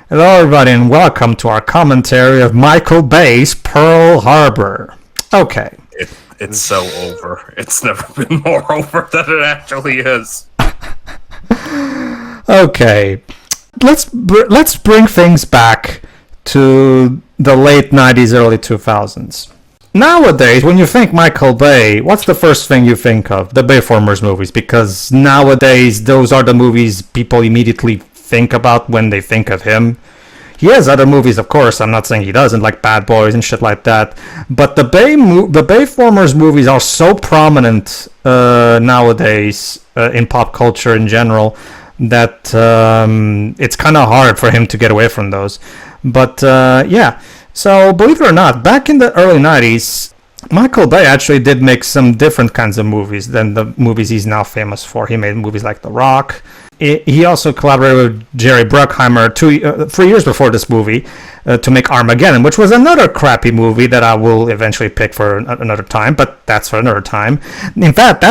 Hello, everybody, and welcome to our commentary of Michael Bay's Pearl Harbor. Okay. It's so over. It's never been more over than it actually is. Okay. Let's bring things back to the late 90s, early 2000s. Nowadays, when you think Michael Bay, what's the first thing you think of? The Bayformers movies, because nowadays those are the movies people immediately think about when they think of him. He has other movies, of course. I'm not saying he doesn't, like Bad Boys and shit like that. But the Bayformers movies are so prominent nowadays in pop culture in general that it's kind of hard for him to get away from those. But yeah, so believe it or not, back in the early 90s, Michael Bay actually did make some different kinds of movies than the movies he's now famous for. He made movies like The Rock. He also collaborated with Jerry Bruckheimer 3 years before this movie to make Armageddon, which was another crappy movie that I will eventually pick for another time, but that's for another time. In fact,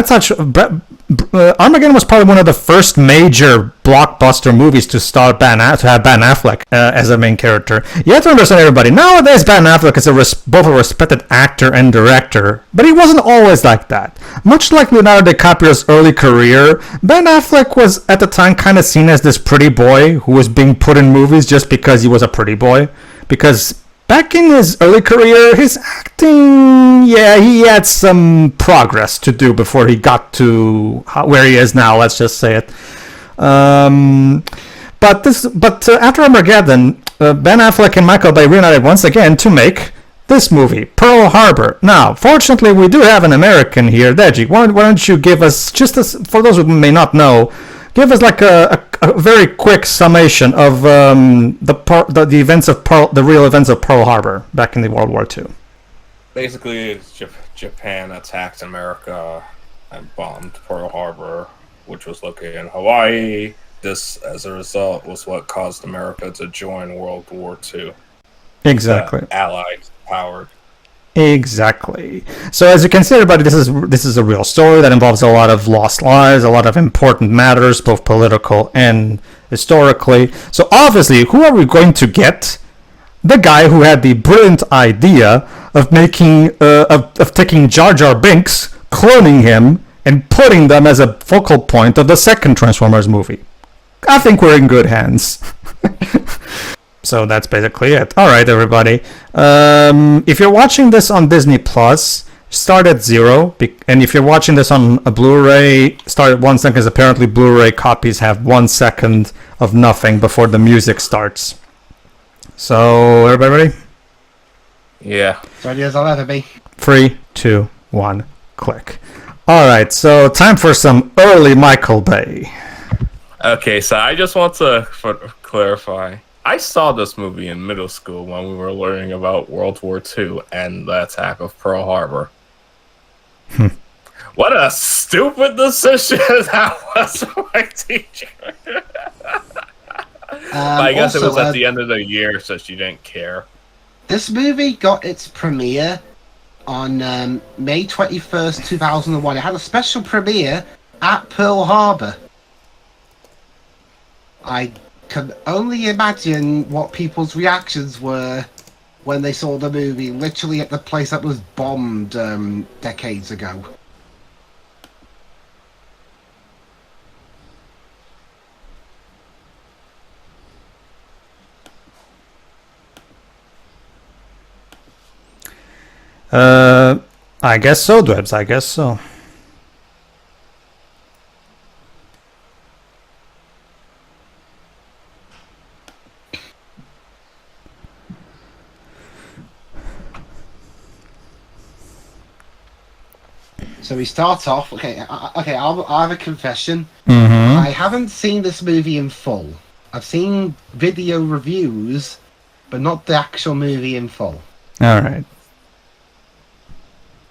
Armageddon was probably one of the first major blockbuster movies to have Ben Affleck as a main character. You have to understand, everybody, nowadays Ben Affleck is both a respected actor and director, but he wasn't always like that. Much like Leonardo DiCaprio's early career, Ben Affleck was at the time kind of seen as this pretty boy who was being put in movies just because he was a pretty boy. Because back in his early career, his acting, yeah, he had some progress to do before he got to where he is now, let's just say it. But after Armageddon, Ben Affleck and Michael Bay reunited once again to make this movie, Pearl Harbor. Now, fortunately, we do have an American here. Deji, why don't you give us, for those who may not know, give us like a very quick summation of the events of the real events of Pearl Harbor back in the World War II. Basically, Japan attacked America and bombed Pearl Harbor, which was located in Hawaii. This, as a result, was what caused America to join World War II. Exactly. Allied powered. Exactly. So as you can see, everybody, this is a real story that involves a lot of lost lives, a lot of important matters, both political and historically. So obviously, who are we going to get? The guy who had the brilliant idea of taking Jar Jar Binks, cloning him, and putting them as a focal point of the second Transformers movie. I think we're in good hands. So that's basically it. All right, everybody. If you're watching this on Disney Plus, start at 0. And if you're watching this on a Blu-ray, start at 1 second, because apparently Blu-ray copies have 1 second of nothing before the music starts. So, everybody ready? Yeah. So ready as I'll ever be. 3, 2, 1, click. All right, so time for some early Michael Bay. Okay, so I just want to clarify. I saw this movie in middle school when we were learning about World War II and the attack of Pearl Harbor. What a stupid decision that was for my teacher. I guess also, it was at the end of the year, so she didn't care. This movie got its premiere on May 21st, 2001. It had a special premiere at Pearl Harbor. I can only imagine what people's reactions were when they saw the movie, literally at the place that was bombed decades ago. I guess so, Dwebs. I guess so. So we start off. Okay. I'll have a confession. Mm-hmm. I haven't seen this movie in full. I've seen video reviews, but not the actual movie in full. All right.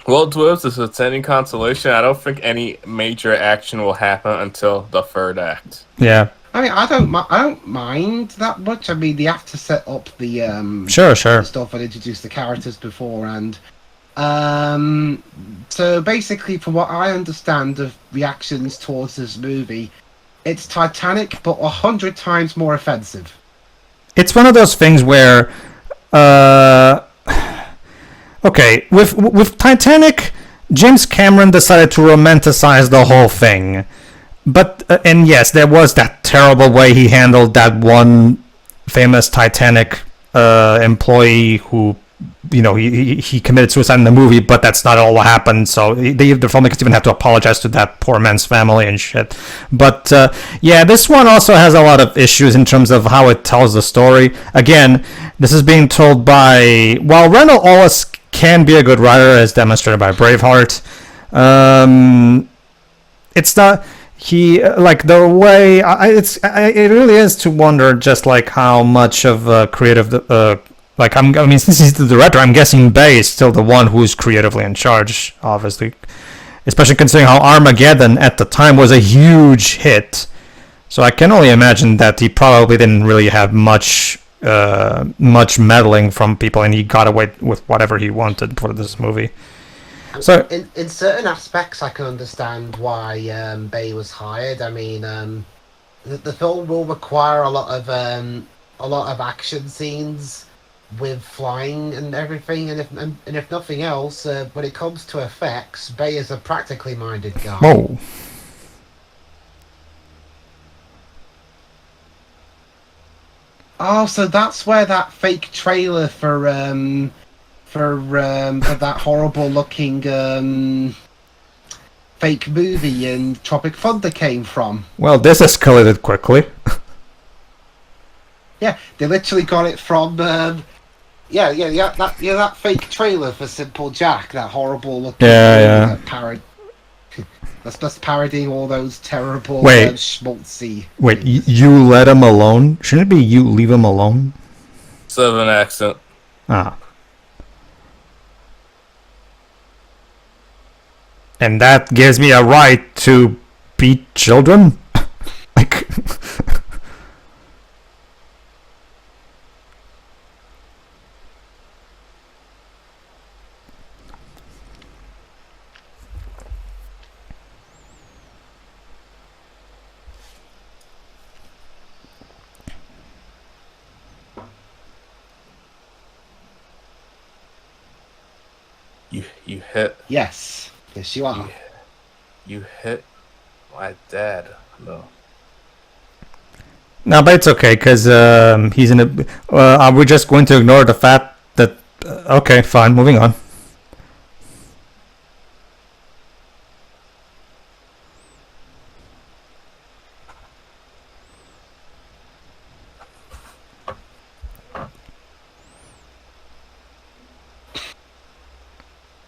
Well, Dwarves, if it's any consolation, I don't think any major action will happen until the third act. Yeah. I mean, I don't mind that much. I mean, they have to set up the Sure. the stuff and introduce the characters beforehand. So basically, from what I understand of reactions towards this movie, it's Titanic, but 100 times more offensive. it's one of those things where, okay, with Titanic, James Cameron decided to romanticize the whole thing. But and yes, there was that terrible way he handled that one famous Titanic employee who, he committed suicide in the movie, but that's not all what happened. So the filmmakers even have to apologize to that poor man's family and shit. But yeah, this one also has a lot of issues in terms of how it tells the story. Again, this is being told by, while Randall Wallace can be a good writer, as demonstrated by Braveheart, it's not. He like the way it really is to wonder just like how much of creative since he's the director, I'm guessing Bay is still the one who's creatively in charge, obviously, especially considering how Armageddon at the time was a huge hit. So I can only imagine that he probably didn't really have much meddling from people, and he got away with whatever he wanted for this movie. So in certain aspects, I can understand why Bay was hired. I mean, the film will require a lot of action scenes with flying and everything, and if nothing else, when it comes to effects, Bay is a practically minded guy. Whoa. Oh, so that's where that fake trailer for that horrible looking fake movie in Tropic Thunder came from. Well, this escalated quickly. Yeah, they literally got it from that fake trailer for Simple Jack, that horrible looking that's parodying all those terrible schmaltzy. Wait, you let him alone? Shouldn't it be you leave him alone? Southern accent. Ah. And that gives me a right to beat children? Like... You hit. Yes, you are. You hit my dad. No. No, but it's okay, because he's in a... are we just going to ignore the fact that... okay, fine, moving on.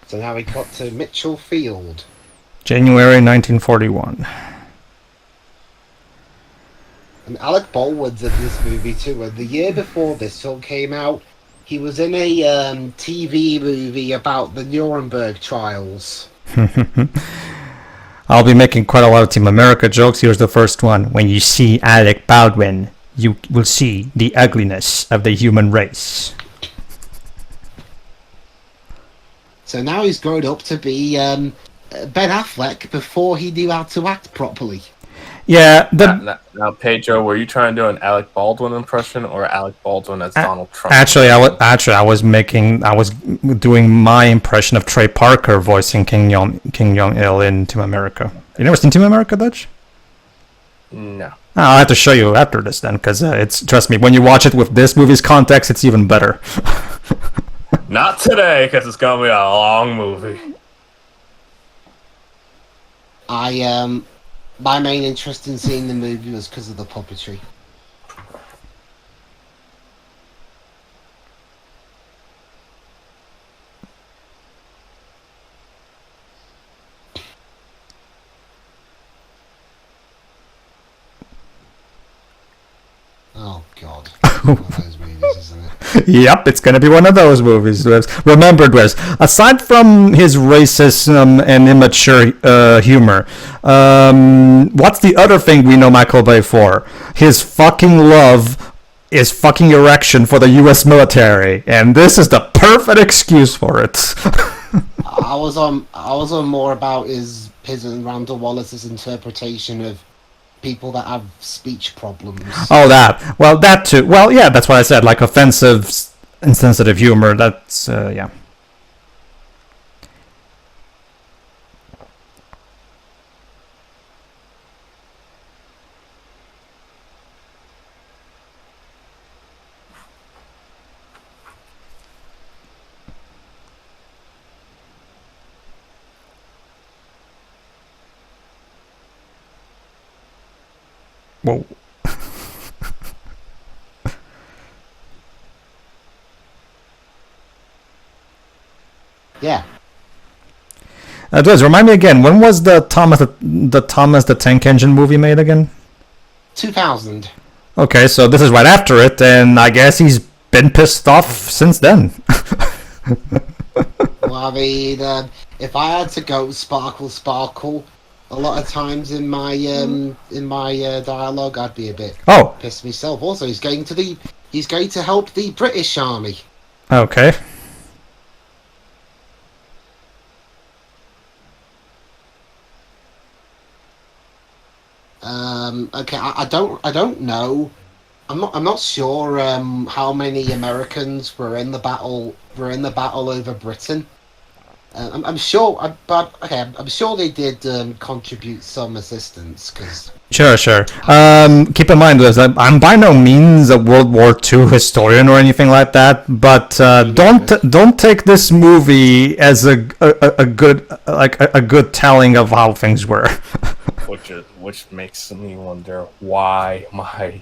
So now we got to Mitchell Field. January 1941. And Alec Baldwin's in this movie too. And the year before this film came out, he was in a TV movie about the Nuremberg trials. I'll be making quite a lot of Team America jokes. Here's the first one. When you see Alec Baldwin, you will see the ugliness of the human race. So now he's grown up to be Ben Affleck before he knew how to act properly. Yeah. Now, Pedro, were you trying to do an Alec Baldwin impression or Alec Baldwin as Donald Trump? Actually, I was doing my impression of Trey Parker voicing King Jong-il in Team America. You never seen Team America, Dutch? No. I'll have to show you after this then, because trust me, when you watch it with this movie's context, it's even better. Not today, because it's gonna be a long movie. My main interest in seeing the movie was because of the puppetry. Oh God. One of those movies, isn't it? Yep, it's gonna be one of those movies. Remember, Dwes, aside from his racism and immature humor, what's the other thing we know Michael Bay for? His fucking love is fucking erection for the U.S. military, and this is the perfect excuse for it. I was on more about his and Randall Wallace's interpretation of people that have speech problems. Oh, that. Well, that too. Well, yeah, that's what I said. Like offensive, insensitive humor. That's yeah. Whoa. Yeah. Does remind me again. When was the Thomas the Tank Engine movie made again? 2000. Okay, so this is right after it, and I guess he's been pissed off since then. Well, I mean, if I had to go sparkle, a lot of times in my dialogue, I'd be a bit pissed myself. Also, he's going to help the British Army. Okay. Okay, I don't know. I'm not sure how many Americans were in the battle over Britain. I'm sure, but okay, I'm sure they did contribute some assistance. Cause Sure. Keep in mind, Liz, I'm by no means a World War II historian or anything like that. But don't take this movie as a good telling of how things were. Which makes me wonder why my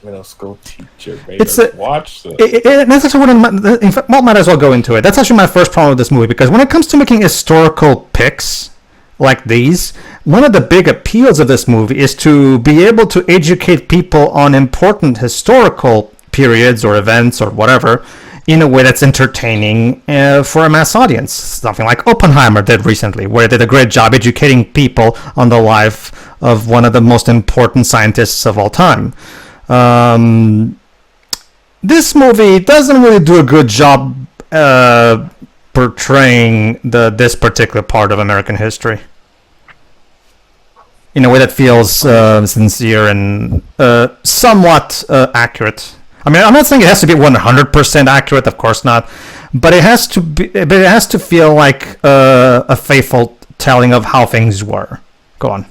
middle school teacher made us watch this. That's actually in fact, well, might as well go into it. That's actually my first problem with this movie, because when it comes to making historical picks like these, one of the big appeals of this movie is to be able to educate people on important historical periods or events or whatever in a way that's entertaining for a mass audience. Something like Oppenheimer did recently, where they did a great job educating people on the life of one of the most important scientists of all time. This movie doesn't really do a good job portraying this particular part of American history in a way that feels sincere and somewhat accurate. I mean, I'm not saying it has to be 100% accurate, of course not, but it has to be. But it has to feel like a faithful telling of how things were. Go on.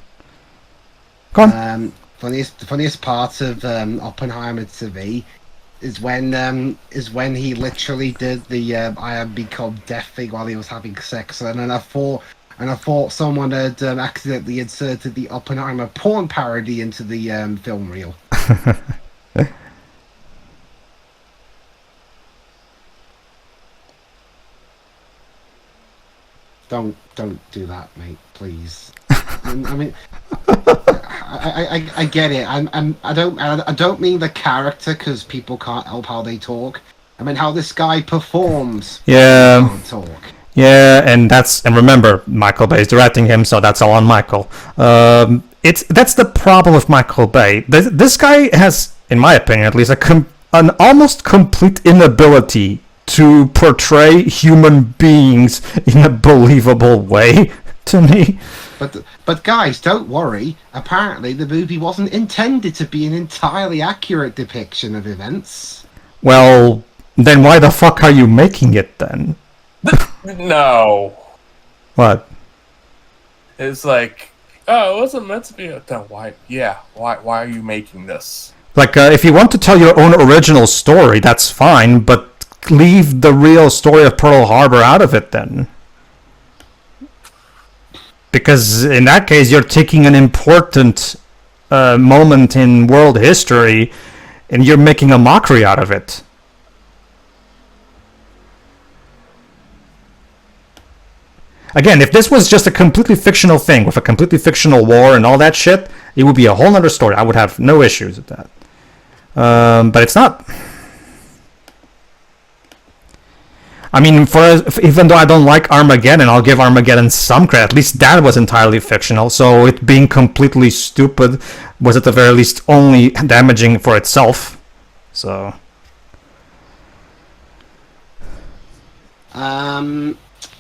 Funniest part of Oppenheimer to me is when he literally did the I am become deaf thing while he was having sex, and then I thought someone had accidentally inserted the Oppenheimer porn parody into the film reel. Don't do that, mate, please. I mean, I get it. I don't mean the character, because people can't help how they talk. I mean how this guy performs. Yeah. When he can't talk. Yeah, and remember, Michael Bay is directing him, so that's all on Michael. That's the problem with Michael Bay. This guy has, in my opinion at least, an almost complete inability to portray human beings in a believable way to me. But guys, don't worry. Apparently, the movie wasn't intended to be an entirely accurate depiction of events. Well, then why the fuck are you making it then? No. What? It's like, oh, it wasn't meant to be. Then why? Yeah. Why are you making this? Like, if you want to tell your own original story, that's fine, but leave the real story of Pearl Harbor out of it then. Because in that case, you're taking an important moment in world history and you're making a mockery out of it. Again, if this was just a completely fictional thing with a completely fictional war and all that shit, it would be a whole other story. I would have no issues with that. But it's not. I mean, even though I don't like Armageddon, I'll give Armageddon some credit. At least that was entirely fictional, so it being completely stupid was at the very least only damaging for itself. So.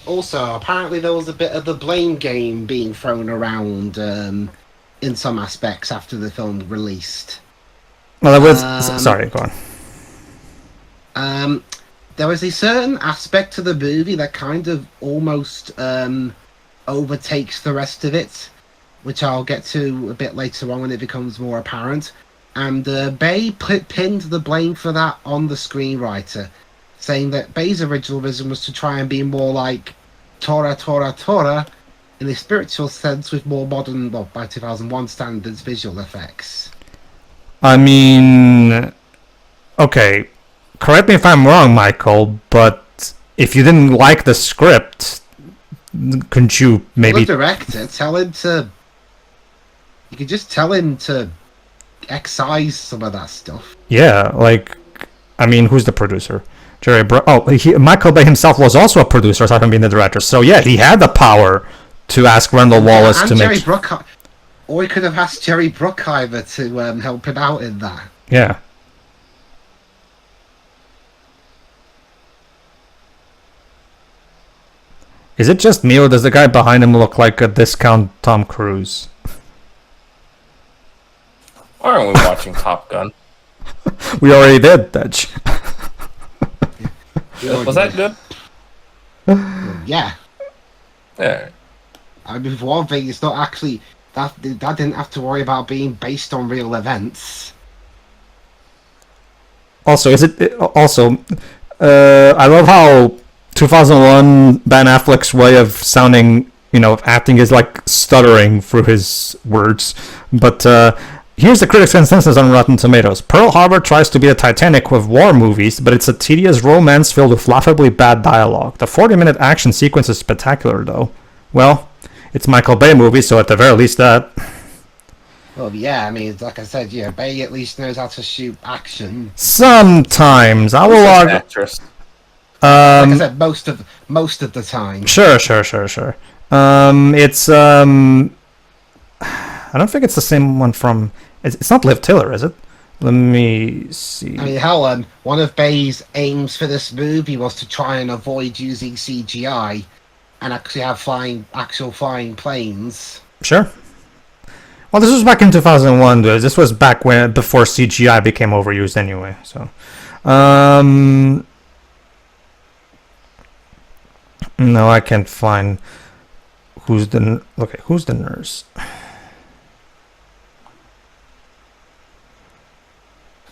Also, apparently there was a bit of the blame game being thrown around in some aspects after the film released. Well, it was. Sorry, go on. There was a certain aspect to the movie that kind of almost overtakes the rest of it, which I'll get to a bit later on when it becomes more apparent. And Bay pinned the blame for that on the screenwriter, saying that Bay's original vision was to try and be more like Tora Tora Tora in a spiritual sense with more modern, well, by 2001 standards, visual effects. I mean, okay, correct me if I'm wrong, Michael, but if you didn't like the script, couldn't you maybe... Well, the director, tell him to... You could just tell him to excise some of that stuff. Yeah, like, I mean, who's the producer? Michael Bay himself was also a producer, aside from being the director. So yeah, he had the power to ask Randall Wallace to Jerry make... Or he could have asked Jerry Bruckheimer to help him out in that. Yeah. Is it just me, or does the guy behind him look like a discount Tom Cruise? Why aren't we watching Top Gun? We already did, Dej. Was that good? Yeah. Yeah. I mean, for one thing, it's not actually... That didn't have to worry about being based on real events. Also, I love how 2001 Ben Affleck's way of sounding, acting is like stuttering through his words. But here's the critics' consensus on Rotten Tomatoes. Pearl Harbor tries to be a Titanic with war movies, but it's a tedious romance filled with laughably bad dialogue. The 40-minute action sequence is spectacular, though. Well, it's Michael Bay movie, so at the very least that... Well, yeah, I mean, like I said, Bay at least knows how to shoot action. Sometimes. I will argue... Actress. Like I said, most of the time. Sure. It's I don't think it's the same one from... It's not Liv Taylor, is it? Let me see. I mean, hell, one of Bay's aims for this movie was to try and avoid using CGI and actually have actual flying planes. Sure. Well, this was back in 2001. This was back before CGI became overused anyway. So, no, I can't find who's the nurse.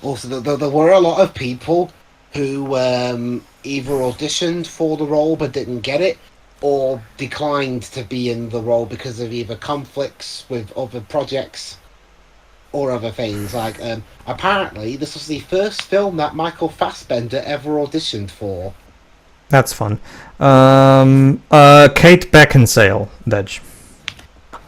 Also, there were a lot of people who either auditioned for the role but didn't get it, or declined to be in the role because of either conflicts with other projects or other things. Like, apparently, this was the first film that Michael Fassbender ever auditioned for. That's fun. Kate Beckinsale, Dej.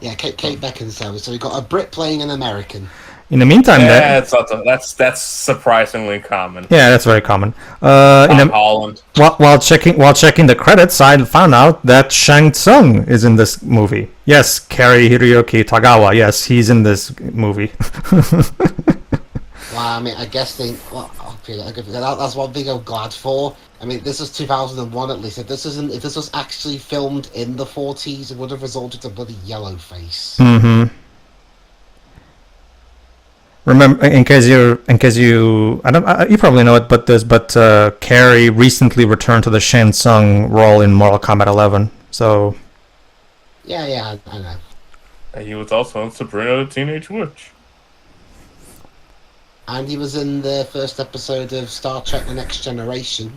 Yeah, Kate Beckinsale. So we got a Brit playing an American. In the meantime, that's surprisingly common. Yeah, that's very common. Holland. While checking the credits, I found out that Shang Tsung is in this movie. Yes, Cary Hiroyuki Tagawa. Yes, he's in this movie. Well, I mean, I guess that's one thing I'm glad for. I mean, this is 2001 at least. If this was actually filmed in the 40s, it would have resulted in a bloody yellow face. Mm-hmm. Remember, in case you probably know it, but Cary recently returned to the Shang Tsung role in Mortal Kombat 11. So. Yeah, I know. And he was also in Sabrina the Teenage Witch. And he was in the first episode of Star Trek: The Next Generation.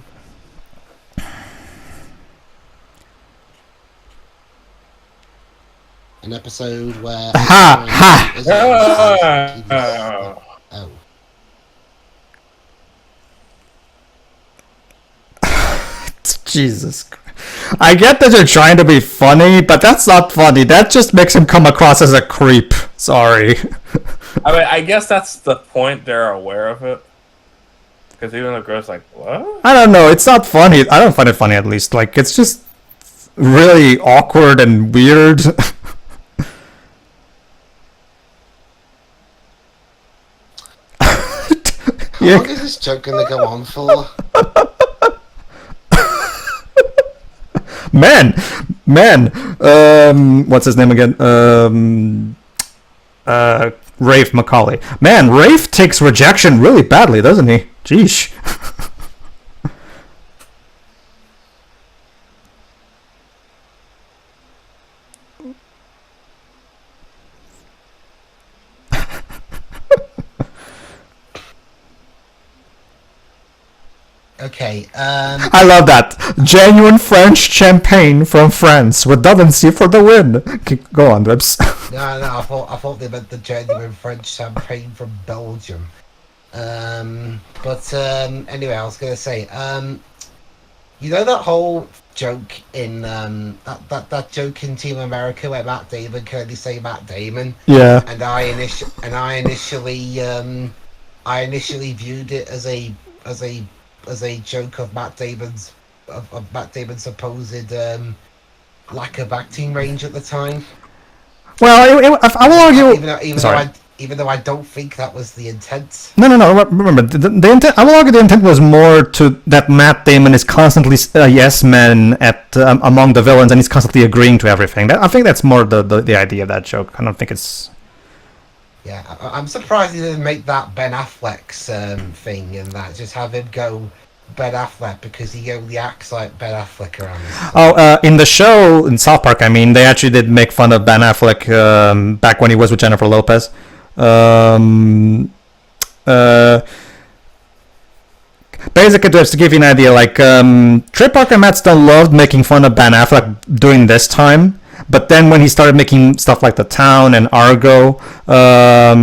An episode where... Oh. Jesus. I get that you're trying to be funny, but that's not funny. That just makes him come across as a creep. Sorry. I mean, I guess that's the point. They're aware of it. Because even the girl's like, what? I don't know. It's not funny. I don't find it funny, at least. Like, it's just really awkward and weird. How long is this joke going to go on for? Man, what's his name again? Rafe McCauley. Man, Rafe takes rejection really badly, doesn't he? Jeesh. Okay. I love that. Genuine French champagne from France. Redundancy for the win. Go on, Dibs. No, I thought they meant the genuine French champagne from Belgium. But anyway, I was gonna say, you know that whole joke in that joke in Team America where Matt Damon can only say Matt Damon. Yeah. And I initially viewed it as a joke of Matt Damon's supposed lack of acting range at the time. Well, I will argue. Sorry. Even though I don't think that was the intent. No. Remember, the intent. I will argue the intent was more to that Matt Damon is constantly a yes man at among the villains, and he's constantly agreeing to everything. I think that's more the idea of that joke. I don't think it's. Yeah, I'm surprised he didn't make that Ben Affleck's thing, and that just have him go Ben Affleck because he only acts like Ben Affleck around this time. Oh, in the show in South Park, I mean, they actually did make fun of Ben Affleck back when he was with Jennifer Lopez. Basically, just to give you an idea, like Trey Parker and Matt Stone loved making fun of Ben Affleck during this time, but then when he started making stuff like The Town and Argo, a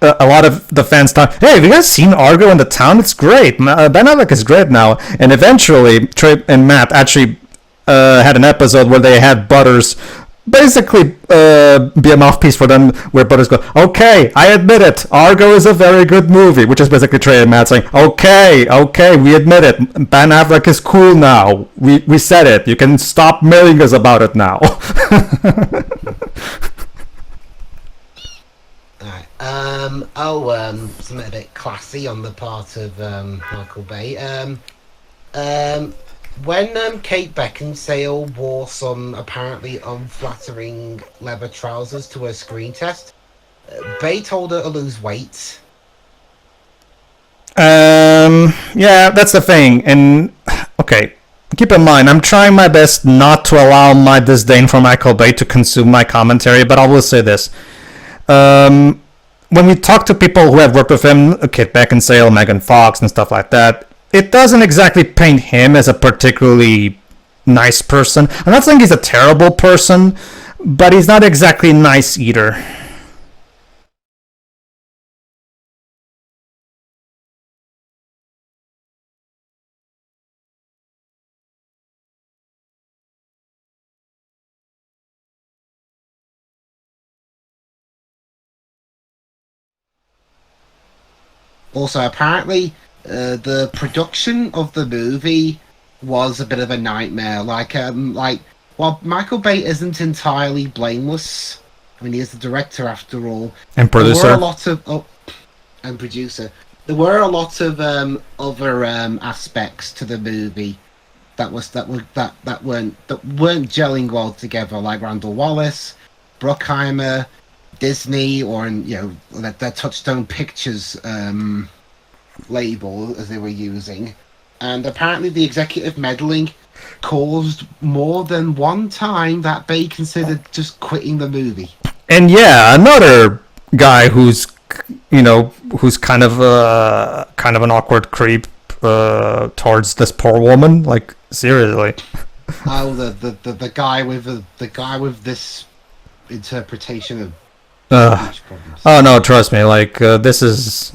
lot of the fans thought, hey, have you guys seen Argo and The Town? It's great. Ben Affleck is great now. And eventually, Trey and Matt actually had an episode where they had Butters basically be a mouthpiece for them, where Butters go, okay, I admit it, Argo is a very good movie, which is basically Trey and Matt saying, okay, we admit it, Ben Affleck is cool now, we said it, you can stop milling us about it now. Something a bit classy on the part of Michael Bay. When Kate Beckinsale wore some apparently unflattering leather trousers to her screen test, Bay told her to lose weight. Yeah, that's the thing. And okay, keep in mind, I'm trying my best not to allow my disdain for Michael Bay to consume my commentary, but I will say this. When we talk to people who have worked with him, Kate Beckinsale, Megan Fox, and stuff like that, it doesn't exactly paint him as a particularly nice person. I'm not saying he's a terrible person, but he's not exactly nice either. Also, apparently, the production of the movie was a bit of a nightmare. While Michael Bay isn't entirely blameless, I mean, he is the director after all, and producer. There were a lot of and producer. There were a lot of other aspects to the movie that weren't gelling well together, like Randall Wallace, Bruckheimer, Disney, or their Touchstone Pictures label as they were using, and apparently the executive meddling caused more than one time that Bay considered just quitting the movie. And yeah, another guy who's kind of an awkward creep towards this poor woman. Like, seriously. Oh, the guy with this interpretation of oh no, trust me, like this is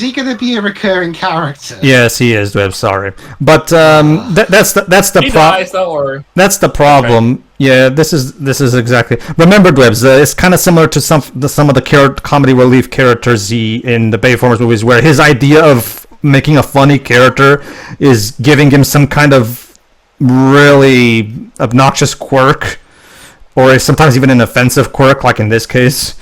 he going to be a recurring character? Yes, he is. I'm sorry, but that's the problem. Don't worry. That's the problem. Okay. Yeah, this is exactly. Remember, Dwebs, it's kind of similar to some of the comedy relief characters in the Bayformers movies, where his idea of making a funny character is giving him some kind of really obnoxious quirk, or sometimes even an offensive quirk, like in this case.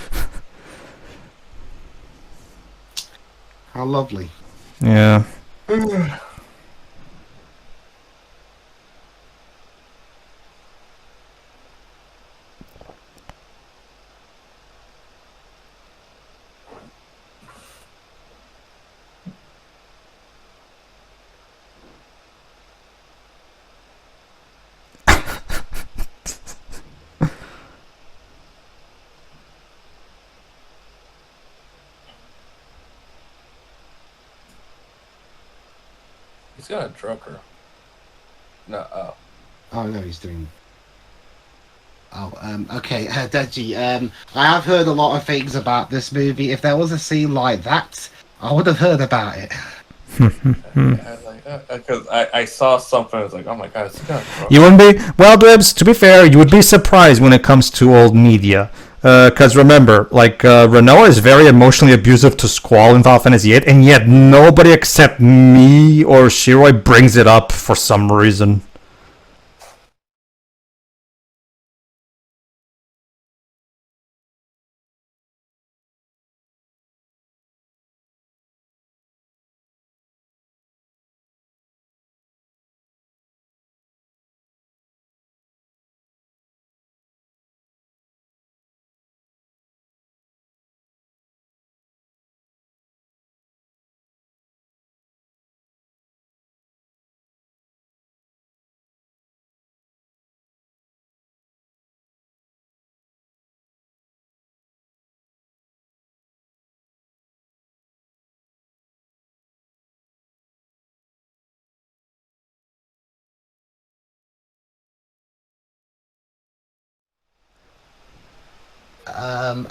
How lovely. Yeah. He's got a trucker. No, oh. Oh no, he's doing. Oh, okay, Deji. I have heard a lot of things about this movie. If there was a scene like that, I would have heard about it. Because I saw something. I was like, oh my god, it's got a trucker. You wouldn't be well, Dibs. To be fair, you would be surprised when it comes to old media. Because remember, like Renault is very emotionally abusive to Squall in Final Fantasy VIII, and yet nobody except me or Shiroi brings it up for some reason.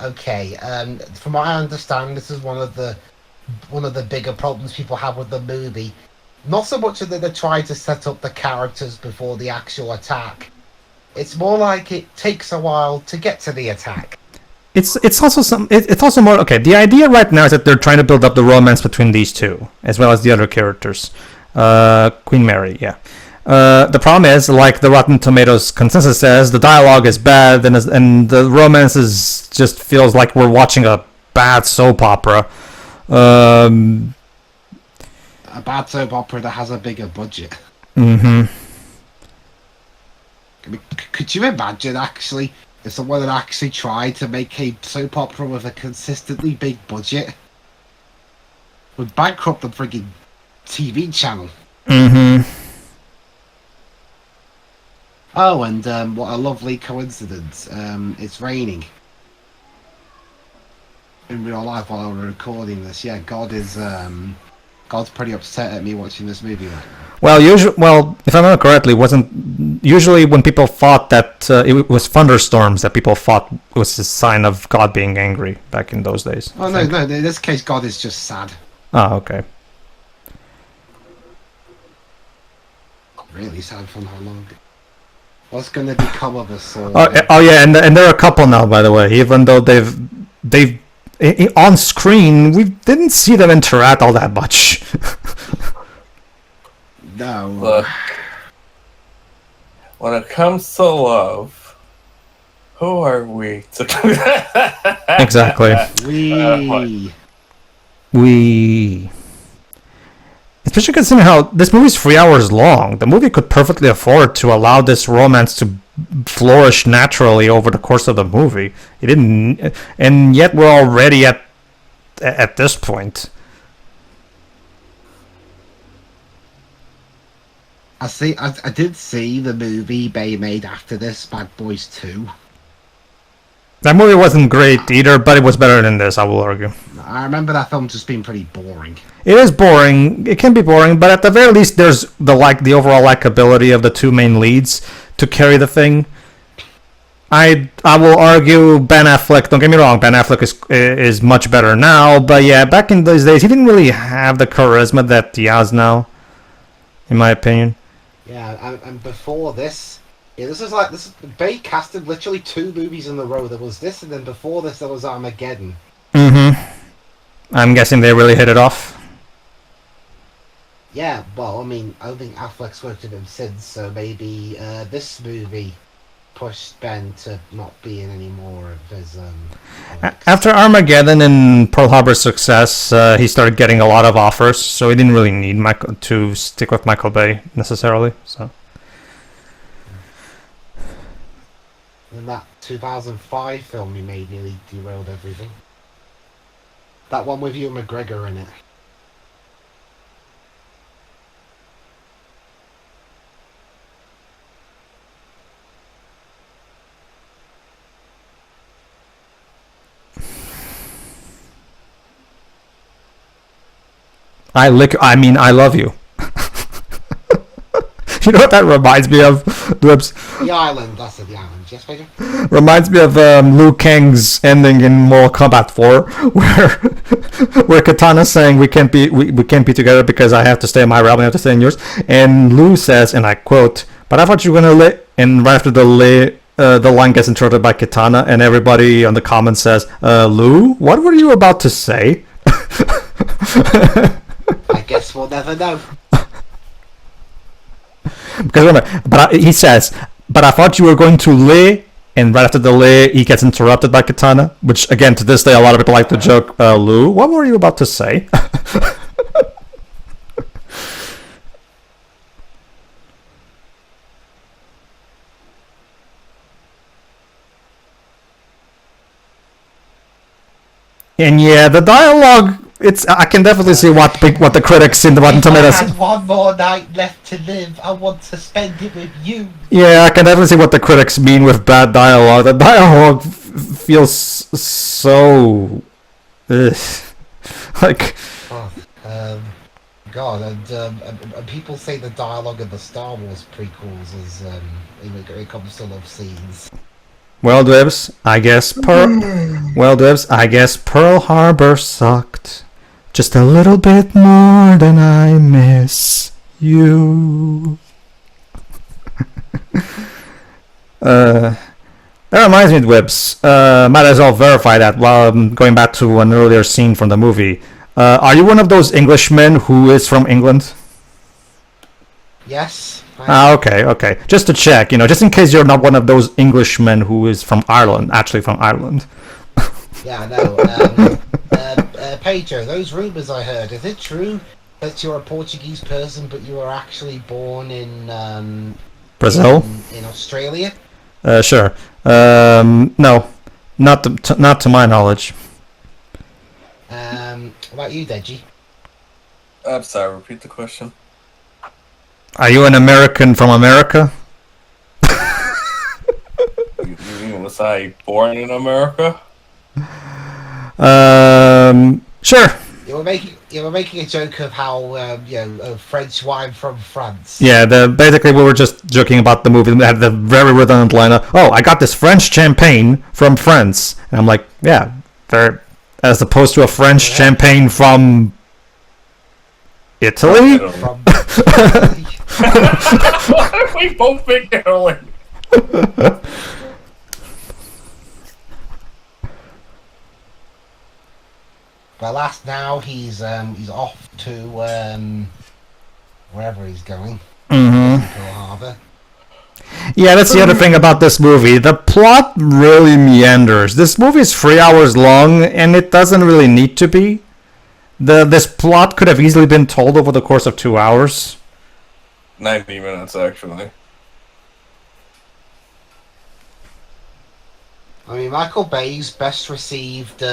Okay. From what I understand, this is one of the bigger problems people have with the movie. Not so much that they try to set up the characters before the actual attack. It's more like it takes a while to get to the attack. It's also more okay. The idea right now is that they're trying to build up the romance between these two, as well as the other characters. Queen Mary, yeah. The problem is, like the Rotten Tomatoes consensus says, the dialogue is bad, and the romance just feels like we're watching a bad soap opera. A bad soap opera that has a bigger budget. Mm-hmm. I mean, could you imagine, actually, if someone had actually tried to make a soap opera with a consistently big budget? Would bankrupt the frigging TV channel. Mm-hmm. Oh, and what a lovely coincidence. It's raining. In real life while we're recording this. Yeah, God's pretty upset at me watching this movie right now. Well, if I remember correctly, wasn't usually when people thought that it was thunderstorms that people thought was a sign of God being angry back in those days. Oh no, in this case, God is just sad. Oh, okay. Really sad for how long. What's going to become of us all? Oh yeah, and they're a couple now, by the way. Even though they've on screen, we didn't see them interact all that much. No. Look, when it comes to love, who are we to Exactly. We. Especially considering how this movie's 3 hours long, the movie could perfectly afford to allow this romance to flourish naturally over the course of the movie. It didn't, and yet we're already at this point. I did see the movie they made after this, Bad Boys 2. That movie wasn't great either, but it was better than this, I will argue. I remember that film just being pretty boring. It is boring. It can be boring, but at the very least, there's the overall likability of the two main leads to carry the thing. I will argue Ben Affleck. Don't get me wrong, Ben Affleck is much better now, but yeah, back in those days, he didn't really have the charisma that he has now, in my opinion. Yeah, and before this, yeah, Bay casted literally 2 movies in a row. There was this, and then before this, there was Armageddon. Mm-hmm. I'm guessing they really hit it off. Yeah, well, I mean, I don't think Affleck's worked with him since, so maybe this movie pushed Ben to not be in any more of his. After Armageddon and Pearl Harbor's success, he started getting a lot of offers, so he didn't really need Michael to stick with Michael Bay necessarily. So. And that 2005 film he made nearly derailed everything. That one with Ewan McGregor in it. I love you. You know what that reminds me of? Whoops. The island. That's it. The island. Yes, Pedro. Reminds me of Liu Kang's ending in Mortal Kombat 4, where Katana's saying we can't be together because I have to stay in my realm, I have to stay in yours, and Liu says, and I quote, "But I thought you were gonna lay," and right after the line gets interrupted by Katana, and everybody on the comments says, "Liu, what were you about to say?" I guess we'll never know. Because remember, he says, "But I thought you were going to lay," and right after the lay, he gets interrupted by Katana, which again to this day a lot of people like to joke, "Liu, what were you about to say?" And yeah, the dialogue. I can definitely see what the critics in the Rotten Tomatoes. If I had one more night left to live, I want to spend it with you. Yeah, I can definitely see what the critics mean with bad dialogue. The dialogue feels so, like. Oh, God, and people say the dialogue of the Star Wars prequels is when it comes to love scenes. Well, Dibs, I guess Pearl Harbor sucked. Just a little bit more than I miss you. That reminds me, Dibs. Might as well verify that while I'm going back to an earlier scene from the movie. Are you one of those Englishmen who is from England? Yes. Okay. Just to check, just in case you're not one of those Englishmen who is from Ireland, actually from Ireland. Yeah, I know. Pedro, those rumours I heard, is it true that you're a Portuguese person but you were actually born in Brazil? In Australia? Sure. No, not to my knowledge. What about you, Deji? I'm sorry, repeat the question. Are you an American from America? Was I born in America? Sure. You were making a joke of how French wine from France. Yeah, basically we were just joking about the movie. We had the very redundant line of, "Oh, I got this French champagne from France," and I'm like, "Yeah, as opposed to a French champagne from Italy." From Italy. We both think Italy. Well, last now he's off to wherever he's going. Mm-hmm. Pearl Harbor. Yeah, that's the other thing about this movie. The plot really meanders. This movie is 3 hours long, and it doesn't really need to be. This plot could have easily been told over the course of 2 hours. 90 minutes, actually. I mean, Michael Bay's best received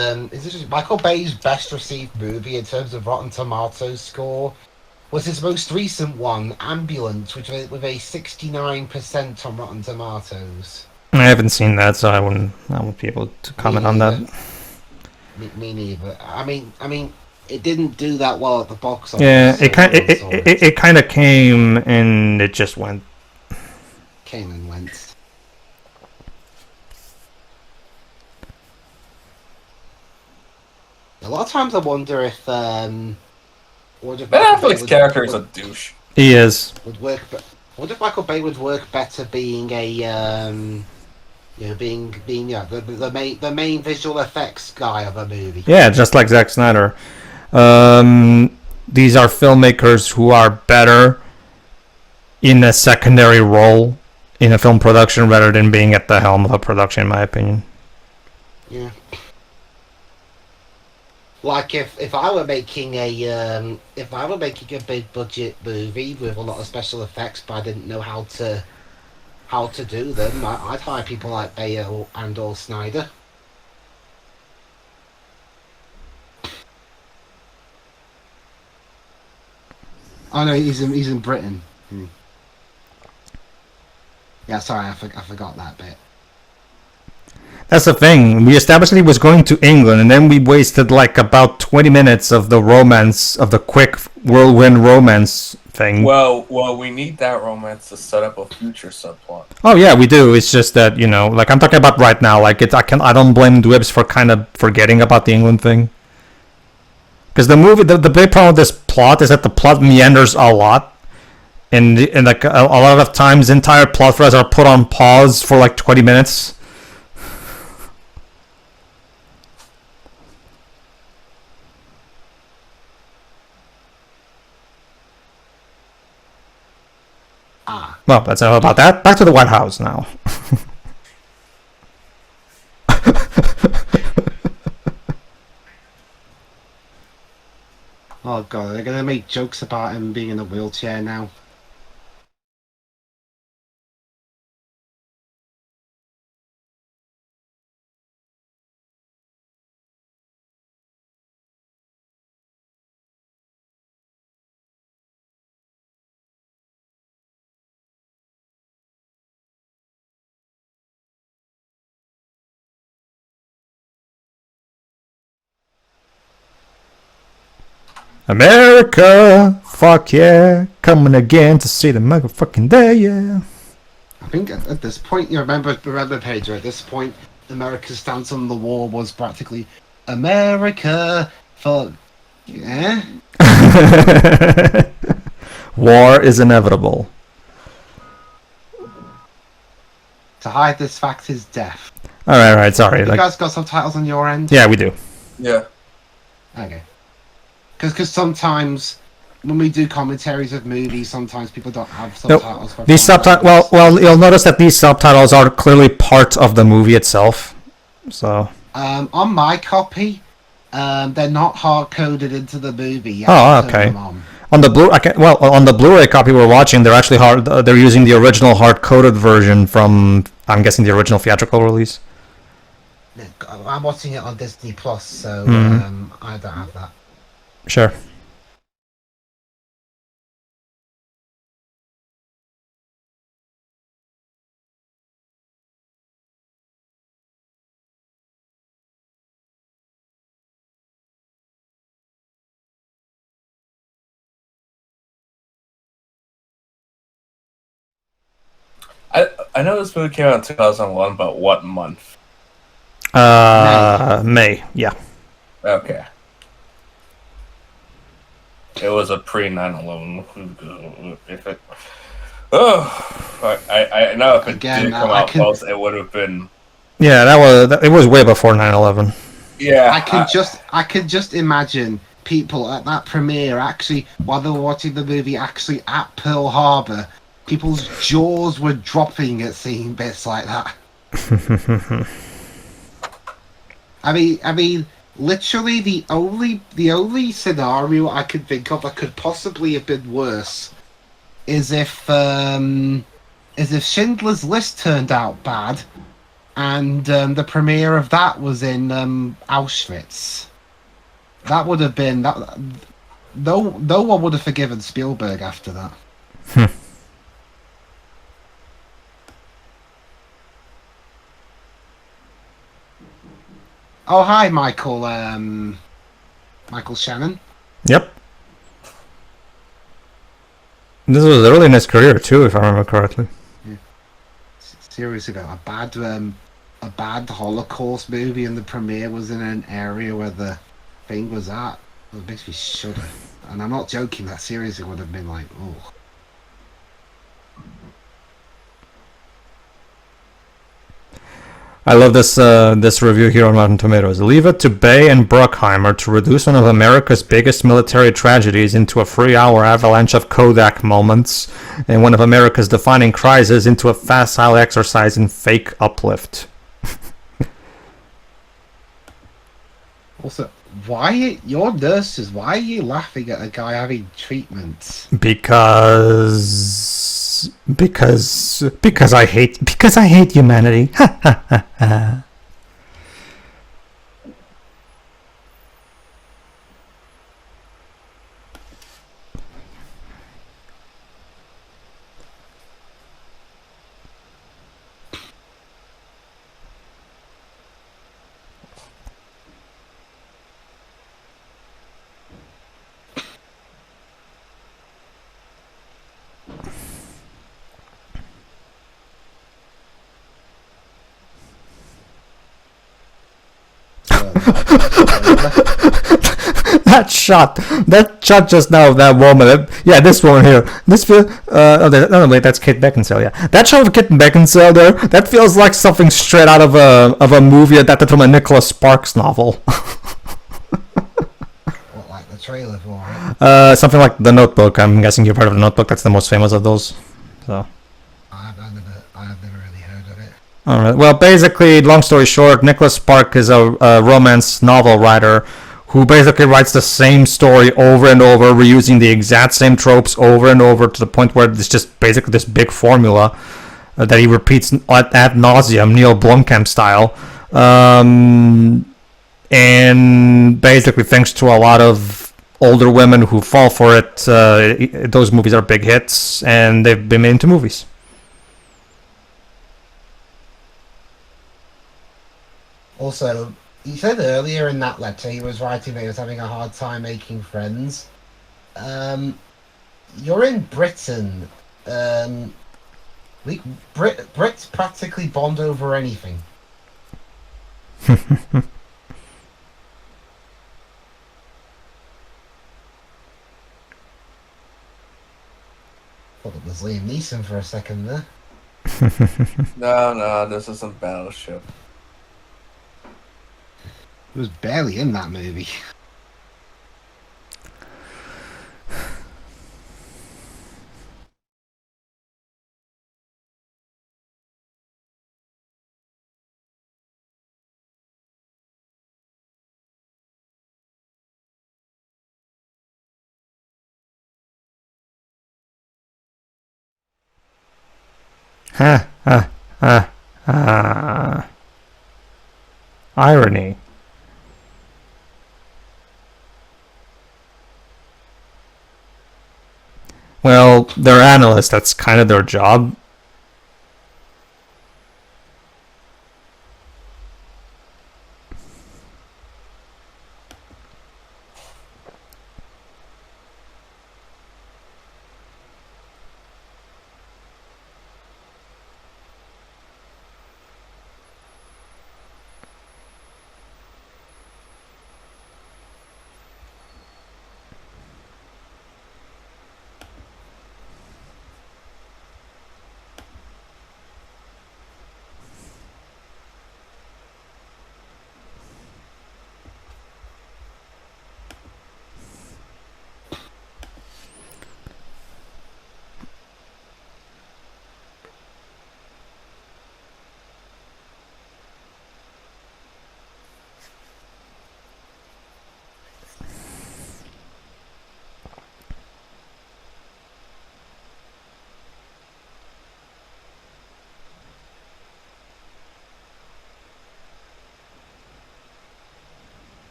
Michael Bay's best received movie in terms of Rotten Tomatoes score was his most recent one, Ambulance, with a 69% on Rotten Tomatoes. I haven't seen that, so I wouldn't be able to comment on that. Me neither. I mean, it didn't do that well at the box office. Yeah, it kind of came and it just went. Came and went. A lot of times I wonder if Ben Affleck's character is a douche. He is. Would work, but I wonder if Michael Bay would work better being a the main visual effects guy of a movie. Yeah, just like Zack Snyder. These are filmmakers who are better in a secondary role in a film production rather than being at the helm of a production, in my opinion. Yeah. Like if I were making a big budget movie with a lot of special effects, but I didn't know how to do them, I'd hire people like Bay or Snyder. Oh no, he's in Britain. Yeah, sorry, I forgot that bit. That's the thing. We established that he was going to England, and then we wasted like about 20 minutes of the romance, of the quick whirlwind romance thing. Well, we need that romance to set up a future subplot. Oh yeah, we do. It's just that, you know, like I'm talking about right now. Like I don't blame Dwebs for kind of forgetting about the England thing. Because the movie, the big problem with this plot is that the plot meanders a lot, and like a lot of times, entire plot threads are put on pause for like 20 minutes. Well, that's enough about that. Back to the White House now. Oh god, they're gonna make jokes about him being in a wheelchair now. America, fuck yeah, coming again to see the motherfucking day, yeah. I think at this point, you remember Pedro, at this point, America's stance on the war was practically America, fuck, yeah? War is inevitable. To hide this fact is death. Alright, sorry. You Like, guys got subtitles on your end? yeah, we do. Yeah. Okay. Because sometimes when we do commentaries of movies, sometimes people don't have subtitles. For These subtitles. Well, you'll notice that these subtitles are clearly part of the movie itself. So. On my copy, they're not hard coded into the movie. You Oh, have to turn okay. them on. On the Blu-ray copy we're watching, they're actually they're using the original hard-coded version from, I'm guessing, the original theatrical release. I'm watching it on Disney Plus, so I don't have that. Sure. I know this movie came out in 2001, but what month? May. Yeah. Okay. It was a pre 9/11. If it, I know if it did come out close, it would have been. Yeah, it was way before 9/11. Yeah, I can just imagine people at that premiere actually, while they were watching the movie, actually at Pearl Harbor, people's jaws were dropping at seeing bits like that. I mean, literally the only scenario I could think of that could possibly have been worse is if Schindler's List turned out bad, and the premiere of that was in Auschwitz. That would have been that. No one would have forgiven Spielberg after that. Oh, hi, Michael. Michael Shannon. Yep. This was early in his career too, if I remember correctly. Yeah. Seriously, though, a bad Holocaust movie, and the premiere was in an area where the thing was at. It makes me shudder. And I'm not joking. That seriously would have been like, oh. I love this review here on Rotten Tomatoes. Leave it to Bay and Bruckheimer to reduce one of America's biggest military tragedies into a 3-hour avalanche of Kodak moments, and one of America's defining crises into a facile exercise in fake uplift. Also, why your nurses? Why are you laughing at a guy having treatment? Because I hate humanity. That shot just now of that woman. Yeah, this woman here. This feel. No, wait, that's Kate Beckinsale. Yeah, that shot of Kate Beckinsale there. That feels like something straight out of a movie adapted from a Nicholas Sparks novel. What, like the trailer for it? Something like The Notebook. I'm guessing you've heard of The Notebook. That's the most famous of those. So. I have never really heard of it. All right. Well, basically, long story short, Nicholas Sparks is a romance novel writer who basically writes the same story over and over, reusing the exact same tropes over and over to the point where it's just basically this big formula that he repeats ad nauseum, Neil Blomkamp style. And basically, thanks to a lot of older women who fall for it, those movies are big hits, and they've been made into movies. Also, you said earlier in that letter he was writing that he was having a hard time making friends. You're in Britain. Brits practically bond over anything. Thought it was Liam Neeson for a second there. No, this isn't Battleship. He was barely in that movie. Irony. Well, they're analysts. That's kind of their job.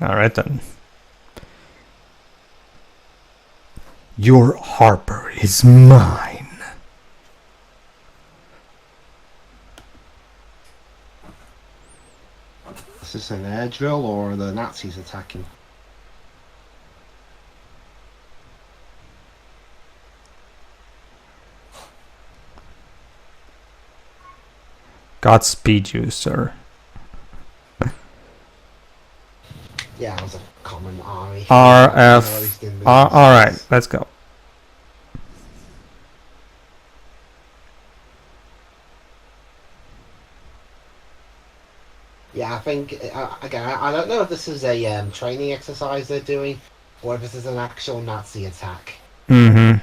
All right then. Your harbor is mine. Is this an air drill or are the Nazis attacking? Godspeed you, sir. Yeah, it was a common army. RF. Alright, let's go. Yeah, I think, again, I don't know if this is a training exercise they're doing, or if this is an actual Nazi attack. Mm-hmm.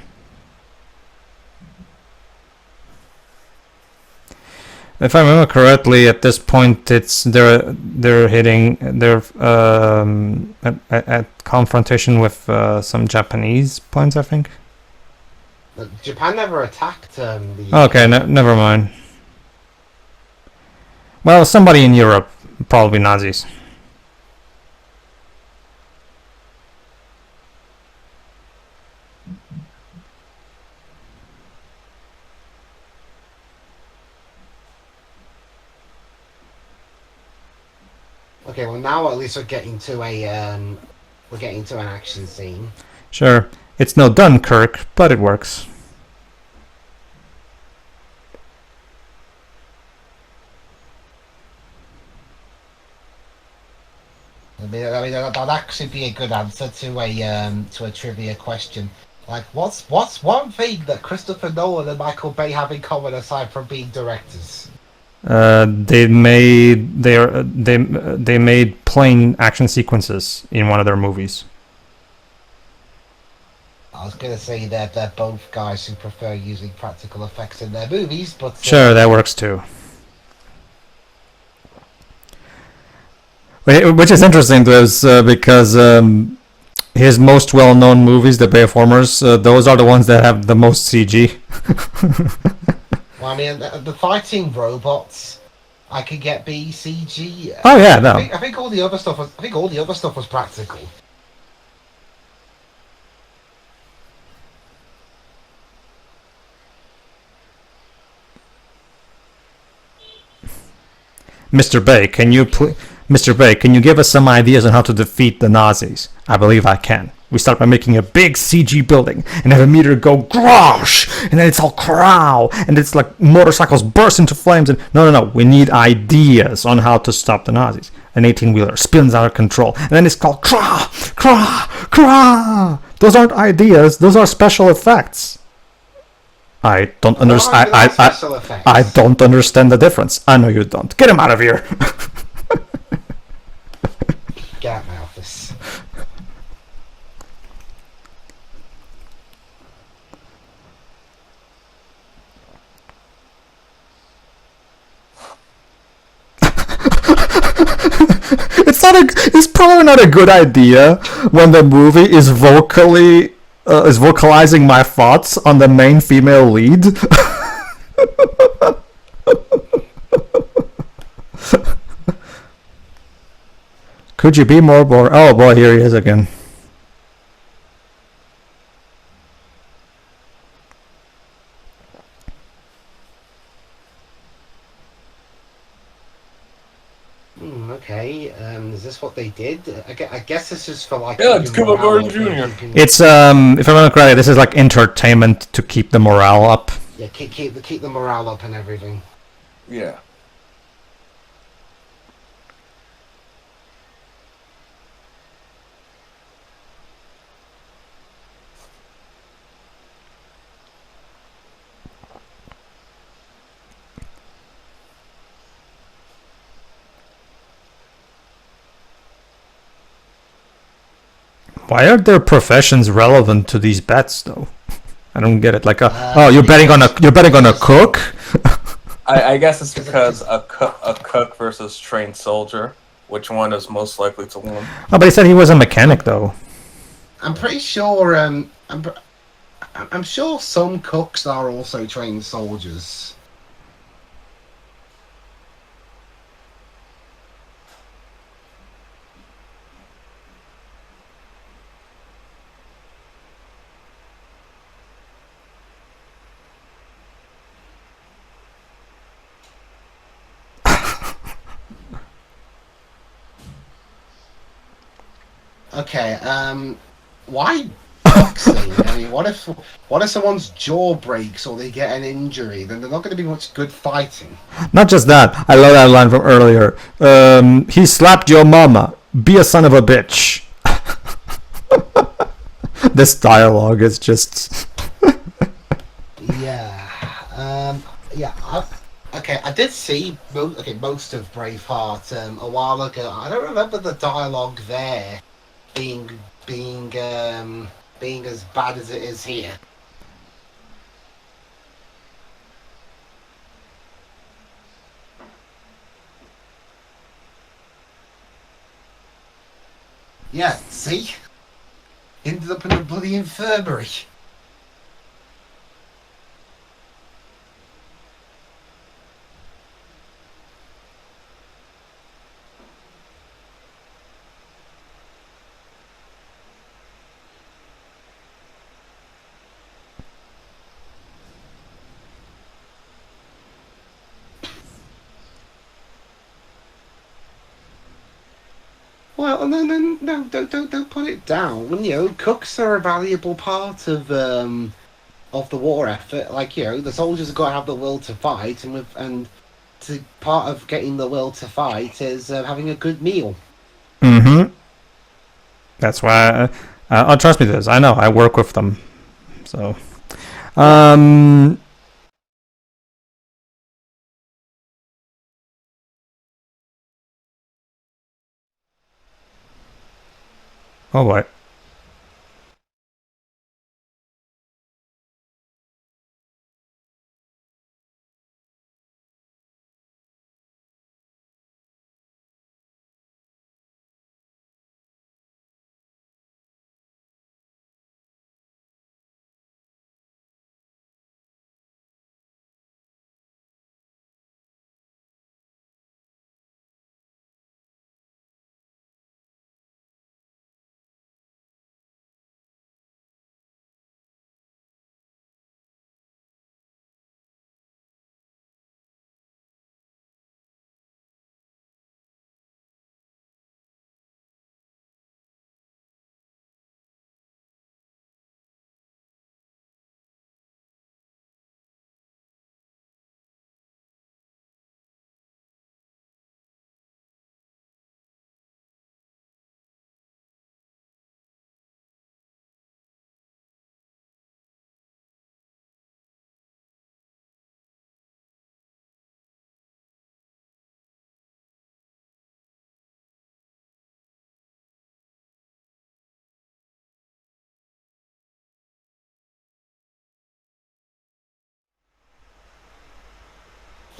If I remember correctly, at this point, it's they're hitting at confrontation with some Japanese points, I think. But Japan never attacked the... Okay, never mind. Well, somebody in Europe, probably Nazis. Okay, well now at least we're getting to an action scene. Sure, it's no Dunkirk, but it works. that'd actually be a good answer to a trivia question. Like, what's one thing that Christopher Nolan and Michael Bay have in common aside from being directors? They made plain action sequences in one of their movies. I was gonna say that they're both guys who prefer using practical effects in their movies, but Sure, that works too. Which is interesting to us because his most well-known movies, the Bayformers, those are the ones that have the most CG. well, I mean, the fighting robots, I could get BCG. Oh yeah, no. I think all the other stuff was. I think all the other stuff was practical. Mr. Bay, Mr. Bay, can you give us some ideas on how to defeat the Nazis? I believe I can. We start by making a big CG building and have a meter go grosh, and then it's all crow, and it's like motorcycles burst into flames. And no, we need ideas on how to stop the Nazis. An 18-wheeler spins out of control, and then it's called craw, craw, craw. Those aren't ideas; those are special effects. I don't understand. I don't understand the difference. I know you don't. Get him out of here. Get out of my office. It's probably not a good idea when the movie is vocalizing my thoughts on the main female lead. Could you be more boring? Oh boy, here he is again. Okay, is this what they did? I guess this is for like. Yeah, it's Cuba Gooding Jr. It's if I remember correctly, this is like entertainment to keep the morale up. Yeah, keep the morale up and everything. Yeah. Why are their professions relevant to these bets, though? I don't get it. Like, you're betting on a cook. I guess it's because a cook versus trained soldier. Which one is most likely to win? Oh, but he said he was a mechanic, though. I'm pretty sure. I'm sure some cooks are also trained soldiers. Okay, why boxing? I mean, what if someone's jaw breaks or they get an injury? Then they're not going to be much good fighting. Not just that. I love that line from earlier. He slapped your mama. Be a son of a bitch. This dialogue is just. Yeah. Okay, I did see most of Braveheart a while ago. I don't remember the dialogue there being as bad as it is here. Yeah, see? Ended up in a bloody infirmary. Well, no, don't put it down. You know, cooks are a valuable part of the war effort. Like, you know, the soldiers have got to have the will to fight, part of getting the will to fight is having a good meal. Mm-hmm. That's why. Oh, trust me, this. I know. I work with them. So, oh boy.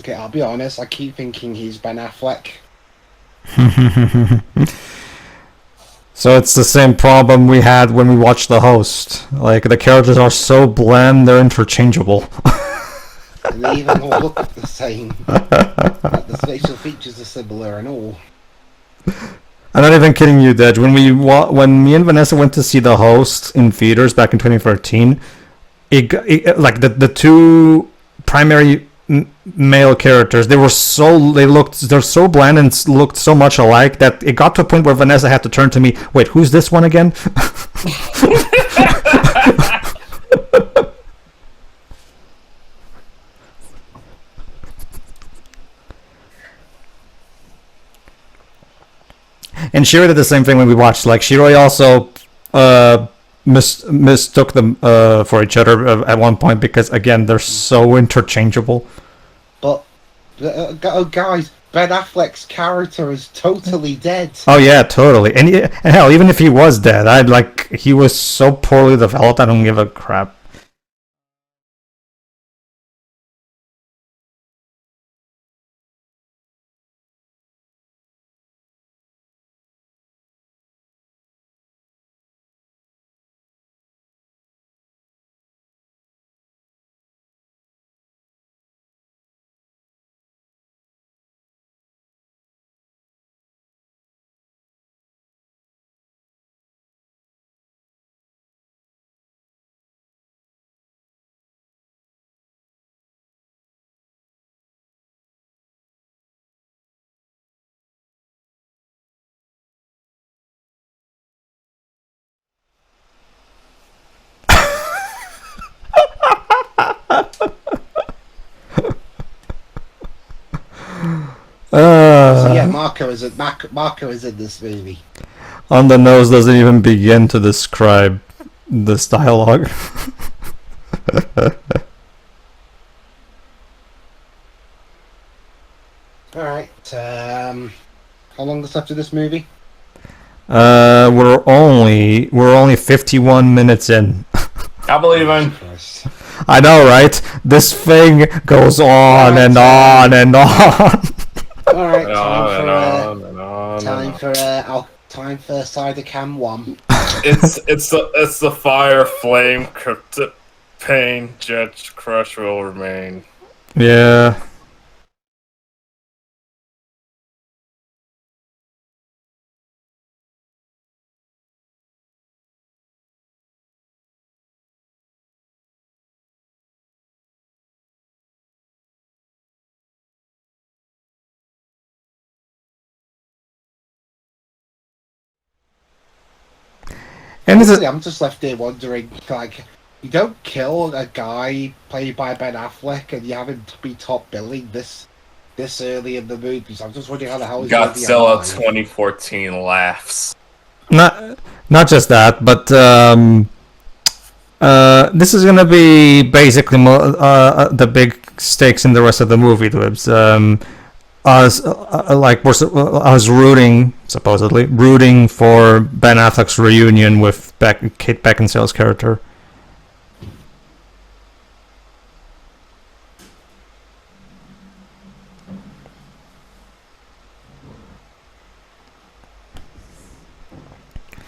Okay, I'll be honest. I keep thinking he's Ben Affleck. So it's the same problem we had when we watched The Host. Like, the characters are so bland, they're interchangeable. And they even all look the same. Like the facial features are similar and all. I'm not even kidding you, Dej. When me and Vanessa went to see The Host in theaters back in 2013, like the two primary male characters, they're so bland and looked so much alike that it got to a point where Vanessa had to turn to me. Wait, who's this one again? And Shiro did the same thing when we watched. Like, Shiroi also mistook them for each other at one point because, again, they're so interchangeable. But, guys, Ben Affleck's character is totally dead. Oh yeah, totally. And hell, even if he was dead, he was so poorly developed. I don't give a crap. So yeah, Marco is in this movie. On the nose doesn't even begin to describe this dialogue. Alright, how long is left of this movie? We're only 51 minutes in. I believe in. I know, right? This thing goes on and on and on. Alright, time for Cybercam 1. It's the fire, flame, cryptic pain, jet crush will remain. Yeah. And Honestly, I'm just left here wondering, like, you don't kill a guy played by Ben Affleck and you have him be top billing this early in the movie. So I'm just wondering how the hell he's Godzilla 2014 laughs. not just that, but this is gonna be basically the big stakes in the rest of the movie. I was supposedly rooting for Ben Affleck's reunion with Kate Beckinsale's character.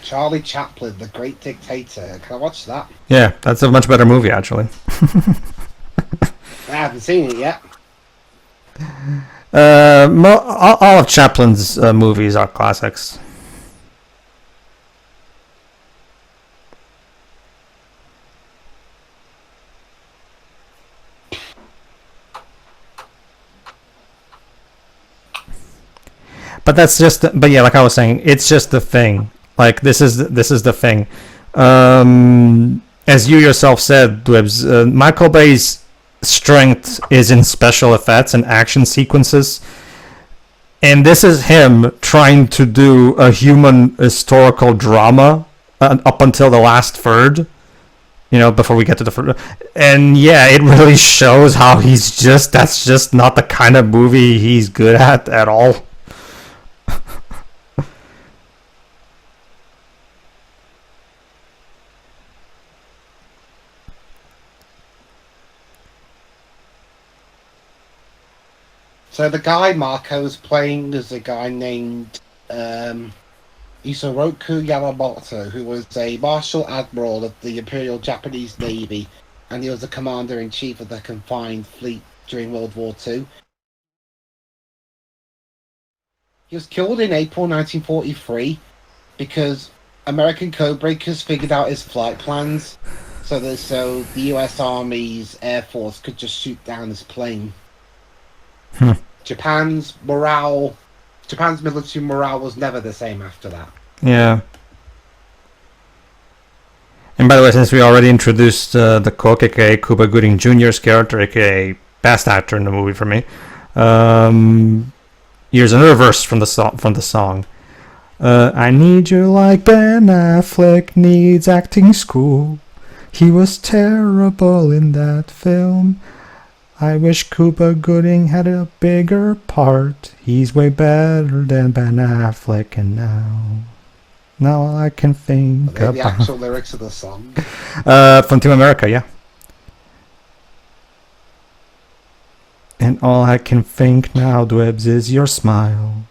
Charlie Chaplin, The Great Dictator. Can I watch that? Yeah, that's a much better movie, actually. I haven't seen it yet. All of Chaplin's movies are classics. But that's just. But yeah, like I was saying, it's just the thing. Like this is the thing. As you yourself said, Dwebs, Michael Bay's strength is in special effects and action sequences, and this is him trying to do a human historical drama up until the last third, before we get to the third. And yeah, it really shows how that's just not the kind of movie he's good at all. So the guy Marco's playing is a guy named Isoroku Yamamoto, who was a Marshal Admiral of the Imperial Japanese Navy, and he was the Commander-in-Chief of the Confined Fleet during World War II. He was killed in April 1943 because American codebreakers figured out his flight plans, so the US Army's Air Force could just shoot down his plane. Japan's military morale was never the same after that. Yeah. And by the way, since we already introduced the cook, a.k.a. Cuba Gooding Jr.'s character, a.k.a. best actor in the movie for me, here's another verse from the song. I need you like Ben Affleck needs acting school. He was terrible in that film. I wish Cuba Gooding had a bigger part. He's way better than Ben Affleck, and now all I can think about... the actual lyrics of the song? From Team America, yeah. And all I can think now, Dwebs, is your smile.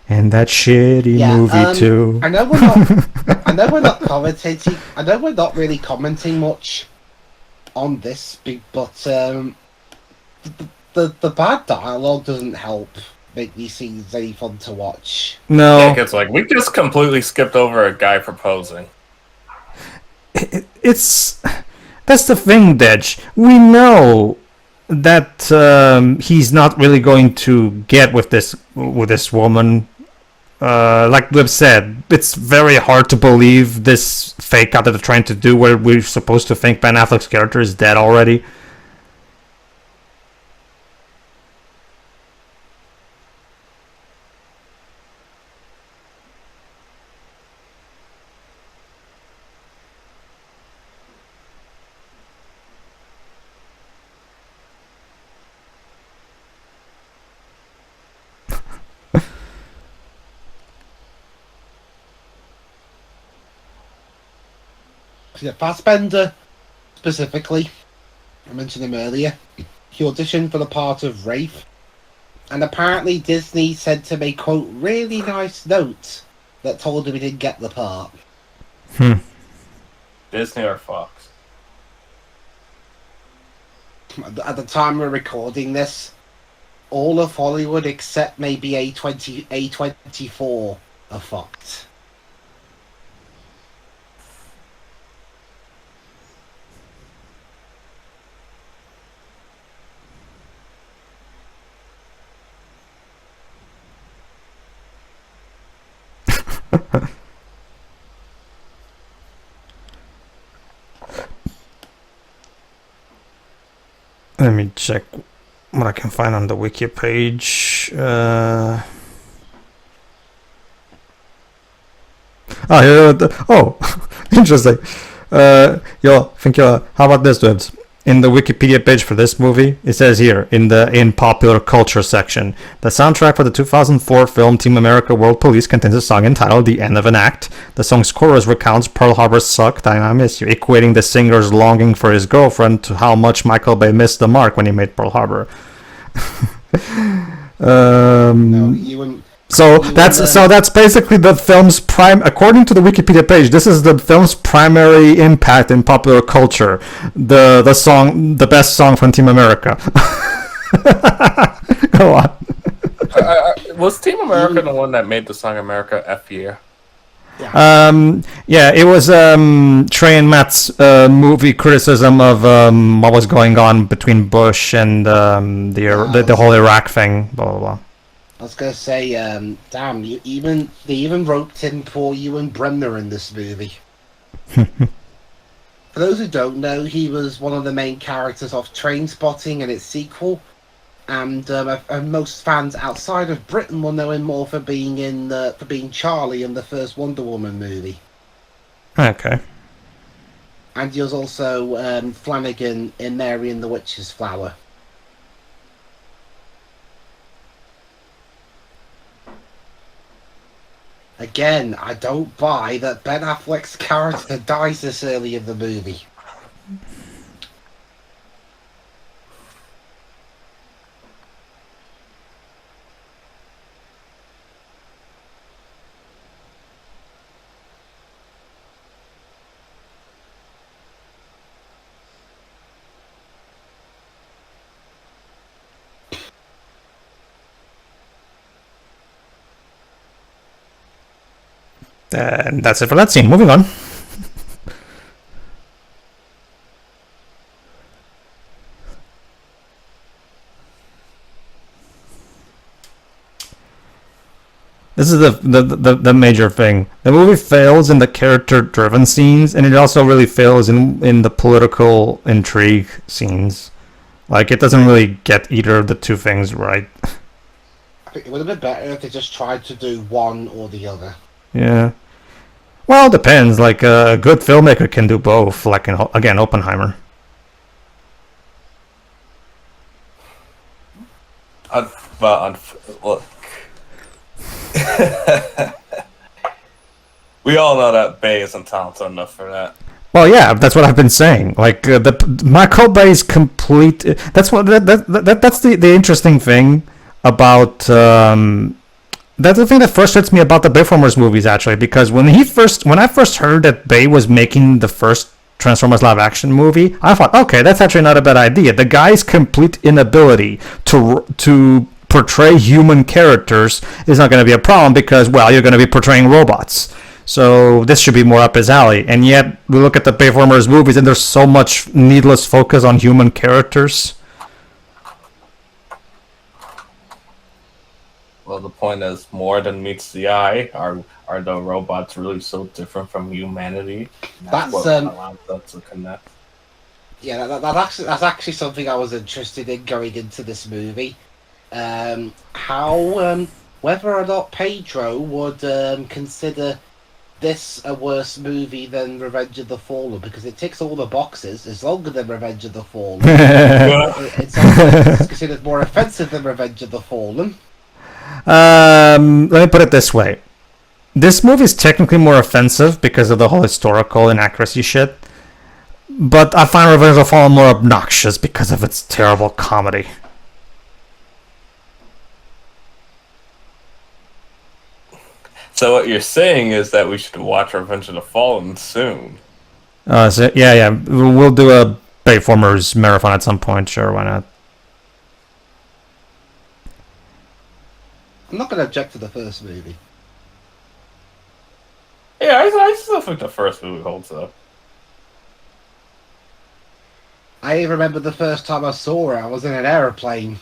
And that shitty movie, too. I know we're not commentating. I know we're not really commenting much on this, but... The bad dialogue doesn't help make these scenes any fun to watch. No. Yeah, it's like, we just completely skipped over a guy proposing. That's the thing, Dej. We know that he's not really going to get with this woman. Like Lib said, it's very hard to believe this fake out that they're trying to do where we're supposed to think Ben Affleck's character is dead already. Yeah, Fassbender, specifically, I mentioned him earlier, he auditioned for the part of Rafe, and apparently Disney sent him a, quote, really nice note that told him he didn't get the part. Disney or Fox? At the time we're recording this, all of Hollywood except maybe A24 are fucked. Let me check what I can find on the wiki page. Interesting. How about this, dudes? In the Wikipedia page for this movie, it says here in popular culture section, the soundtrack for the 2004 film Team America: World Police contains a song entitled "The End of an Act." The song's chorus recounts Pearl Harbor sucked and I miss you, equating the singer's longing for his girlfriend to how much Michael Bay missed the mark when he made Pearl Harbor. No, you wouldn't. So that's basically the film's according to the Wikipedia page, this is the film's primary impact in popular culture. The best song from Team America. Go on. Was Team America the one that made the song "America F You"? Yeah, it was Trey and Matt's movie criticism of what was going on between Bush and the whole Iraq thing. Blah blah blah. I was gonna say, damn, they even roped in poor Ewan Bremner in this movie. For those who don't know, he was one of the main characters of Trainspotting and its sequel, and most fans outside of Britain will know him more for being Charlie in the first Wonder Woman movie. Okay. And he was also Flanagan in Mary and the Witch's Flower. Again, I don't buy that Ben Affleck's character dies this early in the movie. And that's it for that scene. Moving on. This is the major thing. The movie fails in the character-driven scenes, and it also really fails in the political intrigue scenes. Like, it doesn't really get either of the two things right. I think it would have been better if they just tried to do one or the other. Yeah. Well, it depends. Like, a good filmmaker can do both. Like, again, Oppenheimer. Look. We all know that Bay isn't talented enough for that. Well, yeah, that's what I've been saying. Like, the Michael Bay's complete. That's what that's the interesting thing about. That's the thing that frustrates me about the Bayformers movies, actually, because when I first heard that Bay was making the first Transformers live action movie, I thought, okay, that's actually not a bad idea. The guy's complete inability to portray human characters is not going to be a problem because, well, you're going to be portraying robots. So this should be more up his alley. And yet, we look at the Bayformers movies and there's so much needless focus on human characters. Well, the point is, more than meets the eye. Are the robots really so different from humanity? That's what allows us to connect. Yeah, that's actually something I was interested in going into this movie. Whether or not Pedro would consider this a worse movie than Revenge of the Fallen, because it ticks all the boxes. It's longer than Revenge of the Fallen. It's also considered more offensive than Revenge of the Fallen. Let me put it this way. This movie is technically more offensive because of the whole historical inaccuracy shit. But I find Revenge of the Fallen more obnoxious because of its terrible comedy. So what you're saying is that we should watch Revenge of the Fallen soon. Yeah. We'll do a Bayformers marathon at some point. Sure, why not? I'm not going to object to the first movie. Yeah, I still think the first movie holds up. I remember the first time I saw it, I was in an aeroplane.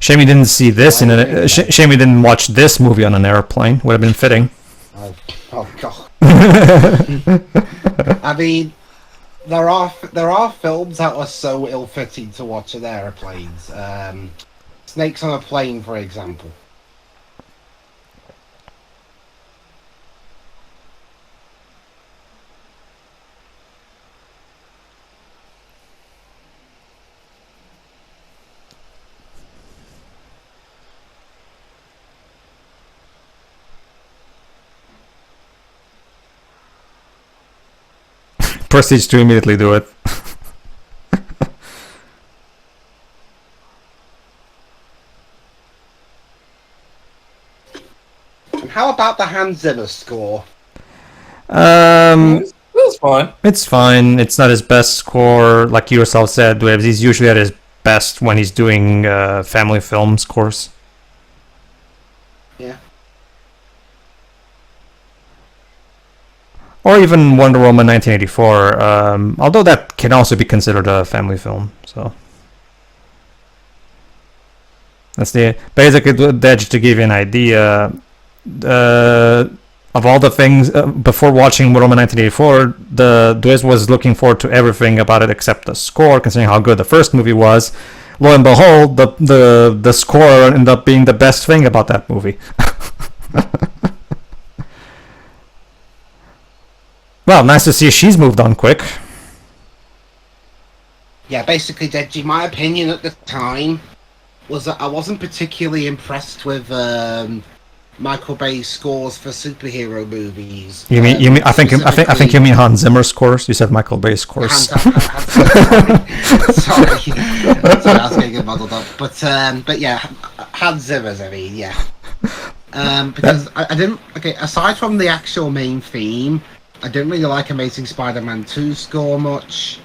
Shame you didn't see this shame you didn't watch this movie on an airplane. Would have been fitting. Oh God. I mean, there are films that are so ill-fitting to watch in airplanes. Snakes on a Plane, for example. proceeds to immediately do it. How about the Hans Zimmer score? Um, It's fine. it's fine. It's not his best score, like you yourself said. He's usually at his best when he's doing family film scores. Yeah. Or even Wonder Woman 1984, although that can also be considered a family film. So that's basically to give you an idea. Of all the things before watching Wonder Woman 1984, the Dwiz was looking forward to everything about it except the score, considering how good the first movie was. Lo and behold, the score ended up being the best thing about that movie. Well, nice to see she's moved on quick. Yeah, basically, Deji, my opinion at the time was that I wasn't particularly impressed with Michael Bay's scores for superhero movies. You mean? I think you mean Hans Zimmer's scores. You said Michael Bay's scores. Sorry, I was getting muddled up. But yeah, Hans Zimmer's. I mean, yeah. Because I didn't. Okay, aside from the actual main theme, I didn't really like Amazing Spider-Man 2 score much.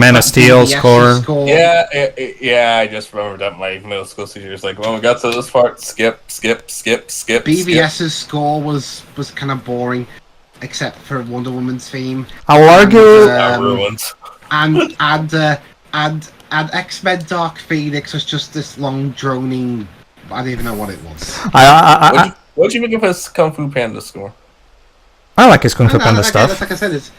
Man of Steel score. Yeah, I just remembered that my middle school teacher was like, when we got to this part, skip. BVS's score was kind of boring, except for Wonder Woman's theme. I'll argue. Ruined. And X-Men Dark Phoenix was just this long droning. I don't even know what it was. What do you think of his Kung Fu Panda score? I like his Kung Fu Panda stuff. Like I said, is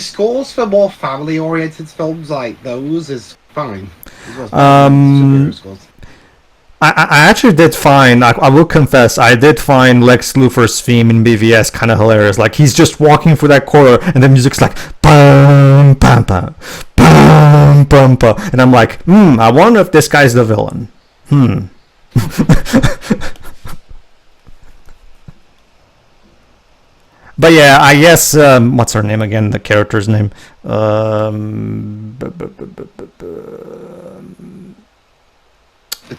scores for more family-oriented films like those is fine. I actually did find, I will confess, I did find Lex Luthor's theme in BVS kind of hilarious. Like, he's just walking through that corridor, and the music's like, bum, bum, bum, bum, bum, bum. And I'm like, I wonder if this guy's the villain. But yeah, I guess, what's her name again? The character's name? The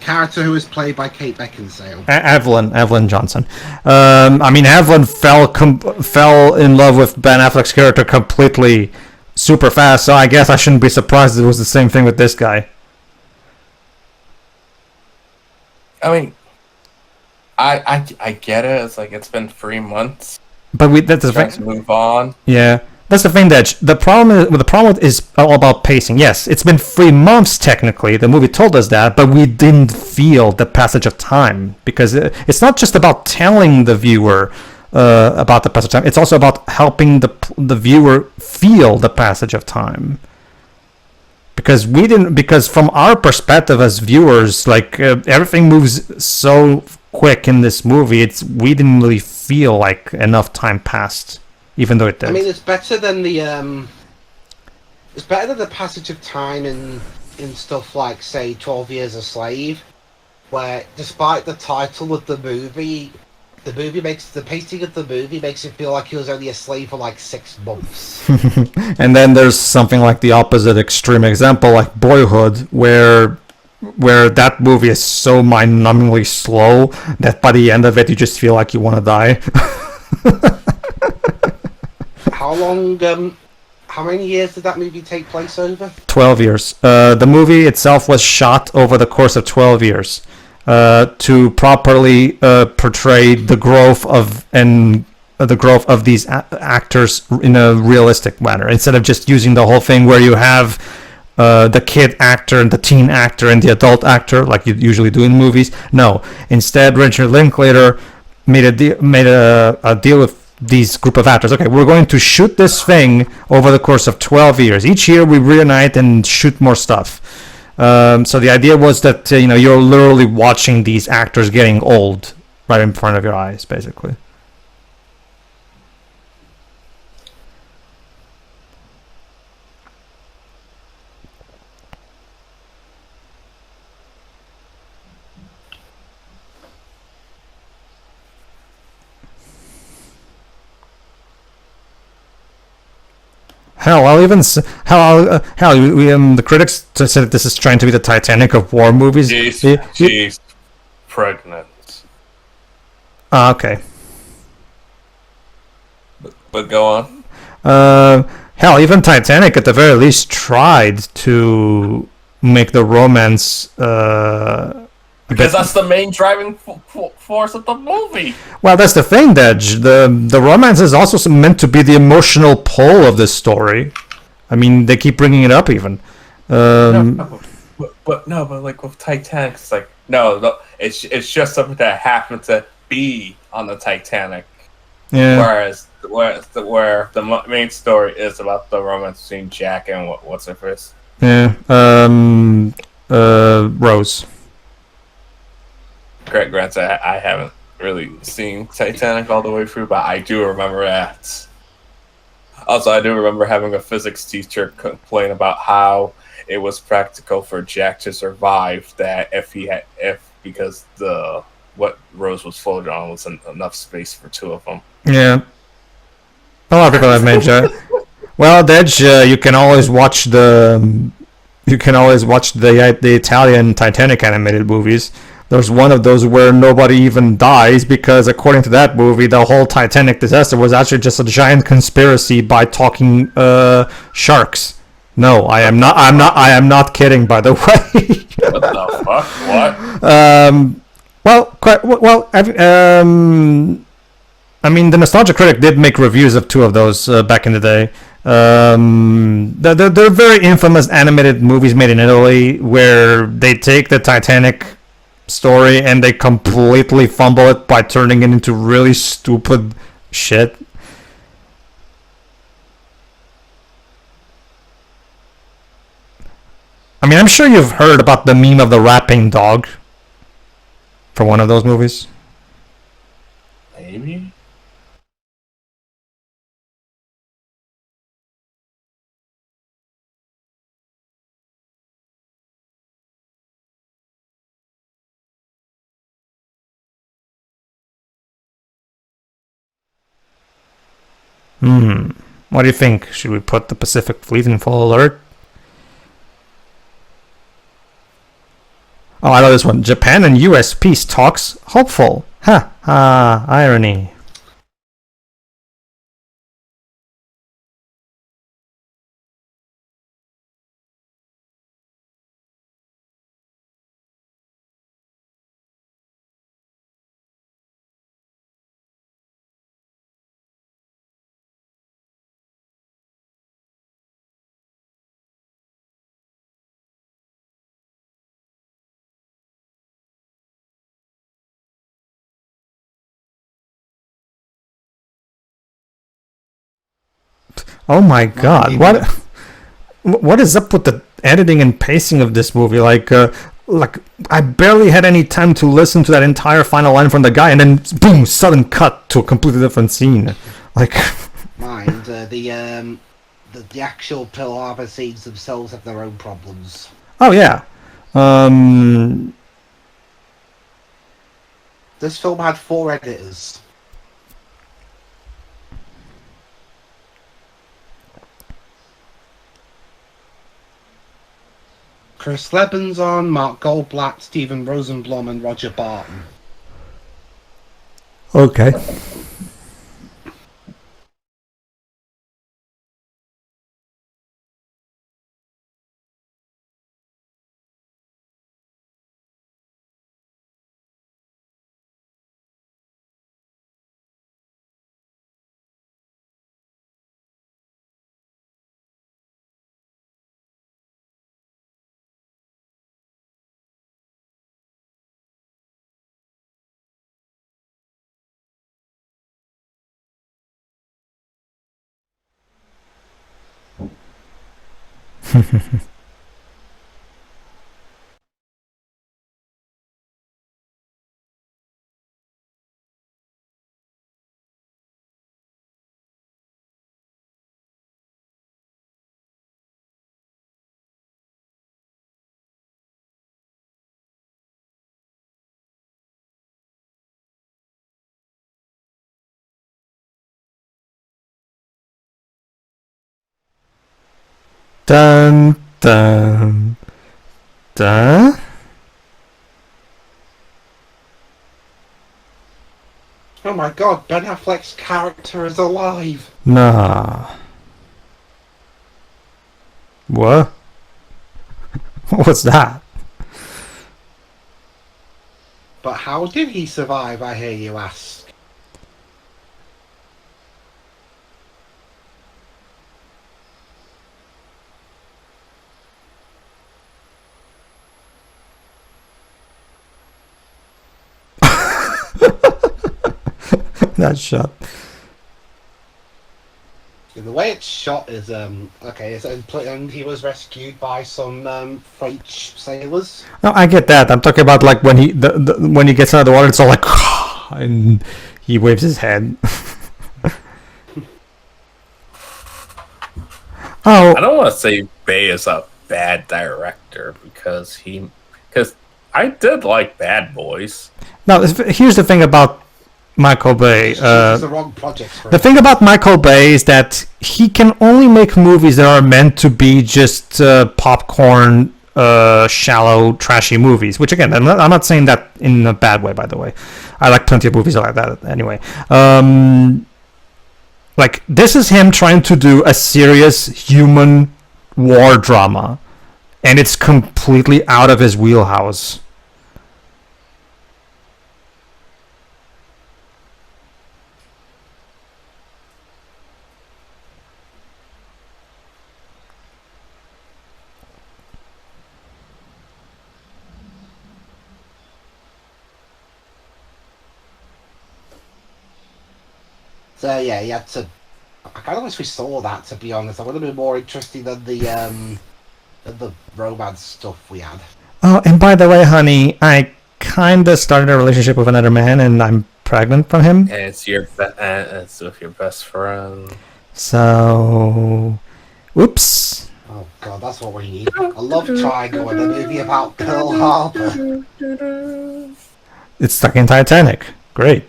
character who was played by Kate Beckinsale. Evelyn Johnson. I mean, Evelyn fell in love with Ben Affleck's character completely super fast, so I guess I shouldn't be surprised it was the same thing with this guy. I mean, I get it. It's like, it's been 3 months. But that's the thing. To move on. Yeah, that's the thing. That the problem is all about pacing. Yes, it's been 3 months technically. The movie told us that, but we didn't feel the passage of time because it's not just about telling the viewer about the passage of time. It's also about helping the viewer feel the passage of time. Because from our perspective as viewers, like everything moves so quick in this movie, we didn't really feel like enough time passed, even though it did. I mean, it's better than the passage of time in stuff like, say, 12 Years a Slave, where despite the title of the movie the pacing of the movie makes it feel like he was only a slave for like 6 months. And then there's something like the opposite extreme example, like Boyhood, where that movie is so mind-numbingly slow that by the end of it you just feel like you want to die. How many years did that movie take place over? 12 years. The movie itself was shot over the course of 12 years to properly portray the growth of these actors in a realistic manner, instead of just using the whole thing where you have the kid actor and the teen actor and the adult actor like you usually do in movies. No, instead Richard Linklater made a deal with these group of actors. Okay, we're going to shoot this thing over the course of 12 years. Each year we reunite and shoot more stuff. So the idea was that you're literally watching these actors getting old right in front of your eyes, basically. Hell, I'll even the critics said that this is trying to be the Titanic of war movies. She's pregnant. Okay. But go on. Hell, even Titanic at the very least tried to make the romance. Because that's the main driving force of the movie. Well, that's the thing, Dej. The romance is also meant to be the emotional pull of this story. I mean, they keep bringing it up even. But like with Titanic, it's like no, it's just something that happened to be on the Titanic. Yeah. Where the main story is about the romance between Jack and what's her face? Yeah. Rose. Granted, I haven't really seen Titanic all the way through, but I do remember that. Also, I do remember having a physics teacher complain about how it was practical for Jack to survive that because what Rose was floating on was enough space for two of them. Yeah. A lot of people have mentioned. Well, Dej, you can always watch the Italian Titanic animated movies. There's one of those where nobody even dies because, according to that movie, the whole Titanic disaster was actually just a giant conspiracy by talking sharks. No, I am not kidding. By the way. What the fuck? What? I mean, the Nostalgia Critic did make reviews of two of those back in the day. They're very infamous animated movies made in Italy where they take the Titanic story and they completely fumble it by turning it into really stupid shit. I mean, I'm sure you've heard about the meme of the rapping dog for one of those movies. Maybe. What do you think? Should we put the Pacific Fleet in full alert? Oh, I know this one. Japan and US peace talks hopeful. Ha ha, irony. Oh my god, what is up with the editing and pacing of this movie? Like I barely had any time to listen to that entire final line from the guy, and then boom, sudden cut to a completely different scene. Like, Mind the actual Pearl Harbor scenes themselves have their own problems. oh yeah, This film had 4 editors. Chris Lebenson, Mark Goldblatt, Stephen Rosenblum, and Roger Barton. okay. Dun dun dun. Oh my god, Ben Affleck's character is alive! Nah. What? What's that? But how did he survive, I hear you ask? That shot. The way it's shot is okay. And he was rescued by some French sailors. No, I get that. I'm talking about like when when he gets out of the water, it's all like, and he waves his head. Oh, I don't want to say Bay is a bad director because I did like Bad Boys. now here's the thing about Michael Bay. It's the wrong project for The him. thing about Michael Bay is that he can only make movies that are meant to be just popcorn, shallow, trashy movies. Which again, I'm not saying that in a bad way. By the way, I like plenty of movies like that. Anyway, like this is him trying to do a serious human war drama, and it's completely out of his wheelhouse. So yeah, he had to. I kind of wish we saw that. To be honest, I would have been more interested than the romance stuff we had. Oh, and by the way, honey, I kinda started a relationship with another man, and I'm pregnant from him. And it's with your best friend. So, whoops. Oh god, that's what we need. A love triangle in a movie about Pearl Harbor. It's stuck in Titanic. Great.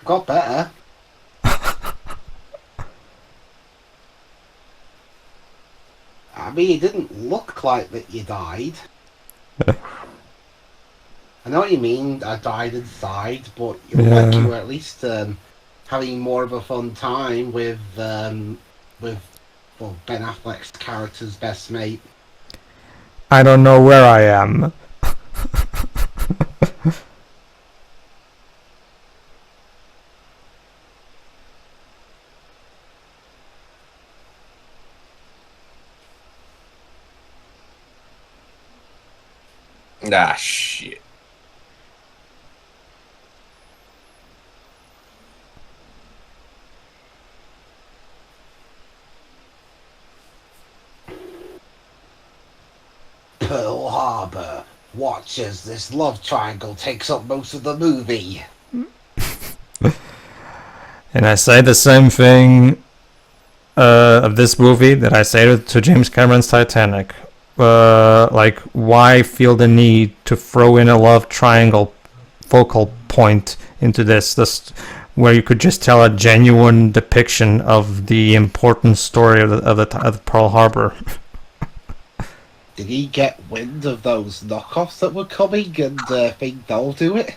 Got better. I mean, it didn't look like that you died. I know what you mean. I died inside, but you look like you were at least having more of a fun time with Ben Affleck's character's best mate. I don't know where I am. Ah, shit. Pearl Harbor. Watch as this love triangle takes up most of the movie. And I say the same thing of this movie that I say to James Cameron's Titanic. Like, why feel the need to throw in a love triangle focal point into this where you could just tell a genuine depiction of the important story of Pearl Harbor? Did he get wind of those knockoffs that were coming and think they'll do it?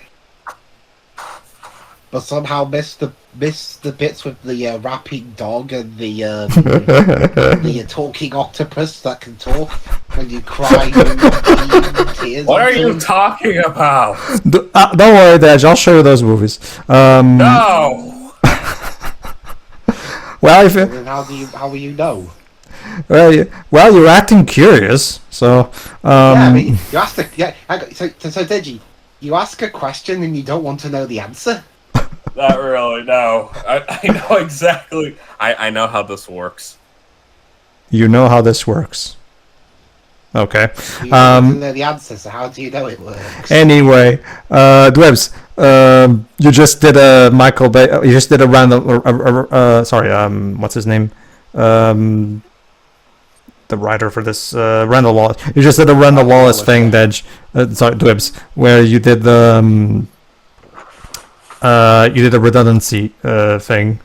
But somehow missed the bits with the rapping dog and the talking octopus that can talk when you cry and tears. What are you talking about? Don't worry, Dej. I'll show you those movies. No. Well, if Then how will you know? well, you're acting curious, so. Yeah, I mean, you asked so Deji, you ask a question and you don't want to know the answer. Not really, no. I know exactly. I know how this works. You know how this works. Okay. You don't know the answer, so how do you know it works? Anyway, Dwebs, You just did a Michael Bay. You just did a Randall. Sorry. What's his name? The writer for this, Randall Wallace. You just did a Randall Wallace thing, Dej. Sorry, Dwibs, where you did the you did a redundancy thing.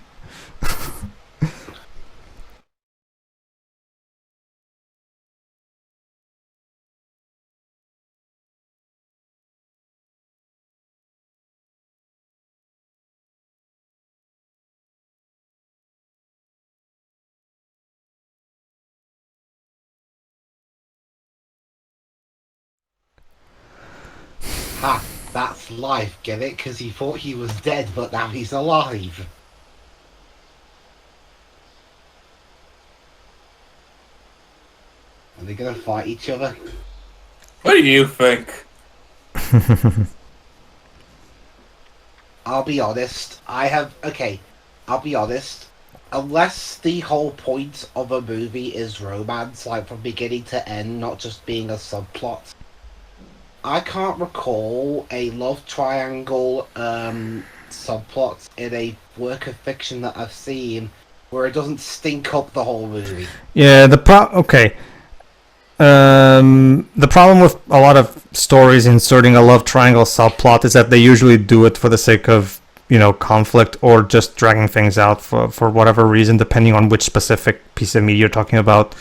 Ha! That's life, get it? Because he thought he was dead, but now he's alive. Are they gonna fight each other? What do you think? I'll be honest. I'll be honest. Unless the whole point of a movie is romance, like from beginning to end, not just being a subplot, I can't recall a love triangle subplot in a work of fiction that I've seen where it doesn't stink up the whole movie. Yeah, the problem with a lot of stories inserting a love triangle subplot is that they usually do it for the sake of, conflict or just dragging things out for whatever reason, depending on which specific piece of media you're talking about.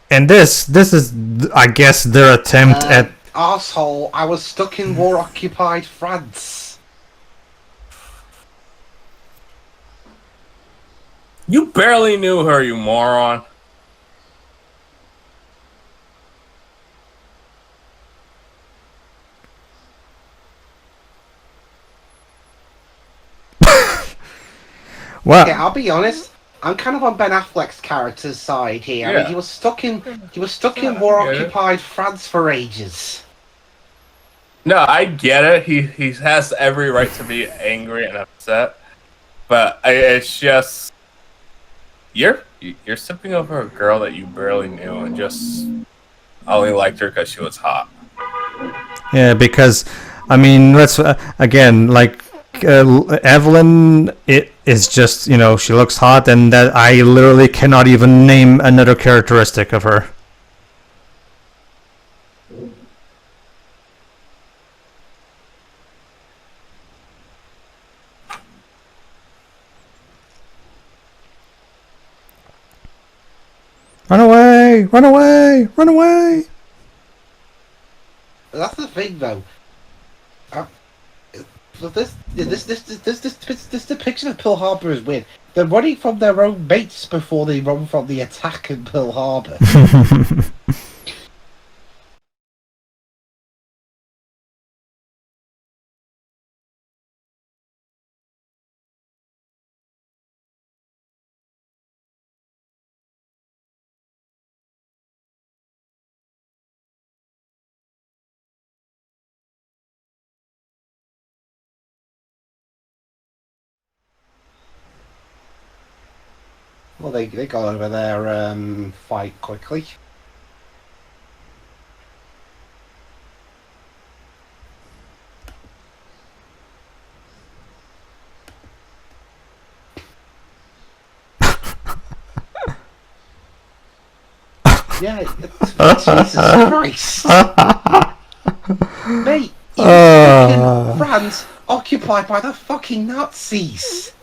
And this is, I guess, their attempt at... Arsehole, I was stuck in war-occupied France. You barely knew her, you moron. Well, Okay, I'll be honest. I'm kind of on Ben Affleck's character's side here. I mean, Yeah. he was stuck in war-occupied France for ages. No, I get it. He has every right to be angry and upset, but it's just you're sipping over a girl that you barely knew and just only liked her because she was hot. yeah, because, let's, again, like, Evelyn, it is just, she looks hot, and that I literally cannot even name another characteristic of her. Run away! Run away! Run away! That's the thing, though. This depiction of Pearl Harbor is weird. They're running from their own mates before they run from the attack in Pearl Harbor. Well, they got over their fight quickly. Yeah, Jesus Christ. Mate, you fucking France occupied by the fucking Nazis.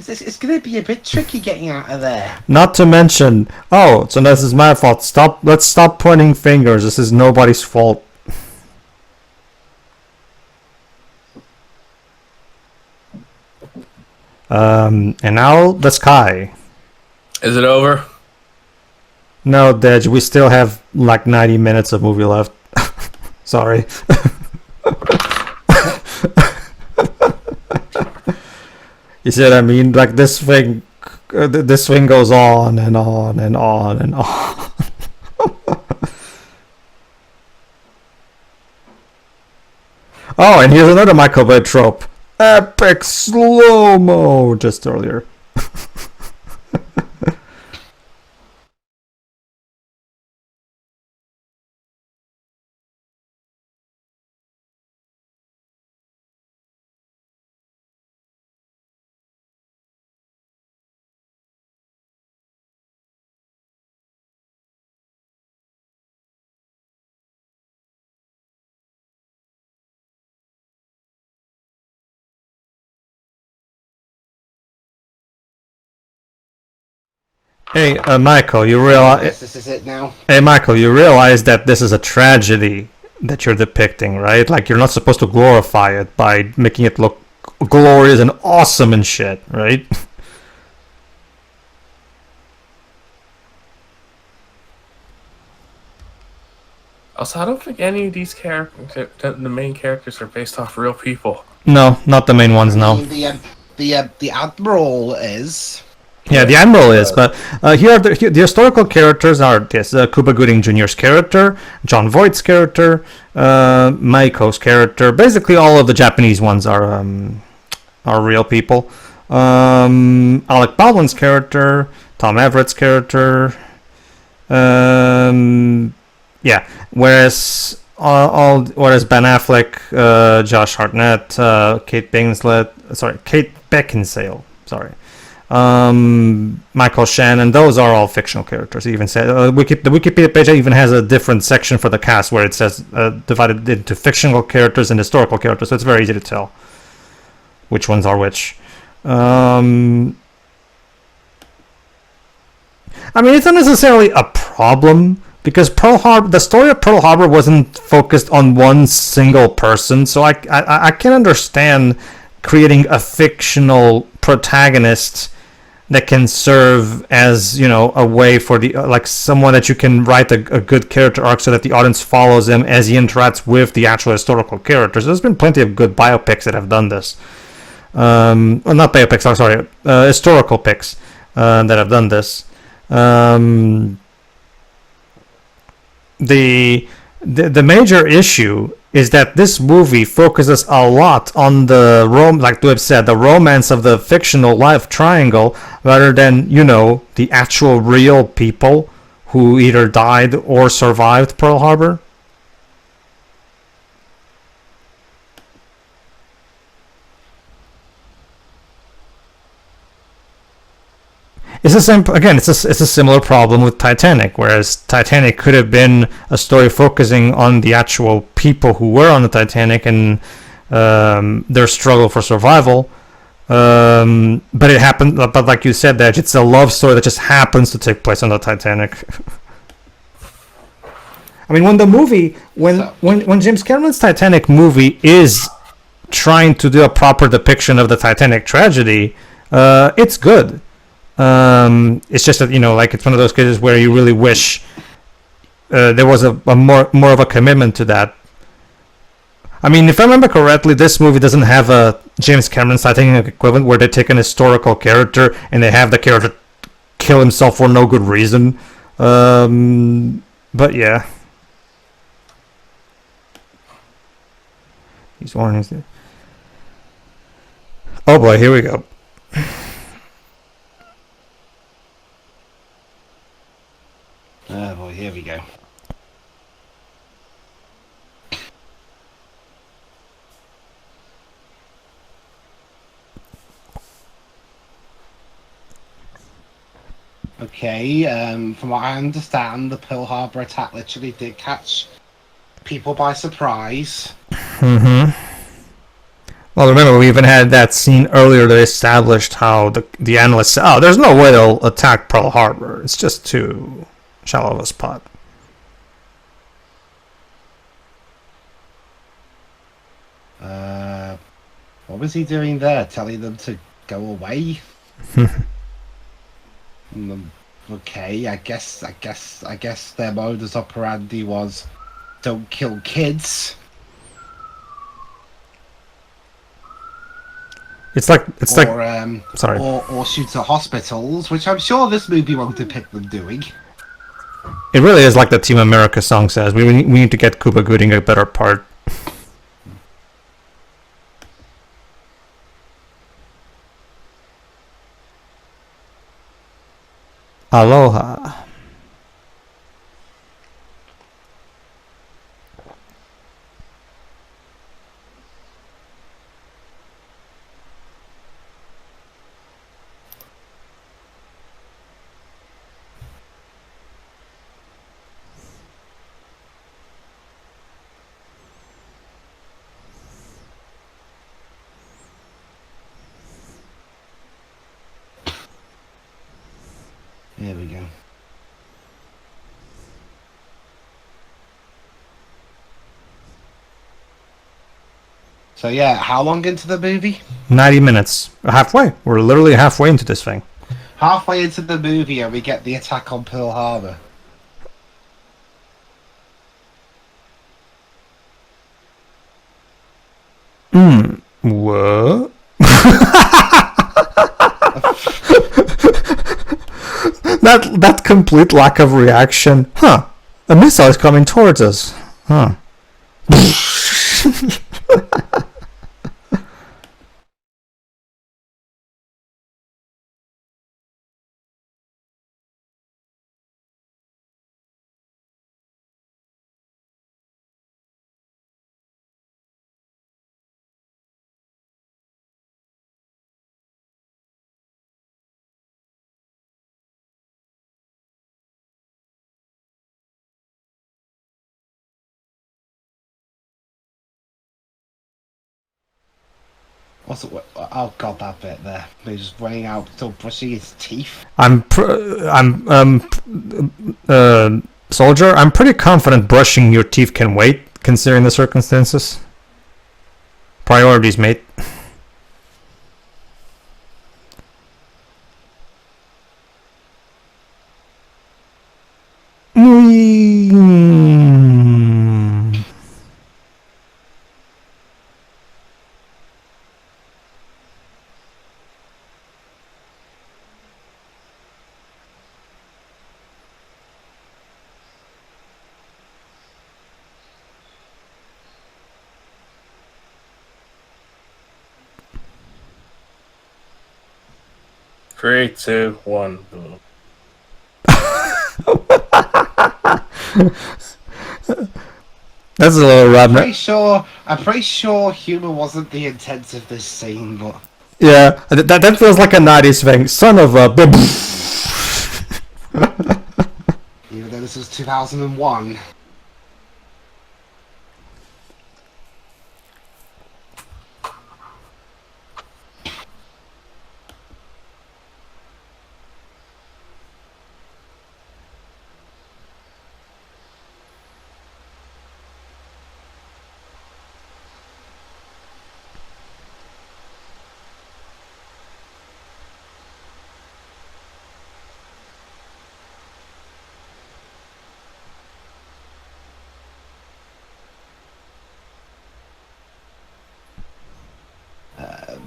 It's going to be a bit tricky getting out of there. Not to mention, so this is my fault. Let's stop pointing fingers. This is nobody's fault. And now the sky. Is it over? No, Dej, we still have like 90 minutes of movie left. Sorry. You see what I mean? Like this thing goes on and on and on and on. Oh, and here's another Michael Bay trope. Epic slow-mo just earlier. Hey, Michael, you realize? This is it now. Hey, Michael, you realize that this is a tragedy that you're depicting, right? Like you're not supposed to glorify it by making it look glorious and awesome and shit, right? Also, I don't think any of these characters, the main characters, are based off real people. No, not the main ones. I No. mean, the admiral is. Yeah, the admiral is, but here are the historical characters are this: Cuba Gooding Jr.'s character, John Voight's character, Maiko's character. Basically, all of the Japanese ones are real people. Alec Baldwin's character, Tom Everett's character. Yeah. Whereas Ben Affleck, Josh Hartnett, Kate Beckinsale, sorry, Michael Shannon, those are all fictional characters. Even said the Wikipedia page even has a different section for the cast where it says divided into fictional characters and historical characters, so it's very easy to tell which ones are which. I mean, it's not necessarily a problem because the story of Pearl Harbor wasn't focused on one single person, so I can understand creating a fictional protagonist that can serve as, a way for the like someone that you can write a good character arc so that the audience follows him as he interacts with the actual historical characters. There's been plenty of good biopics that have done this. Well, not biopics, sorry, historical pics that have done this. The major issue is that this movie focuses a lot on the like Dweb said, the romance of the fictional life triangle, rather than the actual real people who either died or survived Pearl Harbor. It's the same again. It's a similar problem with Titanic, whereas Titanic could have been a story focusing on the actual people who were on the Titanic and their struggle for survival. But it happened. But like you said, that it's a love story that just happens to take place on the Titanic. I mean, when James Cameron's Titanic movie is trying to do a proper depiction of the Titanic tragedy, it's good. It's just that like it's one of those cases where you really wish there was a more of a commitment to that. I mean, if I remember correctly, this movie doesn't have a James Cameron's Titanic equivalent where they take an historical character and they have the character kill himself for no good reason. But yeah, he's warnings. Oh boy, here we go. Oh boy, here we go. Okay, from what I understand, the Pearl Harbor attack literally did catch people by surprise. Mm-hmm. Well, remember, we even had that scene earlier that established how the analysts said, oh, there's no way they'll attack Pearl Harbor. It's just too shallow of a spot. What was he doing there? Telling them to go away? Okay, I guess their modus operandi was don't kill kids. It's like sorry. Or shoot at hospitals, which I'm sure this movie won't depict them doing. It really is like the Team America song says. We need to get Cuba Gooding a better part. Aloha. Here we go. So yeah, how long into the movie? 90 minutes. Halfway. We're literally halfway into this thing. Halfway into the movie and we get the attack on Pearl Harbor. What? that complete lack of reaction. Huh. A missile is coming towards us. Huh. What's it? Oh god, that bit there. He's just running out, still brushing his teeth. Soldier, I'm pretty confident brushing your teeth can wait, considering the circumstances. Priorities, mate. Three, two, one, boom. That's a little rad. I'm pretty sure humor wasn't the intent of this scene, but Yeah, that feels like a 90s thing. Son of a... even though this was 2001.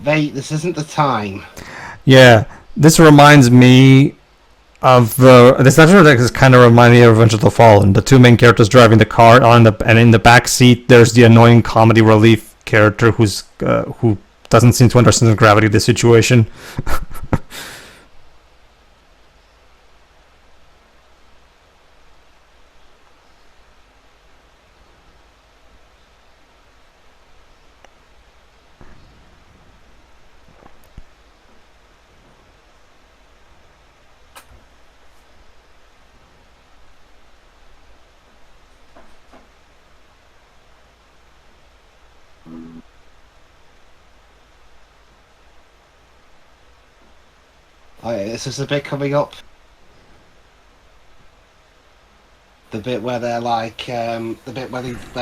This isn't the time. Yeah, this reminds me of this actually kind of reminds me of Revenge of the Fallen. The two main characters driving the car, and in the back seat, there's the annoying comedy relief character who doesn't seem to understand the gravity of the situation. Oh, yeah, this is the bit coming up. The bit where they're like, the bit where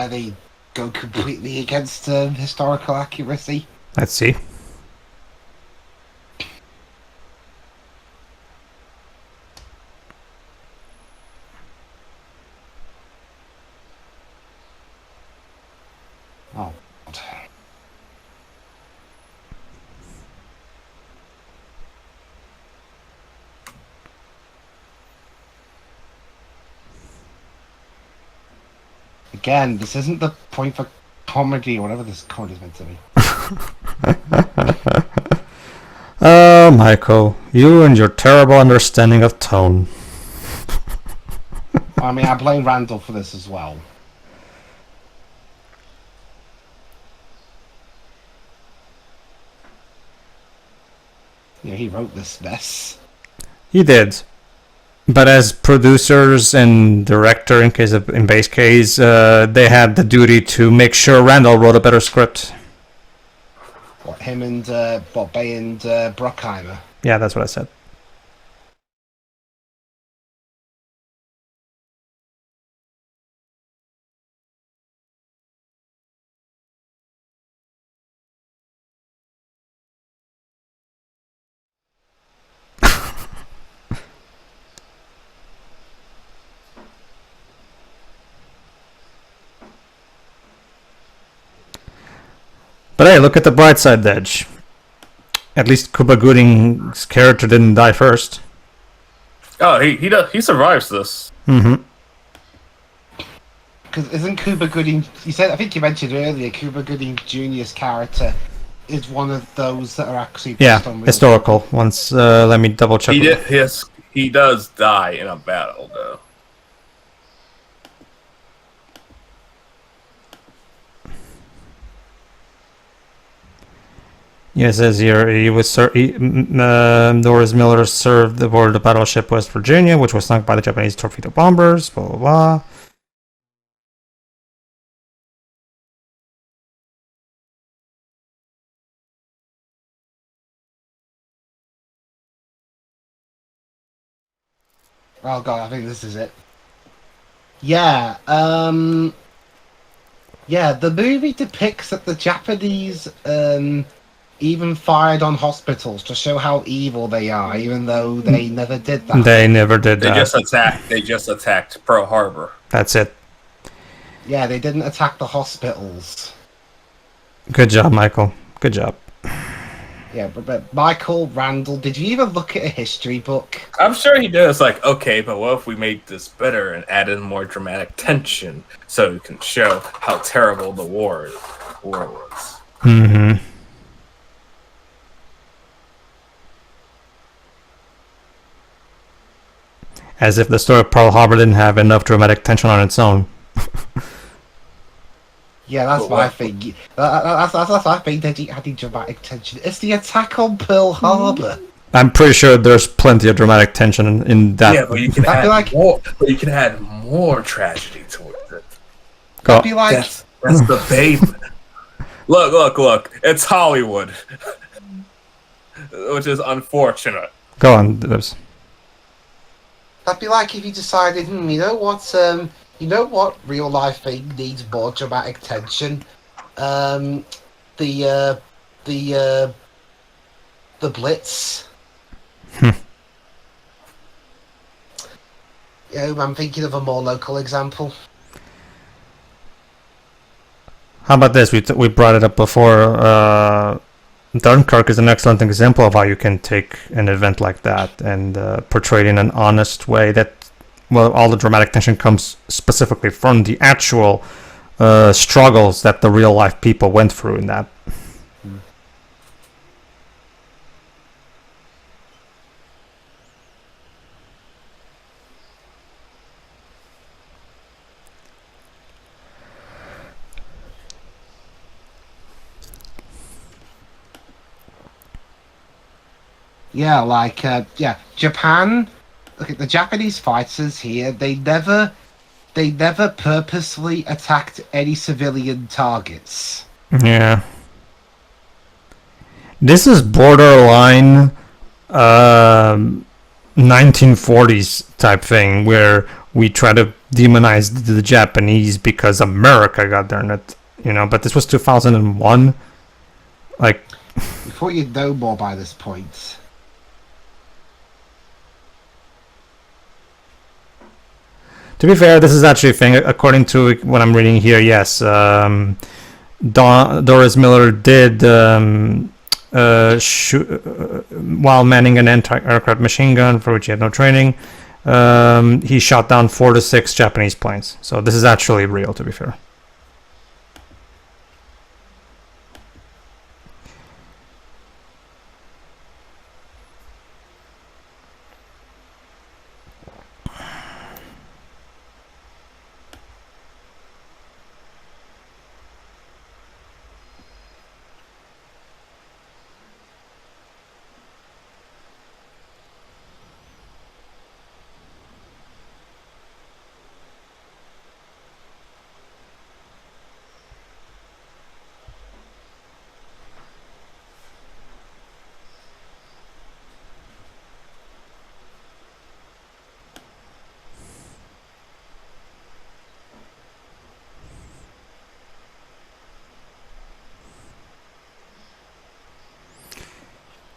they go completely against historical accuracy. Let's see. Oh, God. Again, this isn't the point for comedy or whatever this comedy's meant to be. Oh, Michael, you and your terrible understanding of tone. I mean, I blame Randall for this as well. Yeah, he wrote this mess. He did. But as producers and director, in base case, they had the duty to make sure Randall wrote a better script. What, him and Bay and Bruckheimer? Yeah, that's what I said. But hey, look at the bright side, Dej. At least Cuba Gooding's character didn't die first. Oh, he survives this. Mm-hmm. Because isn't Cuba Gooding? You said, I think you mentioned earlier, Cuba Gooding Jr.'s character is one of those that are actually based on real historical ones. Let me double check. He does die in a battle, though. Yes, it says here Doris Miller served aboard the battleship West Virginia, which was sunk by the Japanese torpedo bombers. Blah blah blah. Oh god, I think this is it. Yeah, yeah, the movie depicts that the Japanese even fired on hospitals to show how evil they are, even though they never did that. They never did They that. They just attacked Pearl Harbor. That's it. Yeah, they didn't attack the hospitals. Good job, Michael. Good job. Yeah, but Michael Randall, did you even look at a history book? I'm sure he did. It's like, okay, but what if we made this better and added more dramatic tension so we can show how terrible the war was? Mm-hmm. As if the story of Pearl Harbor didn't have enough dramatic tension on its own. Yeah, that's my thing. That's my thing. They adding dramatic tension. It's the attack on Pearl Harbor. I'm pretty sure there's plenty of dramatic tension in that. Yeah, but you can add more. But you can add more tragedy towards it. Go. Be like, That's the babe. Look! It's Hollywood, which is unfortunate. Go on, Dibs. that'd be like if you decided, you know what real life thing needs more dramatic tension? The Blitz. I'm thinking of a more local example. How about this? We brought it up before. Dunkirk is an excellent example of how you can take an event like that and portray it in an honest way that, well, all the dramatic tension comes specifically from the actual struggles that the real life people went through in that. Yeah, like Japan. Look at the Japanese fighters here. They never purposefully attacked any civilian targets. Yeah. This is borderline 1940s type thing where we try to demonize the Japanese because America got there, but this was 2001. Like, We thought you'd know more by this point. to be fair, this is actually a thing. According to what I'm reading here, yes, Doris Miller did shoot while manning an anti-aircraft machine gun for which he had no training. He shot down 4 to 6 Japanese planes. So this is actually real, to be fair.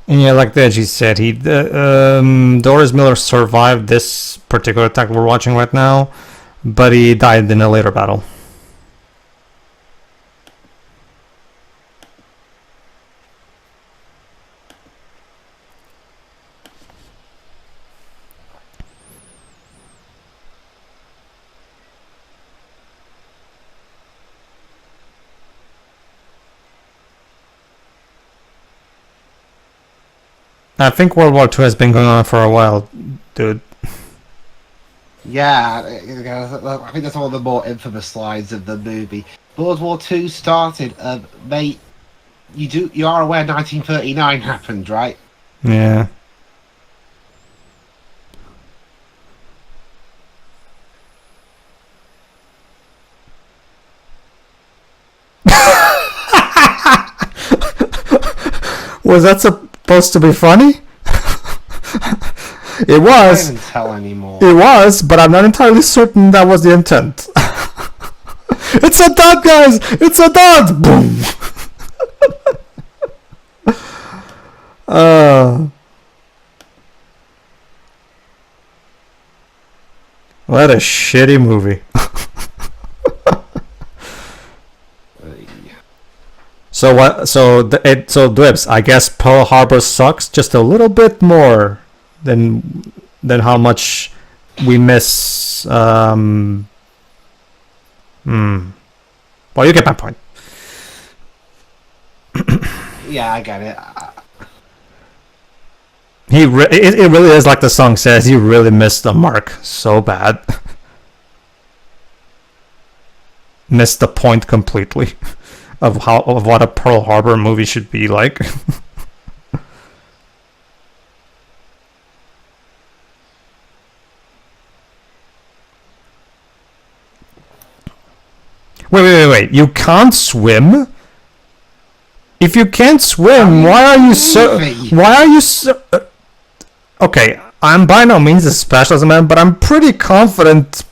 And yeah, like the Edgy said, Doris Miller survived this particular attack we're watching right now, but he died in a later battle. I think World War II has been going on for a while, dude. Yeah, I think that's one of the more infamous slides of the movie. World War II started, mate. You are aware 1939 happened, right? Yeah. Was that supposed to be funny? It I was. can't even tell anymore. It was, but I'm not entirely certain that was the intent. It's a dot, guys! It's a dot! Boom! What a shitty movie. So what? So Dwibs, I guess Pearl Harbor sucks just a little bit more than how much we miss. Well, you get my point. Yeah, I get it. It really is like the song says. He really missed the mark so bad. Missed the point completely of what a Pearl Harbor movie should be like. Wait. You can't swim? If you can't swim, why are you so... Okay, I'm by no means a specialist man, but I'm pretty confident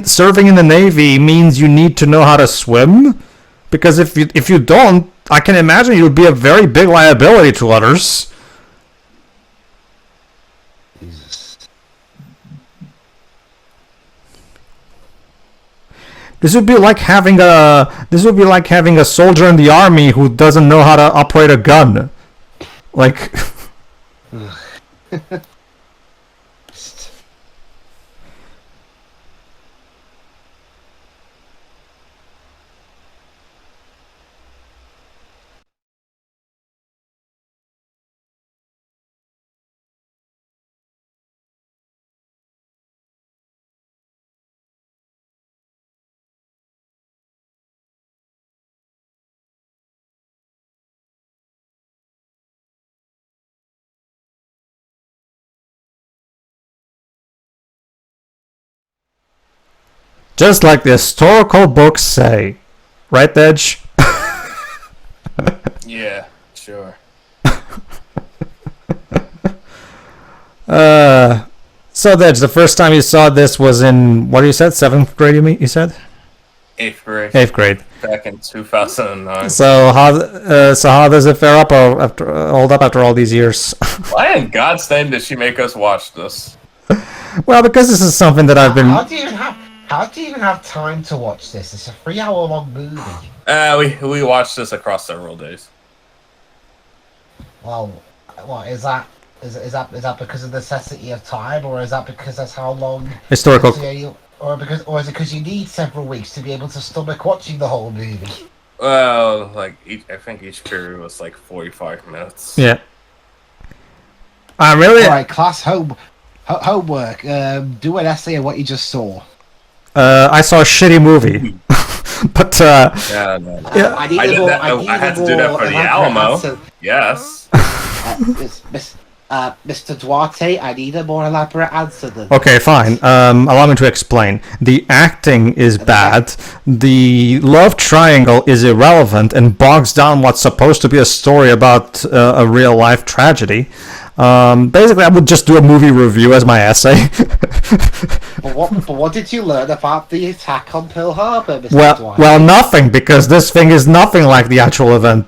serving in the Navy means you need to know how to swim. Because if you don't, I can imagine you would be a very big liability to others. Jesus. This would be like having a soldier in the army who doesn't know how to operate a gun. Like just like the historical books say. Right, Edge? Yeah, sure. So Edge, the first time you saw this was in, what you said, 7th grade, you said? 8th grade. 8th grade. Back in 2009. So how does it fare up hold up after all these years? Why in God's name did she make us watch this? Well, because this is something that I've been... How do you even have time to watch this? It's a 3-hour-long movie. We watched this across several days. Well, what is that? Is that because of the necessity of time, or is that because that's how long Historical... or is it because you need several weeks to be able to stomach watching the whole movie? Well, like I think each period was like 45 minutes. Yeah. Really... Alright, class homework. Do an essay on what you just saw. I saw a shitty movie. But Yeah, no. Yeah. I had to do that for the Alamo. Yes. Mr. Duarte, I need a more elaborate answer than... Okay, fine. Allow me to explain. The acting is bad. The love triangle is irrelevant and bogs down what's supposed to be a story about a real life tragedy. Basically, I would just do a movie review as my essay. But what did you learn about the attack on Pearl Harbor, Mr. Duarte? Well, nothing, because this thing is nothing like the actual event.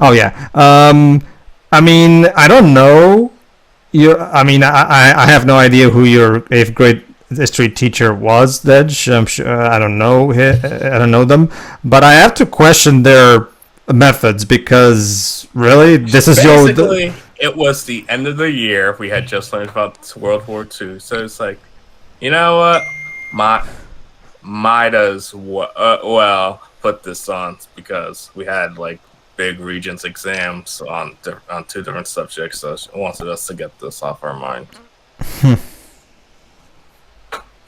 Oh yeah. I mean, I don't know I mean, I have no idea who your 8th grade history teacher was, Dej. I'm sure I don't know. I don't know them, but I have to question their methods because really, this is Basically, it was the end of the year. We had just learned about World War II, so it's like, you know what, might as well put this on because we had like big Regents exams on 2 different subjects, so she wanted us to get this off our mind.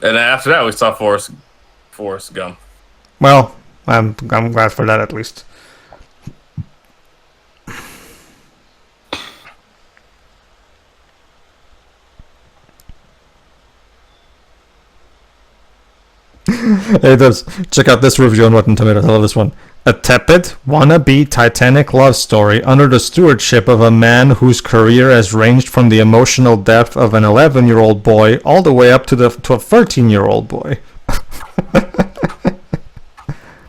And then after that, we saw Forrest Gump. Well, I'm glad for that at least. Hey, does check out this review on Rotten Tomatoes. I love this one. A tepid, wannabe Titanic love story under the stewardship of a man whose career has ranged from the emotional depth of an 11-year-old boy all the way up to a 13-year-old boy.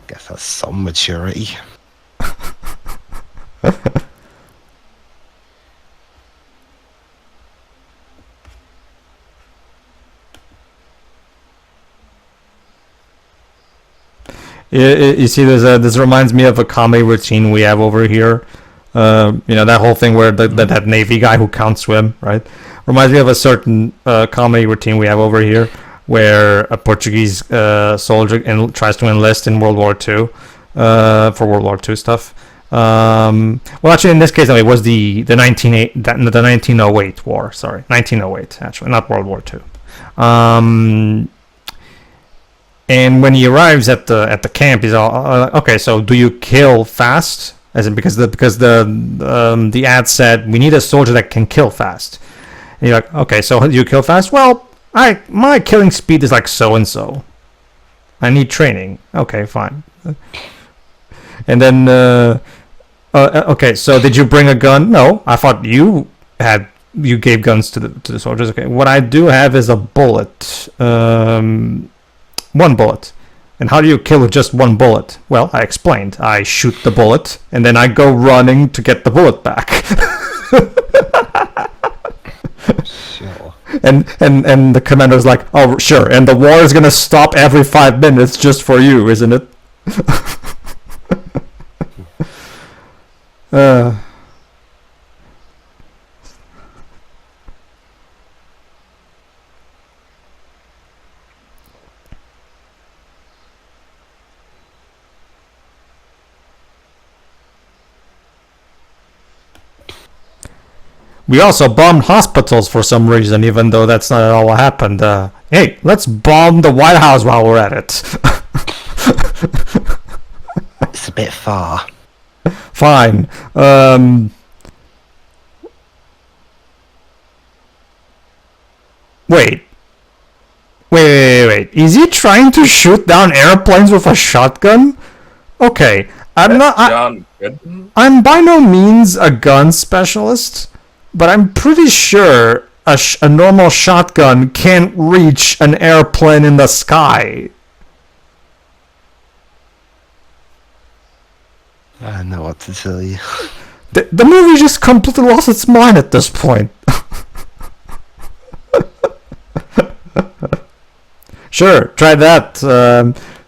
Guess that's some maturity. You see, this reminds me of a comedy routine we have over here. That whole thing where that Navy guy who can't swim, right? Reminds me of a certain comedy routine we have over here where a Portuguese soldier tries to enlist in World War II for World War II stuff. Well, actually, in this case, it was the 1908 war. Sorry, 1908. Actually, not World War II. And when he arrives at the camp, he's all okay. So, do you kill fast? As in because the ad said we need a soldier that can kill fast. And you're like, okay, so do you kill fast? Well, my killing speed is like so and so. I need training. Okay, fine. And then okay, so did you bring a gun? No, I thought you gave guns to the soldiers. Okay, what I do have is a bullet. One bullet. And how do you kill with just one bullet? Well, I explained. I shoot the bullet, and then I go running to get the bullet back. Sure. And the commander's like, oh, sure, and the war is gonna stop every 5 minutes just for you, isn't it? We also bombed hospitals for some reason, even though that's not at all what happened. Hey, let's bomb the White House while we're at it. It's a bit far. Fine. Wait. Is he trying to shoot down airplanes with a shotgun? Okay, I'm by no means a gun specialist, but I'm pretty sure a normal shotgun can't reach an airplane in the sky. I don't know what to tell you. The movie just completely lost its mind at this point. Sure, try that.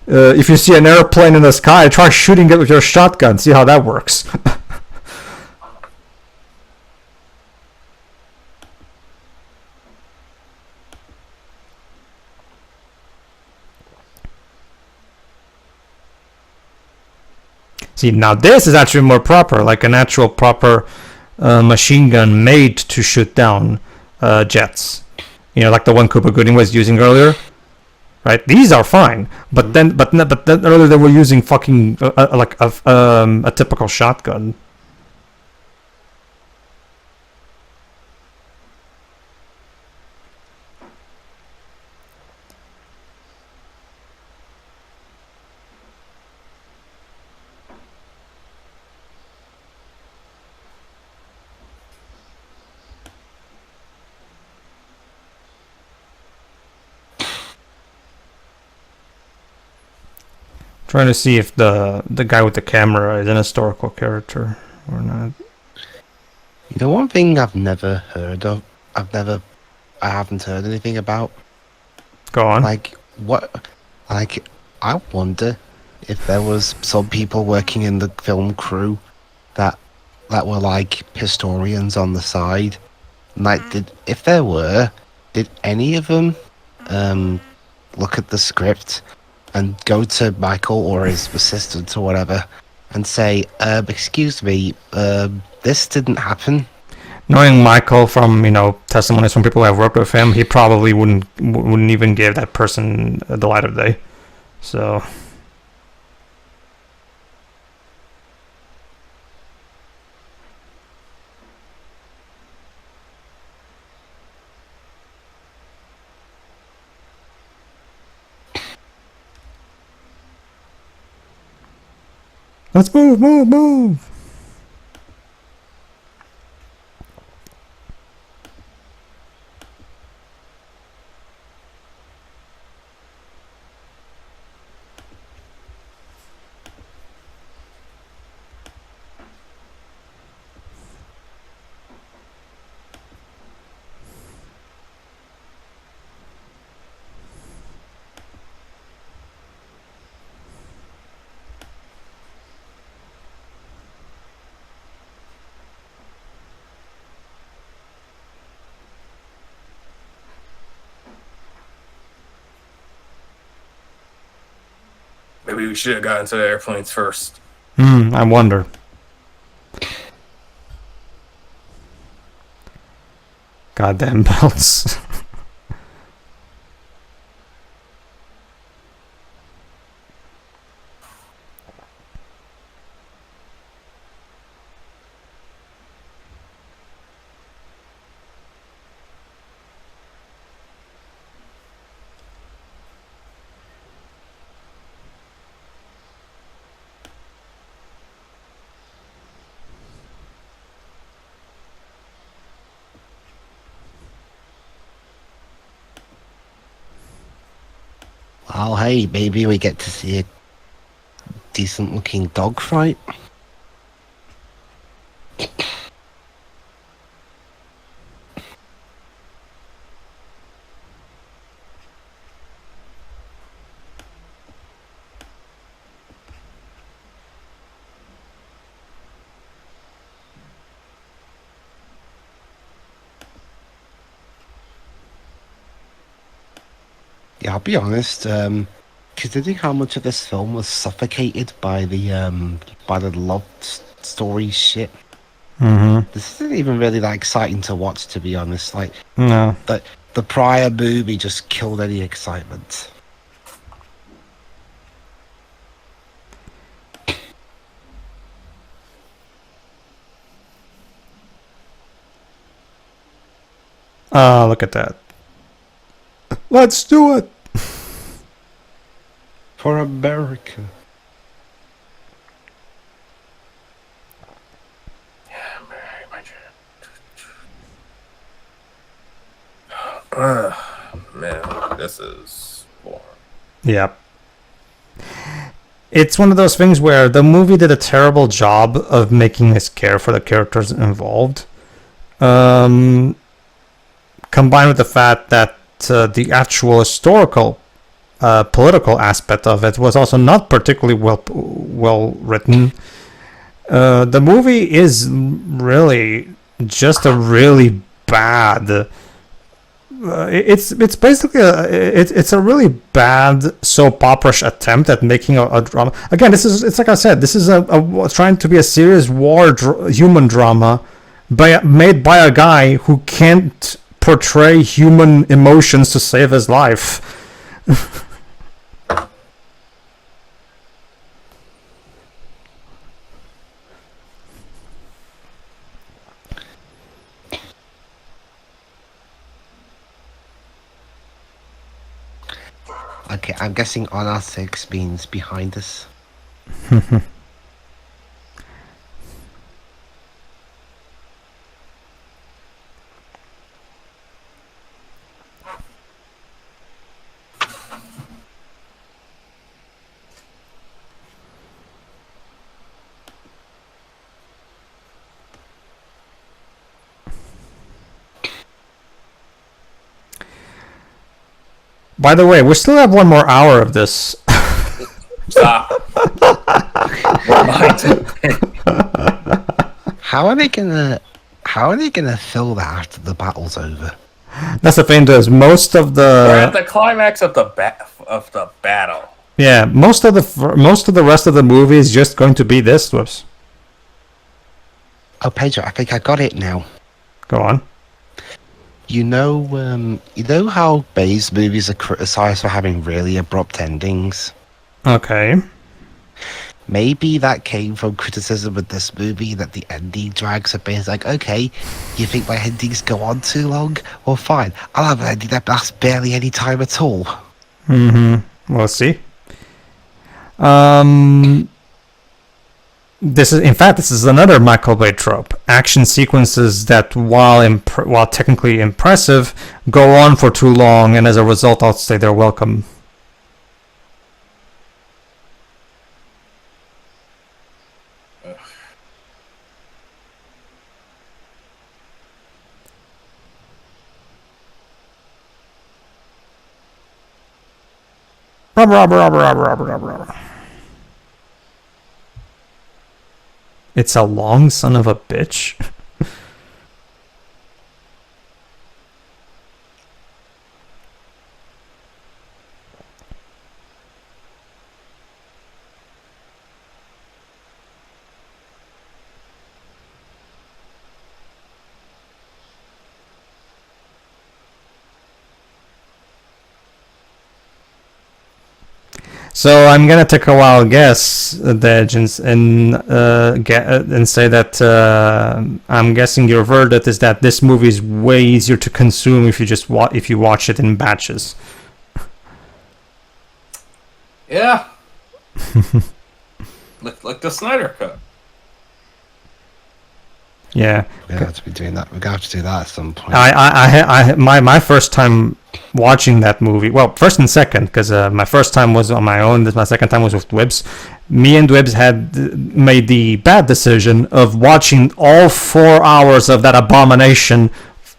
If you see an airplane in the sky, try shooting it with your shotgun. See how that works. See, now this is actually more proper, like an actual proper machine gun made to shoot down jets. You know, like the one Cooper Gooding was using earlier. Right, these are fine, but then earlier they were using fucking like a typical shotgun. Trying to see if the guy with the camera is an historical character or not. The one thing I've never heard of I haven't heard anything about. Go on. Like, what? Like, I wonder if there was some people working in the film crew that were like historians on the side. Like, if there were, did any of them look at the script and go to Michael or his assistant or whatever and say, "Excuse me, this didn't happen"? Knowing Michael from testimonies from people who have worked with him, he probably wouldn't even give that person the light of day. So. Let's move! Maybe we should have gotten to the airplanes first. I wonder. Goddamn belts. Well, hey, maybe we get to see a decent-looking dogfight. Yeah, I'll be honest. Considering how much of this film was suffocated by the love story shit, this isn't even really that exciting to watch. To be honest, like No. the prior movie just killed any excitement. Look at that. Let's do it. For America. Man, this is boring. Yep. It's one of those things where the movie did a terrible job of making us care for the characters involved. Combined with the fact that the actual historical political aspect of it was also not particularly well written. The movie is really just a really bad. It's basically it's a really bad soap opera-ish attempt at making a drama. Again, it's like I said, this is a trying to be a serious human drama, made by a guy who can't portray human emotions to save his life. Okay, I'm guessing on our 6 means behind us. By the way, we still have 1 more hour of this. Stop. How are they gonna fill that after the battle's over? That's the thing, is most of We're at the the climax of the battle. yeah, most of the rest of the movie is just going to be this. Whoops. Oh, Pedro, I think I got it now. Go on. You know how Bay's movies are criticized for having really abrupt endings? Okay. Maybe that came from criticism of this movie, that the ending drags a bit. It's like, okay, you think my endings go on too long? Well, fine. I'll have an ending that lasts barely any time at all. Mm-hmm. We'll see. This is another Michael Bay trope. Action sequences that, while technically impressive, go on for too long, and as a result, outstay their welcome. Rubber. It's a long son of a bitch. So I'm gonna take a wild guess, Dej, and say that I'm guessing your verdict is that this movie is way easier to consume if you watch it in batches. Yeah. like the Snyder Cut. Yeah. We're gonna have to be doing that. We're gonna have to do that at some point. My first time watching that movie, well, first and second, because my first time was on my own, my second time was with Dwibs. Me and Dwibs had made the bad decision of watching all 4 hours of that abomination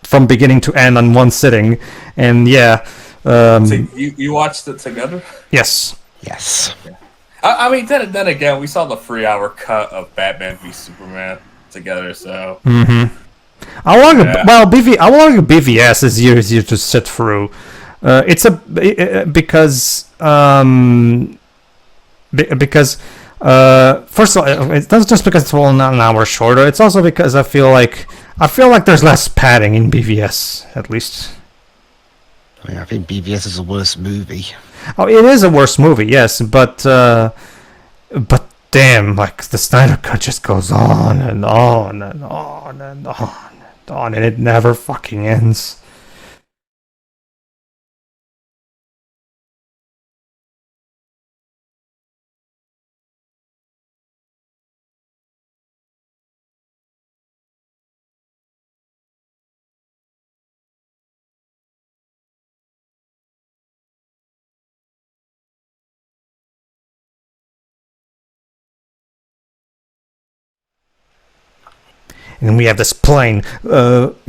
from beginning to end on one sitting, and yeah. So you watched it together? Yes. Yes. Yeah. I mean, then again, we saw the 3-hour cut of Batman v Superman together, so. Mm-hmm. I want BVS is easier to sit through. Because first of all, it's not just because it's all an hour shorter. It's also because I feel like there's less padding in BVS, at least. I mean, I think BVS is a worse movie. Oh, it is a worse movie, yes, but damn, like the Snyder Cut just goes on and on and on and on and on, and it never fucking ends. And we have this plane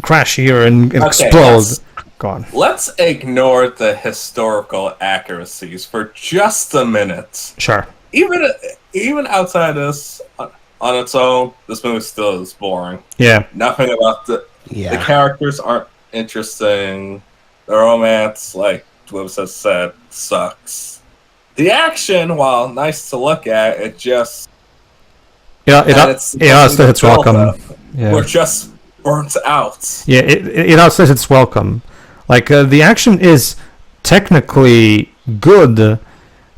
crash here and explode. Go on. Let's ignore the historical accuracies for just a minute. Sure. Even outside this, on its own, this movie still is boring. Yeah. Nothing about the characters aren't interesting. The romance, like Dwibs has said, sucks. The action, while nice to look at, it just it's welcome. Yeah. We're just burnt out. Yeah, it outsays its welcome. Like the action is technically good,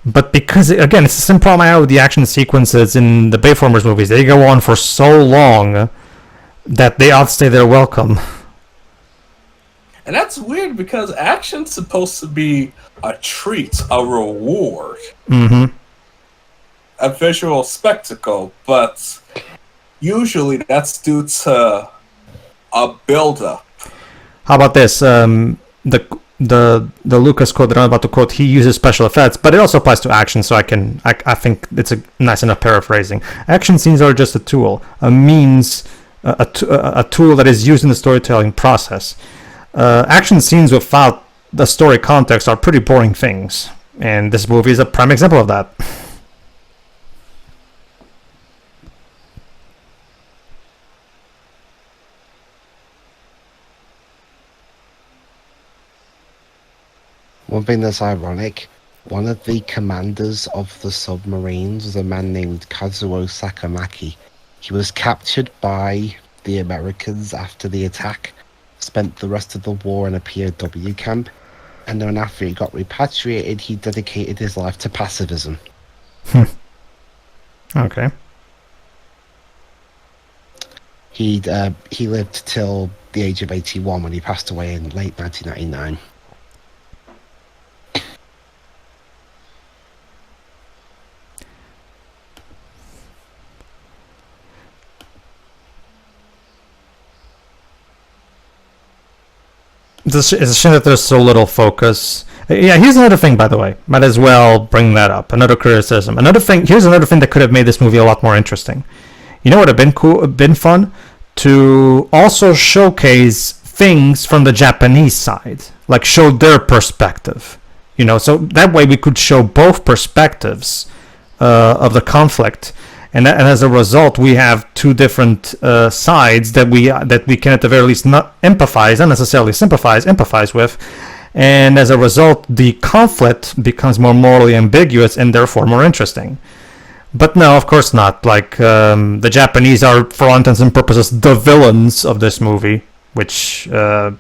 but because again, it's the same problem I have with the action sequences in the Bayformers movies. They go on for so long that they outstay their welcome. And that's weird because action's supposed to be a treat, a reward, a visual spectacle, but usually that's due to a build-up. How about this? The Lucas quote that I'm about to quote, he uses special effects, but it also applies to action, so I think it's a nice enough paraphrasing. Action scenes are just a tool, a means, a tool that is used in the storytelling process. Action scenes without the story context are pretty boring things, and this movie is a prime example of that. One thing that's ironic, one of the commanders of the submarines was a man named Kazuo Sakamaki. He was captured by the Americans after the attack, spent the rest of the war in a POW camp, and then after he got repatriated, he dedicated his life to pacifism. Okay. He lived till the age of 81 when he passed away in late 1999. It's a shame that there's so little focus. Yeah, here's another thing, by the way. Might as well bring that up. Another criticism. Here's another thing that could have made this movie a lot more interesting. You know what would have been fun? To also showcase things from the Japanese side. Like, show their perspective. So that way we could show both perspectives of the conflict. And as a result, we have two different sides that we can at the very least not empathize, not necessarily empathize with, and as a result, the conflict becomes more morally ambiguous and therefore more interesting. But no, of course not. Like the Japanese are, for all intents and purposes, the villains of this movie, which yeah.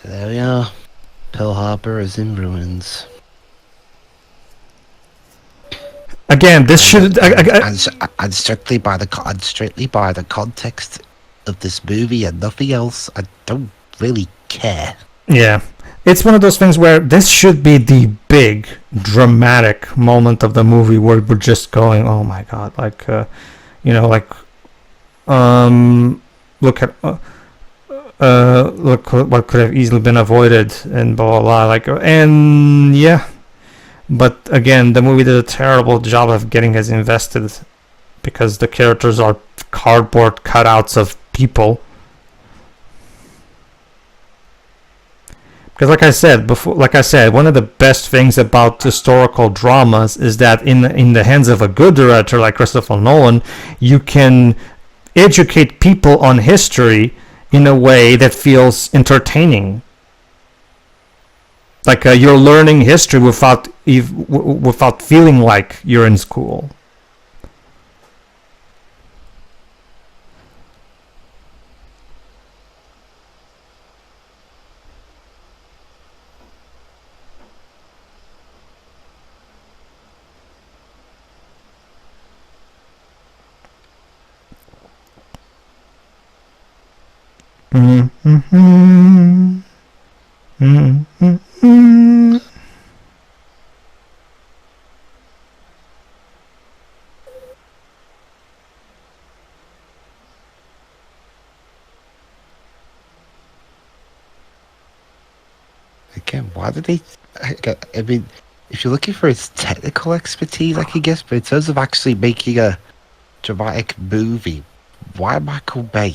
So there we are. Pearl Harbor is in ruins. Again, this should And strictly by the context of this movie and nothing else, I don't really care. Yeah. It's one of those things where this should be the big dramatic moment of the movie where we're just going, oh my god, like look at look what could have easily been avoided and blah blah blah, and yeah. But again, the movie did a terrible job of getting us invested because the characters are cardboard cutouts of people. Because like I said, one of the best things about historical dramas is that in the hands of a good director like Christopher Nolan, you can educate people on history in a way that feels entertaining. Like you're learning history without feeling like you're in school. Mm-hmm. Mm-hmm. Again, why did they? I mean, if you're looking for his technical expertise, I can guess, but in terms of actually making a dramatic movie, why Michael Bay?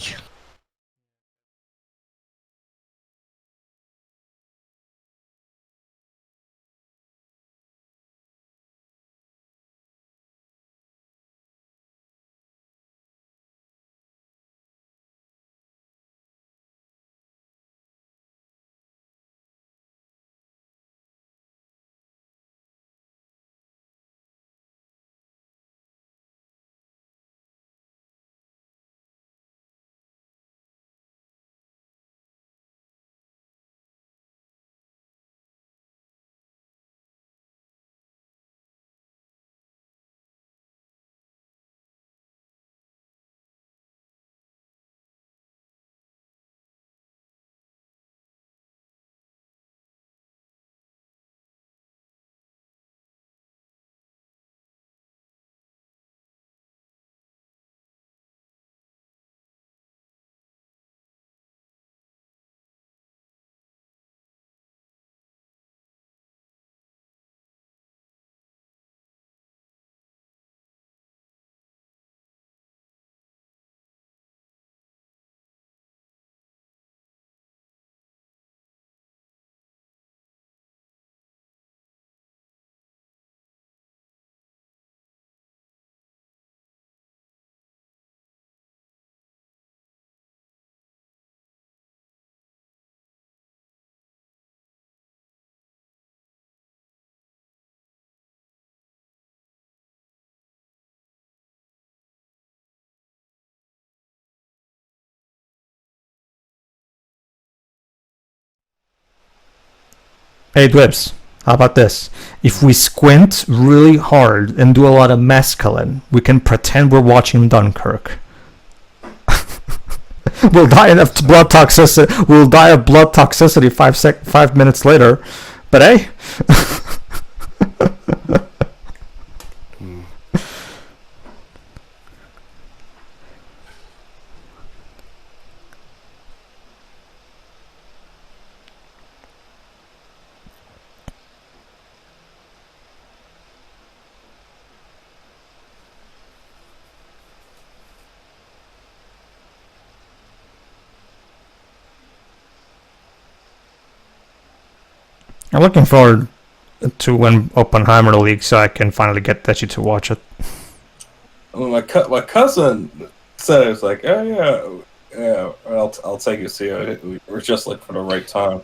Hey, Dwibs, how about this? If we squint really hard and do a lot of mescaline, we can pretend we're watching Dunkirk. We'll die of blood toxicity. We'll die of blood toxicity 5 minutes later. But hey, I'm looking forward to when Oppenheimer leaks, so I can finally get Deji to watch it. Well, my cousin said it was like, oh yeah, I'll take you to see it. We're just like for the right time.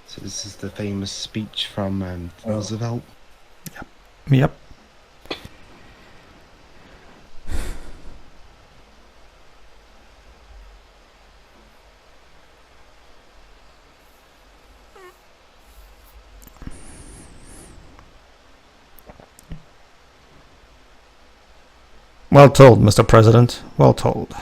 So this is the famous speech from Roosevelt. Yep. Well told, Mr. President. Well told.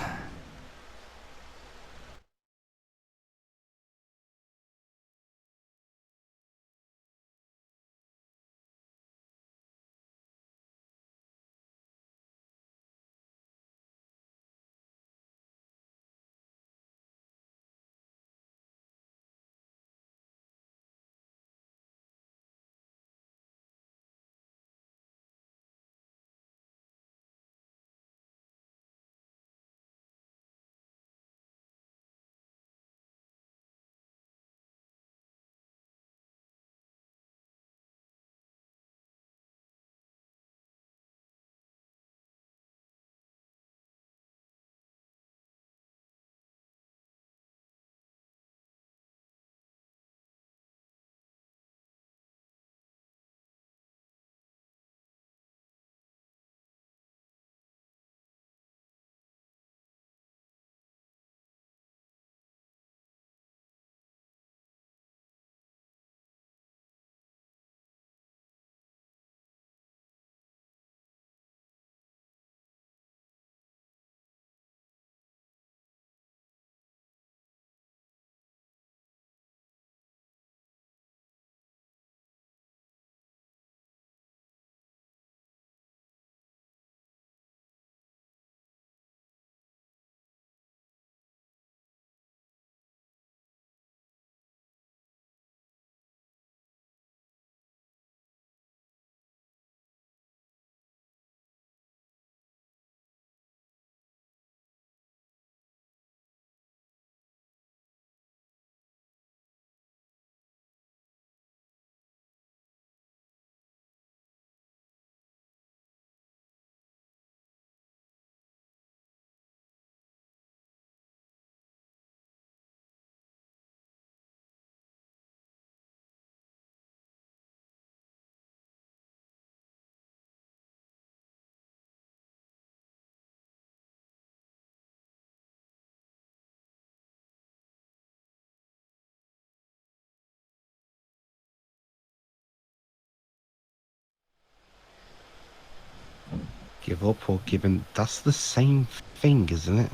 Give up or give in. That's the same thing, isn't it?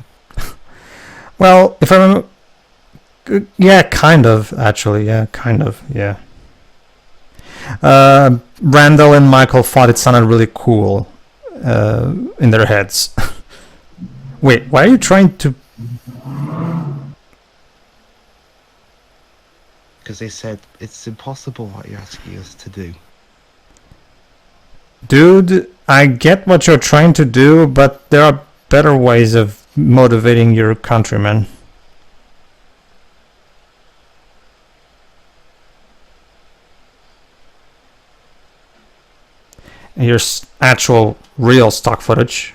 Well, if I remember, yeah, kind of actually, yeah, kind of, yeah. Randall and Michael thought it sounded really cool in their heads. Wait, why are you trying to? Because they said it's impossible what you're asking us to do. Dude, I get what you're trying to do, but there are better ways of motivating your countrymen. Here's actual, real stock footage.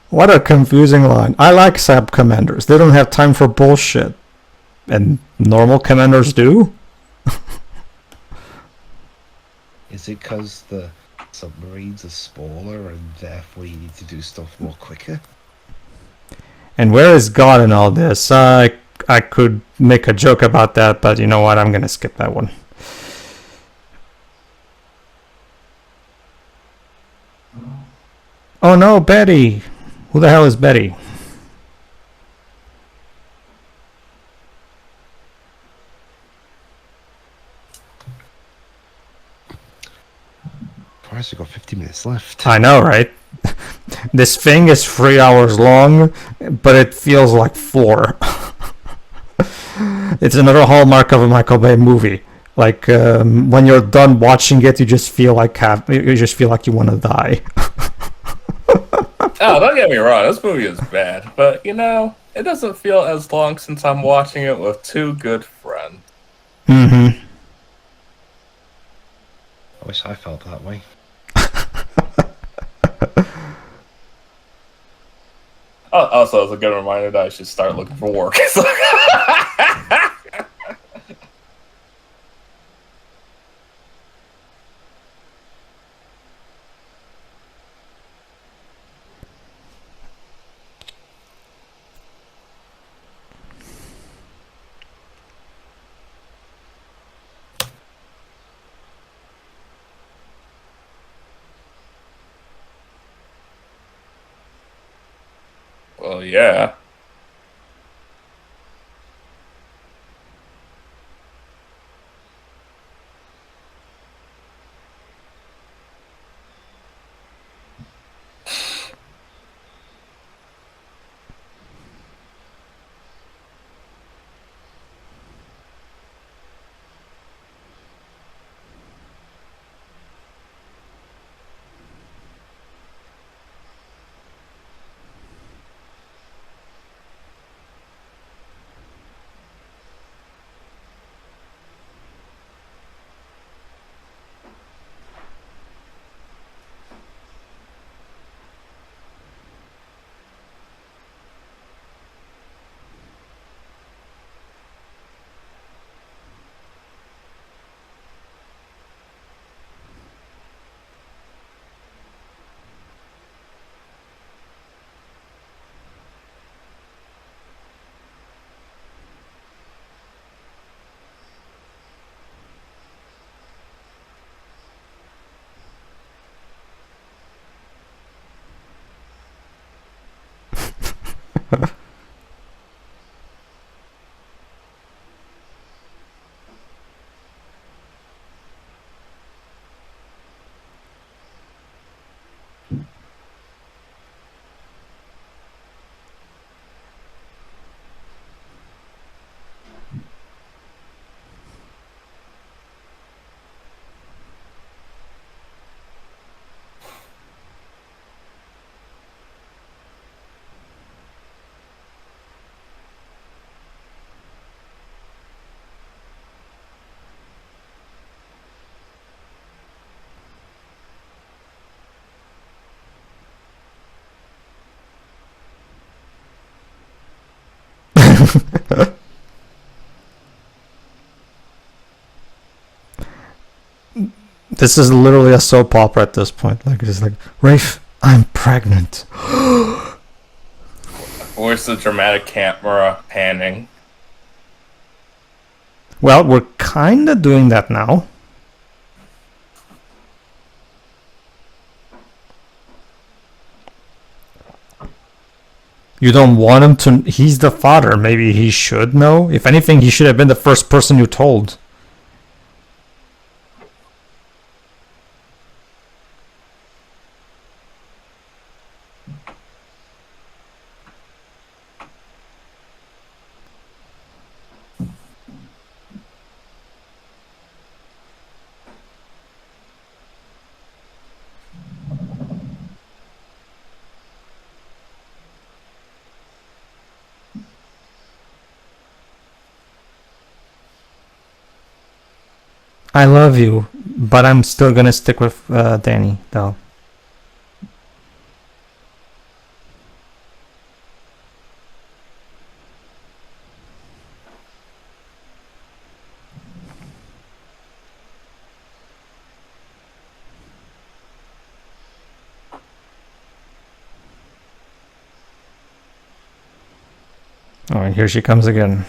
What a confusing line. I like sub commanders. They don't have time for bullshit. And normal commanders do? Is it because the submarines are smaller and therefore you need to do stuff more quicker? And where is God in all this? I could make a joke about that, but you know what? I'm gonna skip that one. Oh no, Betty! Who the hell is Betty? Christ, we've got 50 minutes left. I know, right? This thing is 3 hours long, but it feels like 4. It's another hallmark of a Michael Bay movie. Like when you're done watching it, you just feel like you want to die. Oh, don't get me wrong, this movie is bad, but you know, it doesn't feel as long since I'm watching it with two good friends. Mm-hmm. I wish I felt that way. Also, it's a good reminder that I should start looking for work. Well, yeah. This is literally a soap opera at this point. Like it's like, Rafe, I'm pregnant. Where's the dramatic camera panning? Well, we're kinda doing that now. You don't want him to... He's the father. Maybe he should know. If anything, he should have been the first person you told. I love you, but I'm still gonna stick with Danny, though. Oh, and here she comes again.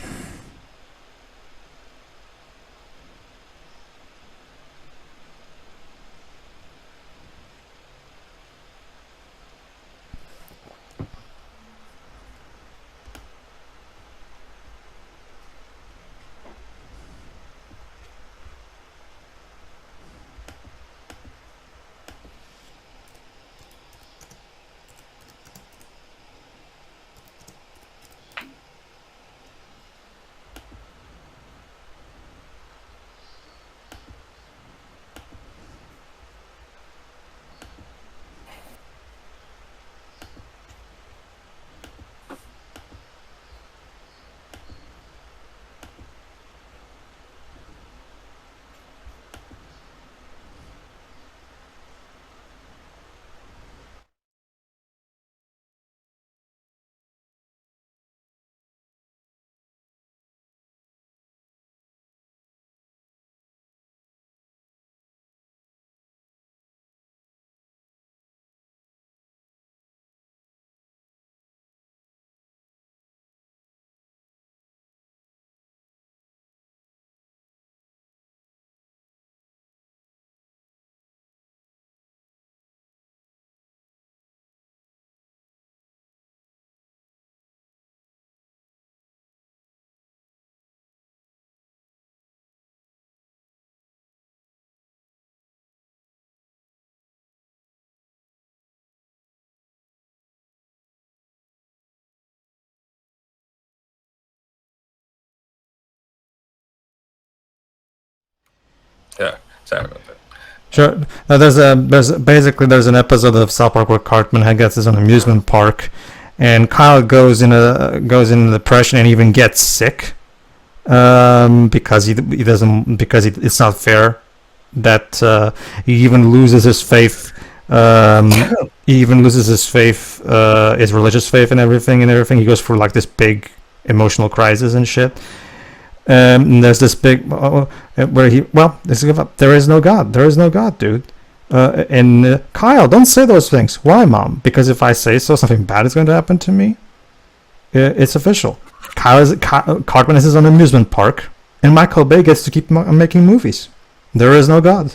Yeah, sorry about that. Sure. There's an episode of South Park where Cartman gets his own amusement park, and Kyle goes into depression and even gets sick, because he doesn't, because it's not fair that he even loses his faith. He even loses his faith, his religious faith, and everything. He goes through like this big emotional crisis and shit. And there's this big where he, well, let's give up. There is no God. There is no God, dude. And Kyle, don't say those things. Why, Mom? Because if I say so, something bad is going to happen to me. It's official. Cartman is his own amusement park, and Michael Bay gets to keep making movies. There is no God.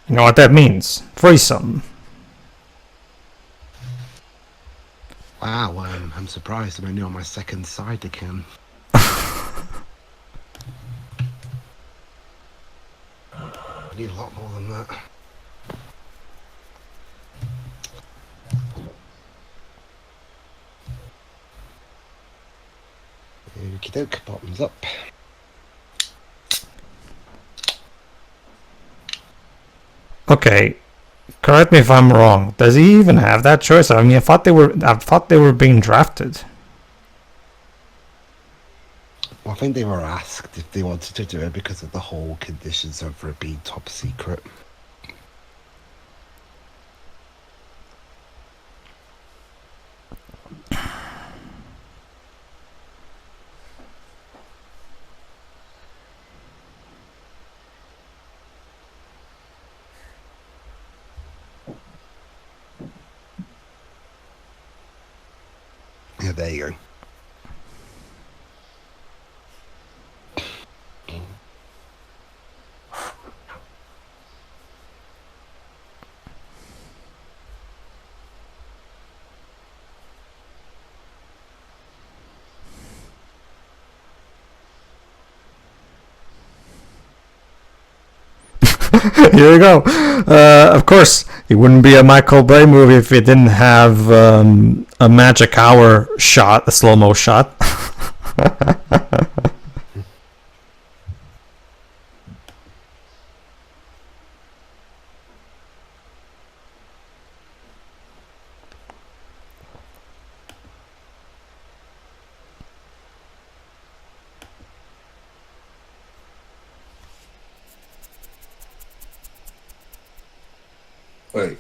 You know what that means? Threesome. Wow, I'm surprised I'm only on my second side again. I need a lot more than that. Okie doke, bottoms up. Okay, correct me if I'm wrong. Does he even have that choice? I mean, I thought they were being drafted. Well, I think they were asked if they wanted to do it because of the whole conditions of it being top secret. Yeah, there you go. Here we go. Of course, it wouldn't be a Michael Bay movie if it didn't have a magic hour shot, a slow-mo shot. Wait,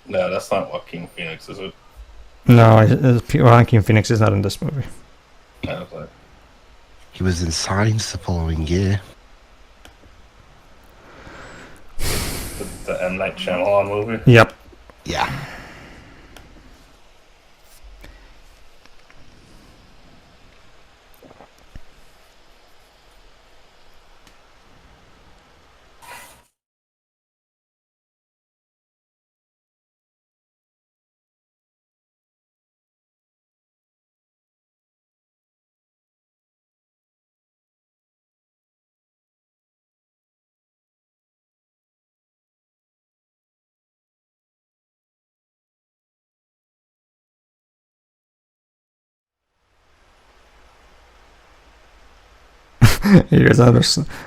no, that's not Joaquin Phoenix, is it? No, Joaquin Phoenix is not in this movie. I was like, He was in Signs the following year. the M. Night Shyamalan movie? Yep. Yeah. Here's another.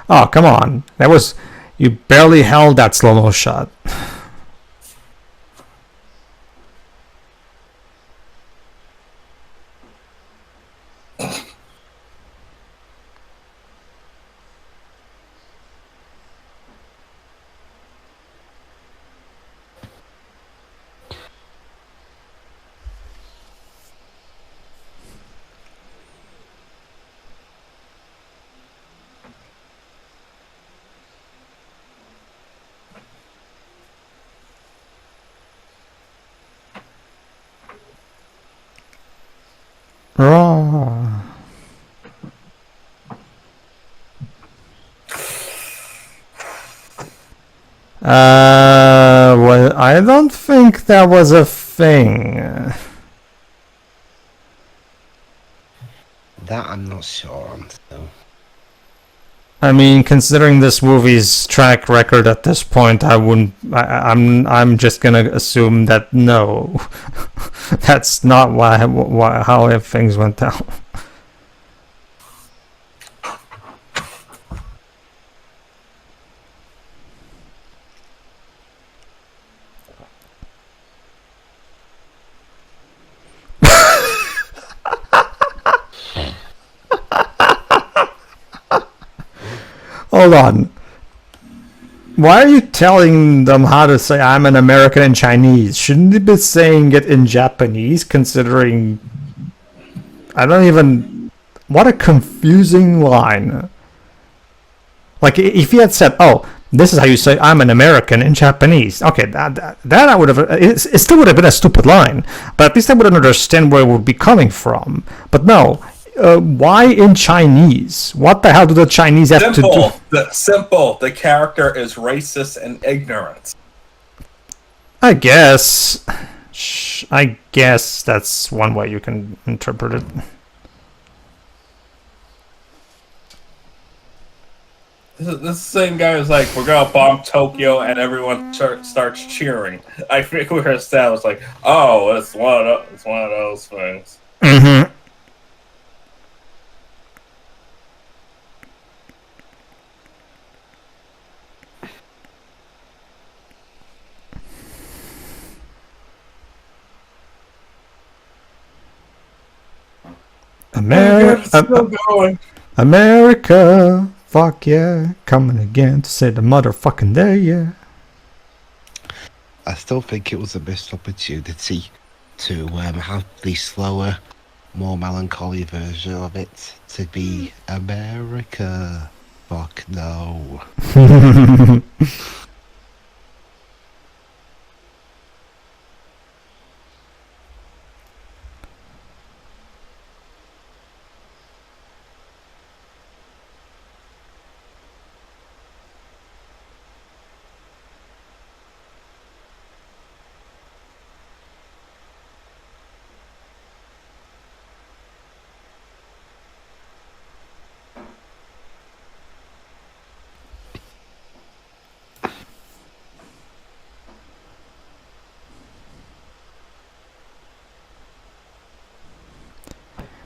Oh, come on! That was you barely held that slow-mo shot. Raw. Well, I don't think that was a thing. That I'm not sure on, so. I mean, considering this movie's track record at this point, I wouldn't. I'm just gonna assume that no, that's not how things went down. Hold on. Why are you telling them how to say I'm an American in Chinese? Shouldn't they be saying it in Japanese, considering... I don't even... What a confusing line. Like, if he had said, oh, this is how you say I'm an American in Japanese. Okay, that I would have... It still would have been a stupid line, but at least I would understand where it would be coming from. But no... why in Chinese? What the hell do the Chinese have to do? Simple. The character is racist and ignorant. I guess that's one way you can interpret it. This is the same guy who's like, we're gonna bomb Tokyo, and everyone starts cheering. I think we were established like, oh, it's one of those things. Mm-hmm. It's still going. America, fuck yeah, coming again to say the motherfucking day, yeah. I still think it was a missed opportunity to have the slower, more melancholy version of it to be America. Fuck no.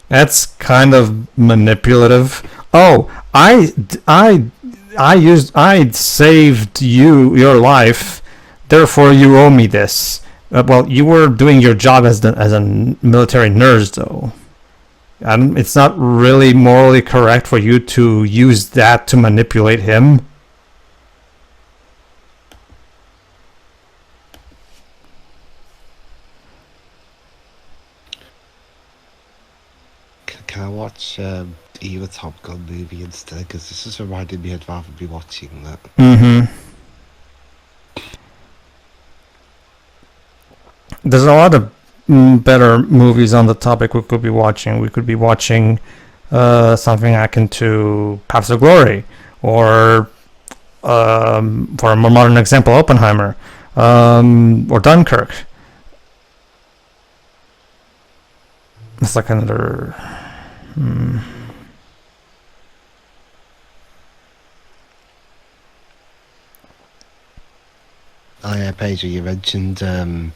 That's kind of manipulative. Oh, I saved your life, therefore you owe me this. Well, you were doing your job as a military nurse, though. It's not really morally correct for you to use that to manipulate him. Can I watch either Top Gun movie instead? Because this is reminding me I'd rather be watching that. Mm-hmm. There's a lot of better movies on the topic we could be watching. We could be watching something akin to Paths of Glory, or for a more modern example, Oppenheimer, or Dunkirk. It's like another. Oh yeah, Pedro, you mentioned Team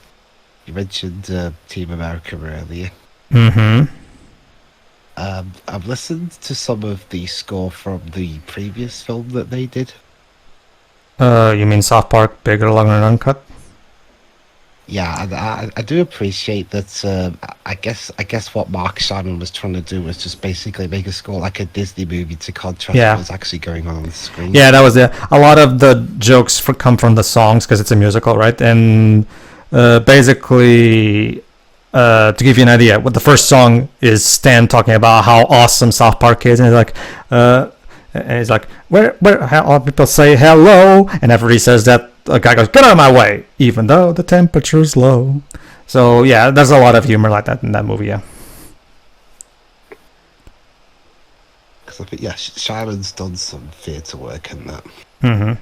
America earlier. Mm-hmm. I've listened to some of the score from the previous film that they did. You mean South Park, Bigger, Longer, and Uncut? Yeah, and I do appreciate that. I guess what Mark Shannon was trying to do was just basically make a score like a Disney movie to contrast Yeah. what's actually going on the screen. Yeah, that was it. A lot of the jokes come from the songs because it's a musical, right? And basically, to give you an idea, what the first song is Stan talking about how awesome South Park is, and he's like, where all people say hello, and after he says that, a guy goes, get out of my way, even though the temperature's low. So yeah, there's a lot of humor like that in that movie. Yeah. Because I think Shannon's done some theatre work in that. Mm-hmm.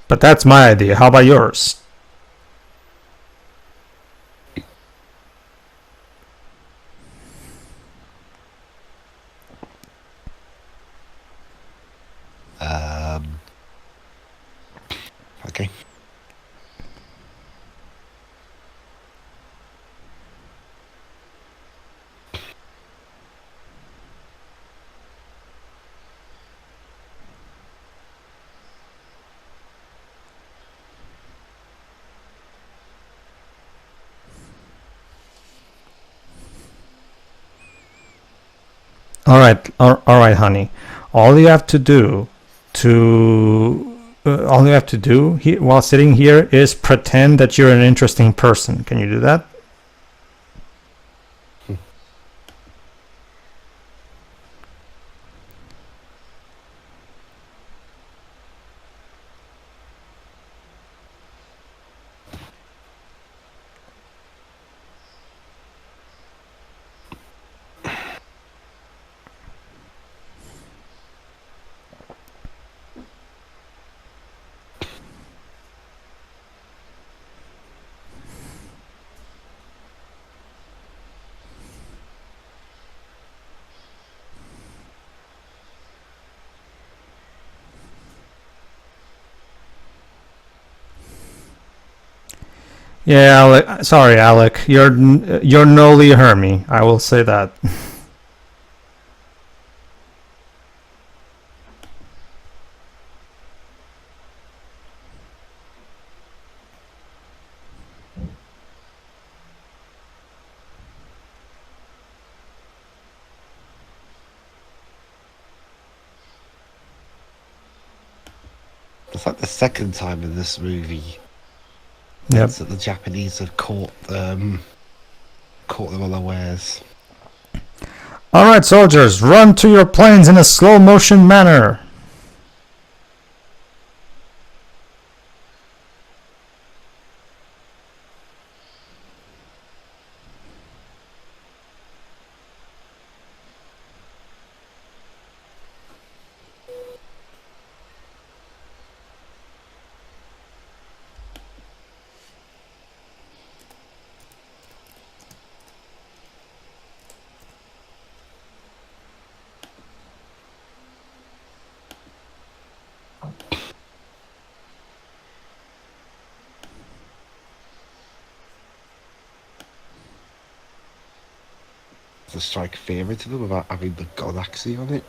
But that's my idea. How about yours? Okay. All right, honey. All you have to do while sitting here is pretend that you're an interesting person. Can you do that? Yeah, Alec, sorry, Alec. You're no Lee Hermie. I will say that. It's like the second time in this movie Yep. that the Japanese have caught them unawares. All right, soldiers, run to your planes in a slow motion manner. To strike fear into them without having the god axis on it.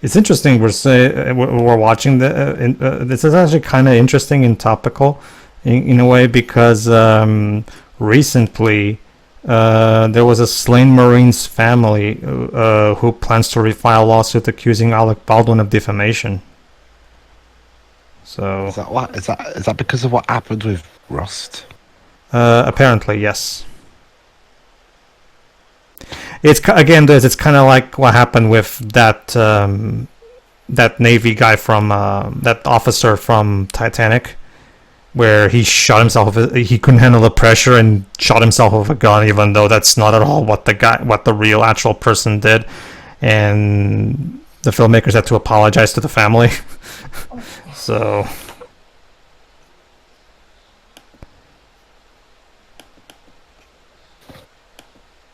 It's interesting. We're watching this is actually kind of interesting and topical, in a way, because recently there was a slain Marine's family who plans to refile a lawsuit accusing Alec Baldwin of defamation. So Is that because of what happened with Rust? apparently, yes. It's again, it's kind of like what happened with that Navy guy from that officer from Titanic, where he shot himself. He couldn't handle the pressure and shot himself with a gun, even though that's not at all what the real actual person did, and the filmmakers had to apologize to the family. So.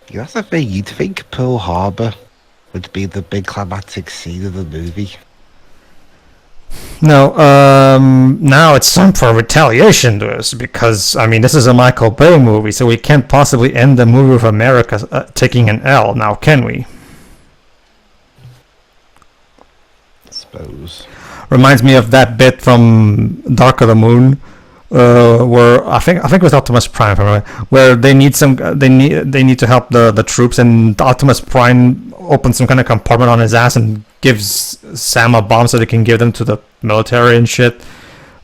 Yeah, that's the thing. You'd think Pearl Harbor would be the big climactic scene of the movie. No, now it's time for retaliation to us, because, I mean, this is a Michael Bay movie, so we can't possibly end the movie with America taking an L, now can we? I suppose. Reminds me of that bit from Dark of the Moon, where I think it was Optimus Prime, if I remember, where they need to help the troops, and Optimus Prime opens some kind of compartment on his ass and gives Sam a bomb so they can give them to the military and shit.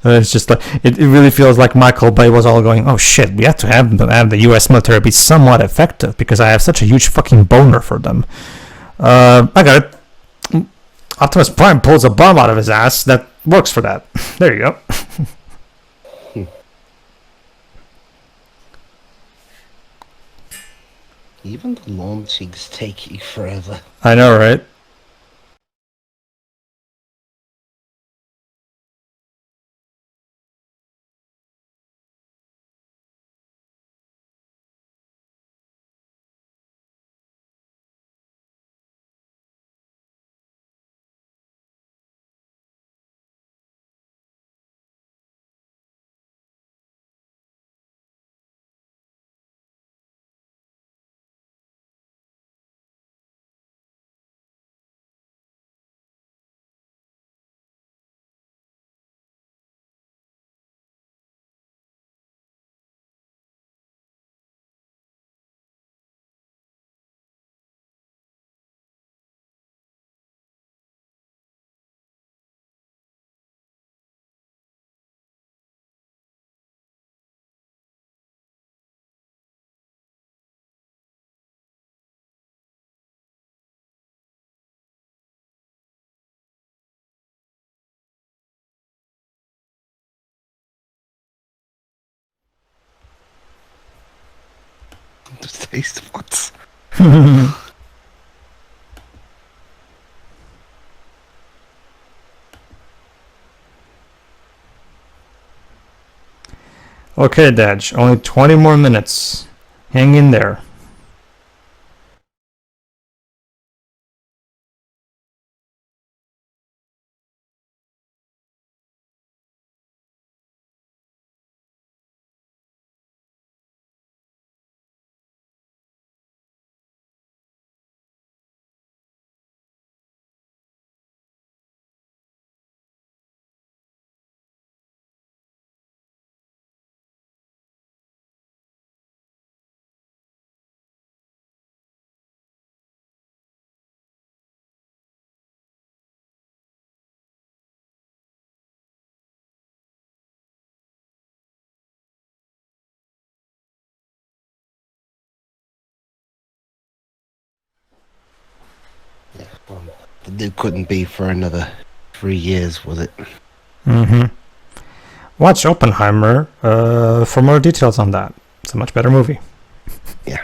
It's just like it really feels like Michael Bay was all going, oh shit, we have to have the U.S. military be somewhat effective because I have such a huge fucking boner for them. I got it. Optimus Prime pulls a bomb out of his ass that works for that. There you go. Even the launching's taking forever. I know, right? Taste what? Okay, Dej, only 20 more minutes. Hang in there. Yeah, well, it couldn't be for another 3 years, was it? Mm-hmm. Watch Oppenheimer for more details on that. It's a much better movie. Yeah.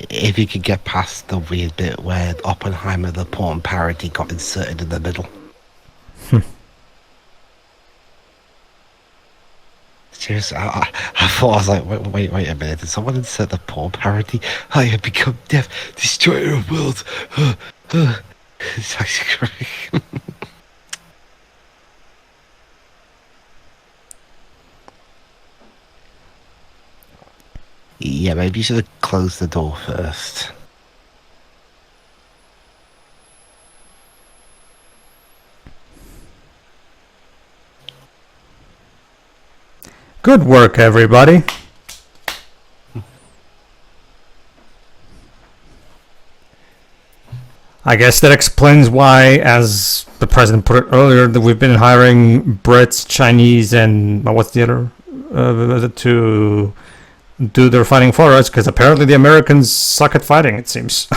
If you could get past the weird bit where Oppenheimer, the porn parody, got inserted in the middle. Seriously, I thought, I was like, wait a minute, did someone insert the porn parody? I have become death, destroyer of worlds. It's actually great. Yeah, maybe you should have closed the door first. Good work, everybody. I guess that explains why, as the president put it earlier, that we've been hiring Brits, Chinese, and what's the other to do their fighting for us, because apparently the Americans suck at fighting, it seems.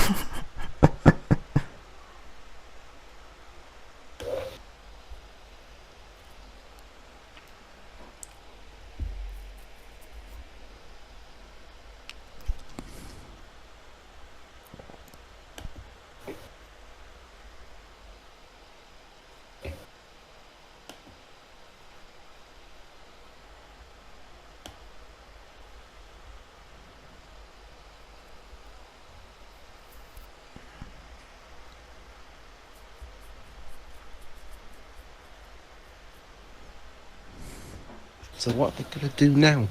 So what are they going to do now?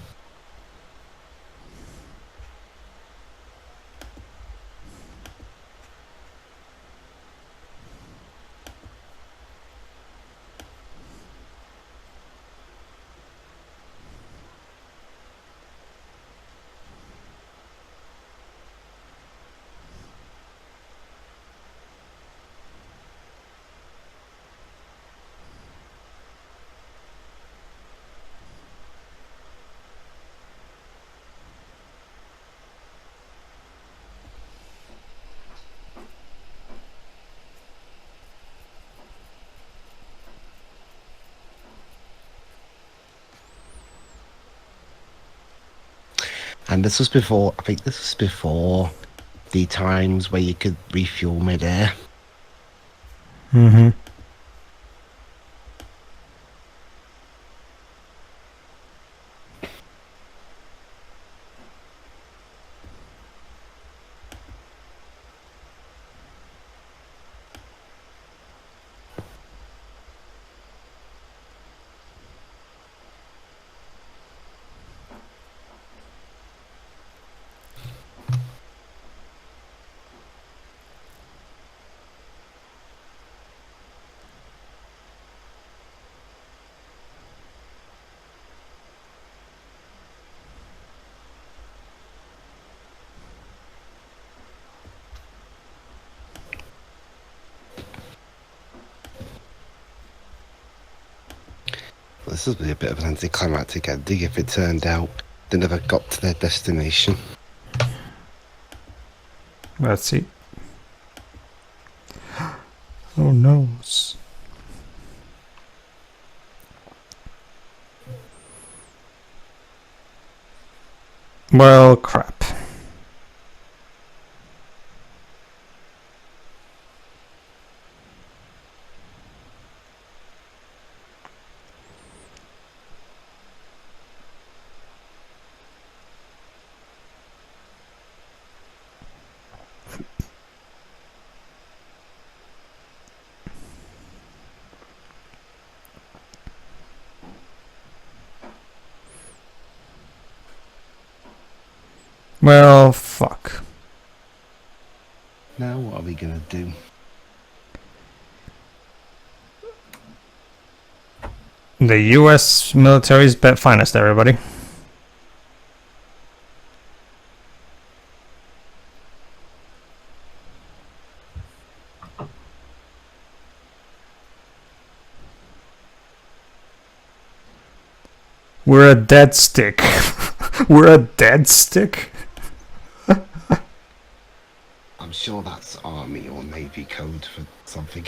And this was before, I think this was before the times where you could refuel mid-air. Mm-hmm. This would be a bit of an anticlimactic ending if it turned out they never got to their destination. Let's see. Oh no. Well, crap. Well, fuck. Now what are we gonna do? The US military's finest, everybody. We're a dead stick. We're a dead stick? I'm sure that's Army or Navy code for something.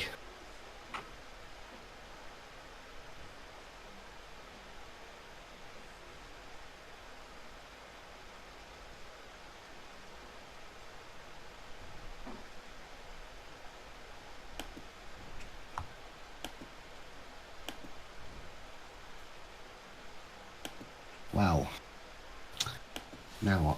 Well, now what?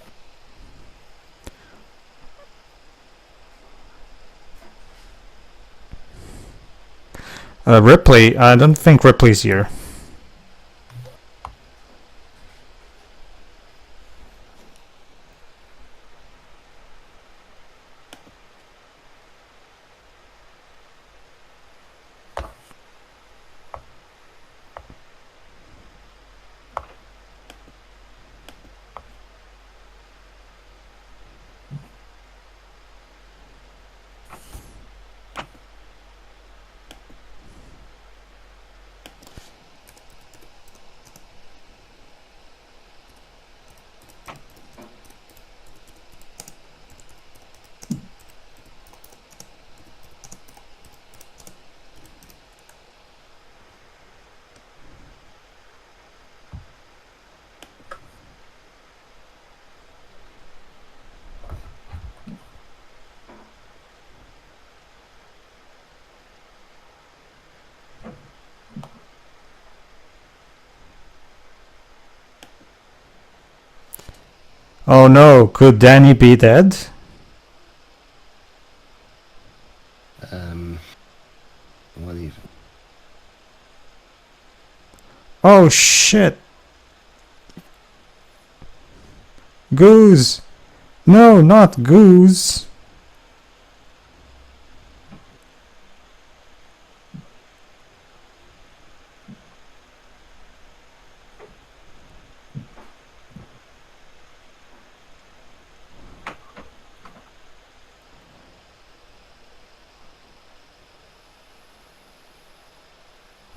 Ripley, I don't think Ripley's here. Oh no, could Danny be dead? What even? Oh shit. Goose. No, not Goose.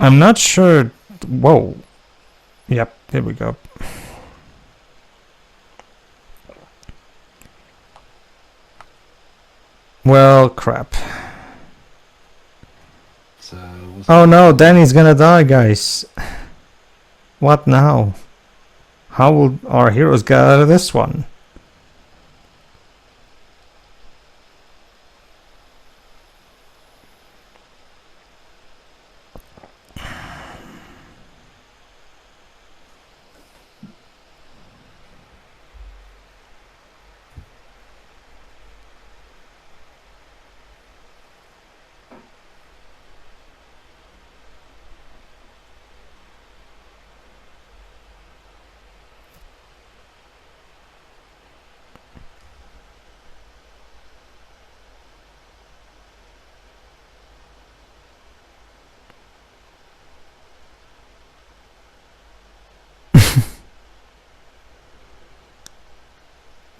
I'm not sure. Whoa. Yep, here we go. Well, crap. So. Oh no, Danny's gonna die, guys. What now? How will our heroes get out of this one?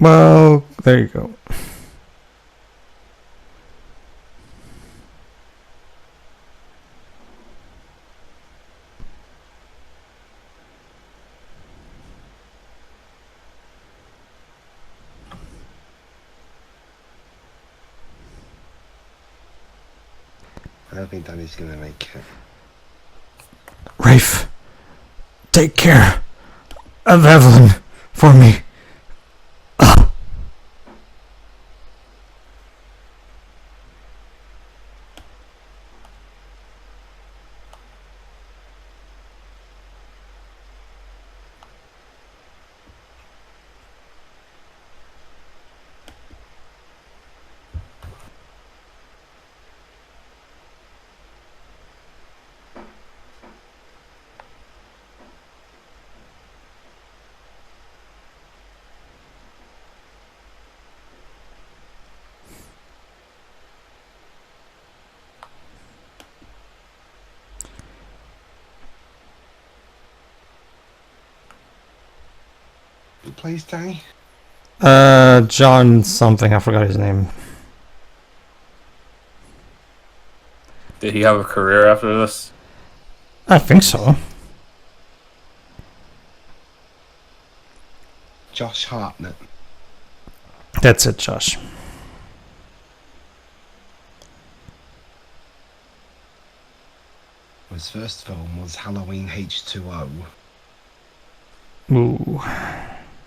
Well, there you go. I don't think Danny's gonna make it. Rafe, take care of Evelyn for me. plays Danny? John something, I forgot his name. Did he have a career after this? I think so. Josh Hartnett. That's it, Josh. His first film was Halloween H2O. Ooh.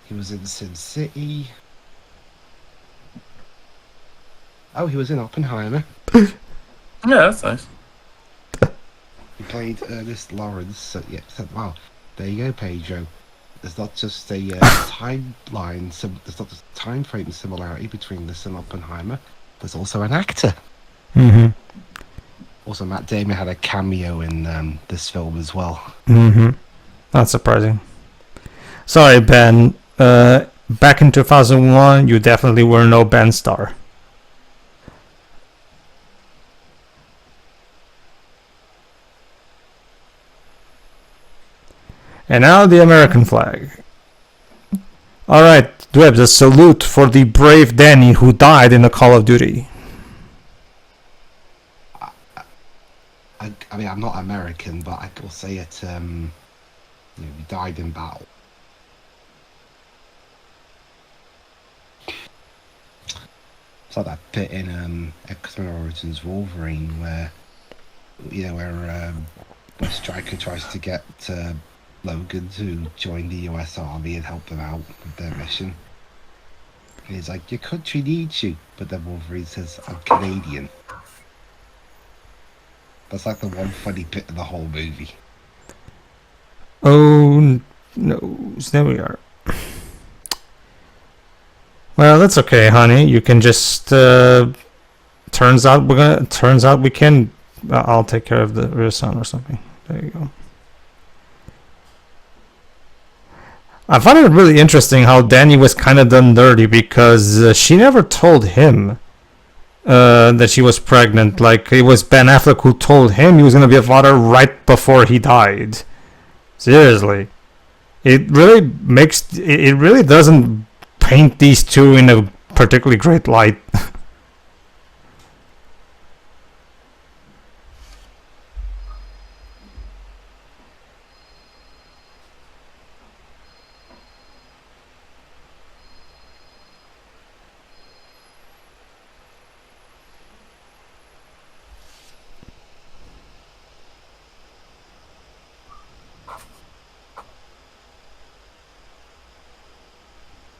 He was in Sin City. Oh, he was in Oppenheimer. Yeah, that's nice. He played Ernest Lawrence. So, yeah, so, wow, there you go, Pedro. There's not just a timeline. There's not just a time frame similarity between this and Oppenheimer. There's also an actor. Mm-hmm. Also, Matt Damon had a cameo in this film as well. Mm-hmm. Not surprising. Sorry, Ben. Back in 2001, you definitely were no Ben star. And now the American flag. Alright, Dwebs, a salute for the brave Danny who died in the Call of Duty. I mean, I'm not American, but I will say it. He died in battle. It's like that bit in X-Men Origins Wolverine where Stryker tries to get Logan to join the US Army and help them out with their mission. And he's like, your country needs you, but then Wolverine says, I'm Canadian. That's like the one funny bit in the whole movie. Oh no, there we are. Well, that's okay, honey. You can just turns out we can I'll take care of your son or something. There you go. I found it really interesting how Danny was kind of done dirty because she never told him that she was pregnant. Like, it was Ben Affleck who told him he was going to be a father right before he died. Seriously. It really doesn't paint these two in a particularly great light.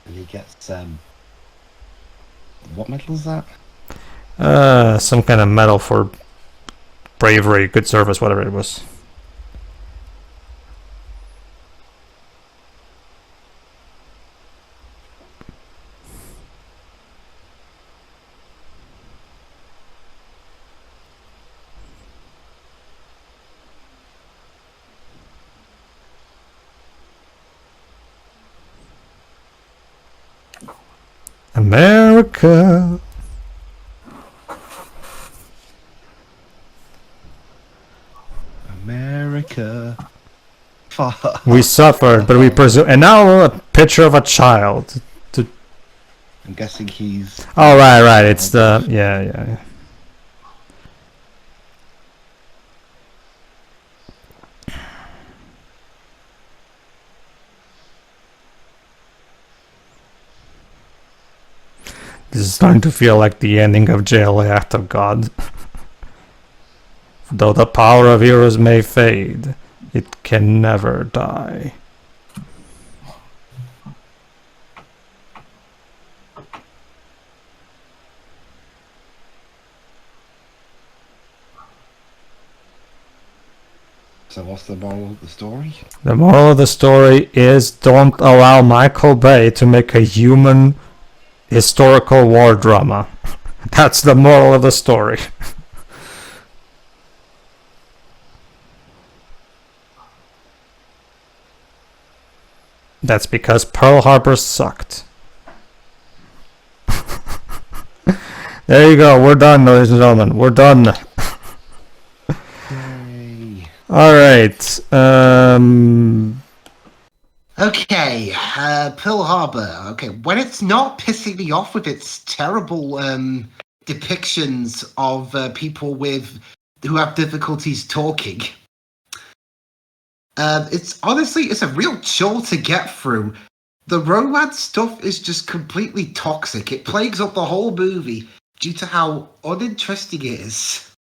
And he gets what medal is that? Some kind of medal for bravery, good service, whatever it was. America. America. We suffered, but we presume. And now a picture of a child. I'm guessing he's. Oh, right. It's the yeah. This is starting to feel like the ending of JLA Act of God. Though the power of heroes may fade, it can never die. So what's the moral of the story? The moral of the story is don't allow Michael Bay to make a human historical war drama. That's the moral of the story. That's because Pearl Harbor sucked. There you go. We're done, ladies and gentlemen. We're done. Yay. All right. Okay, Pearl Harbor. Okay, when it's not pissing me off with its terrible depictions of people who have difficulties talking, it's a real chore to get through. The romance stuff is just completely toxic. It plagues up the whole movie due to how uninteresting it is.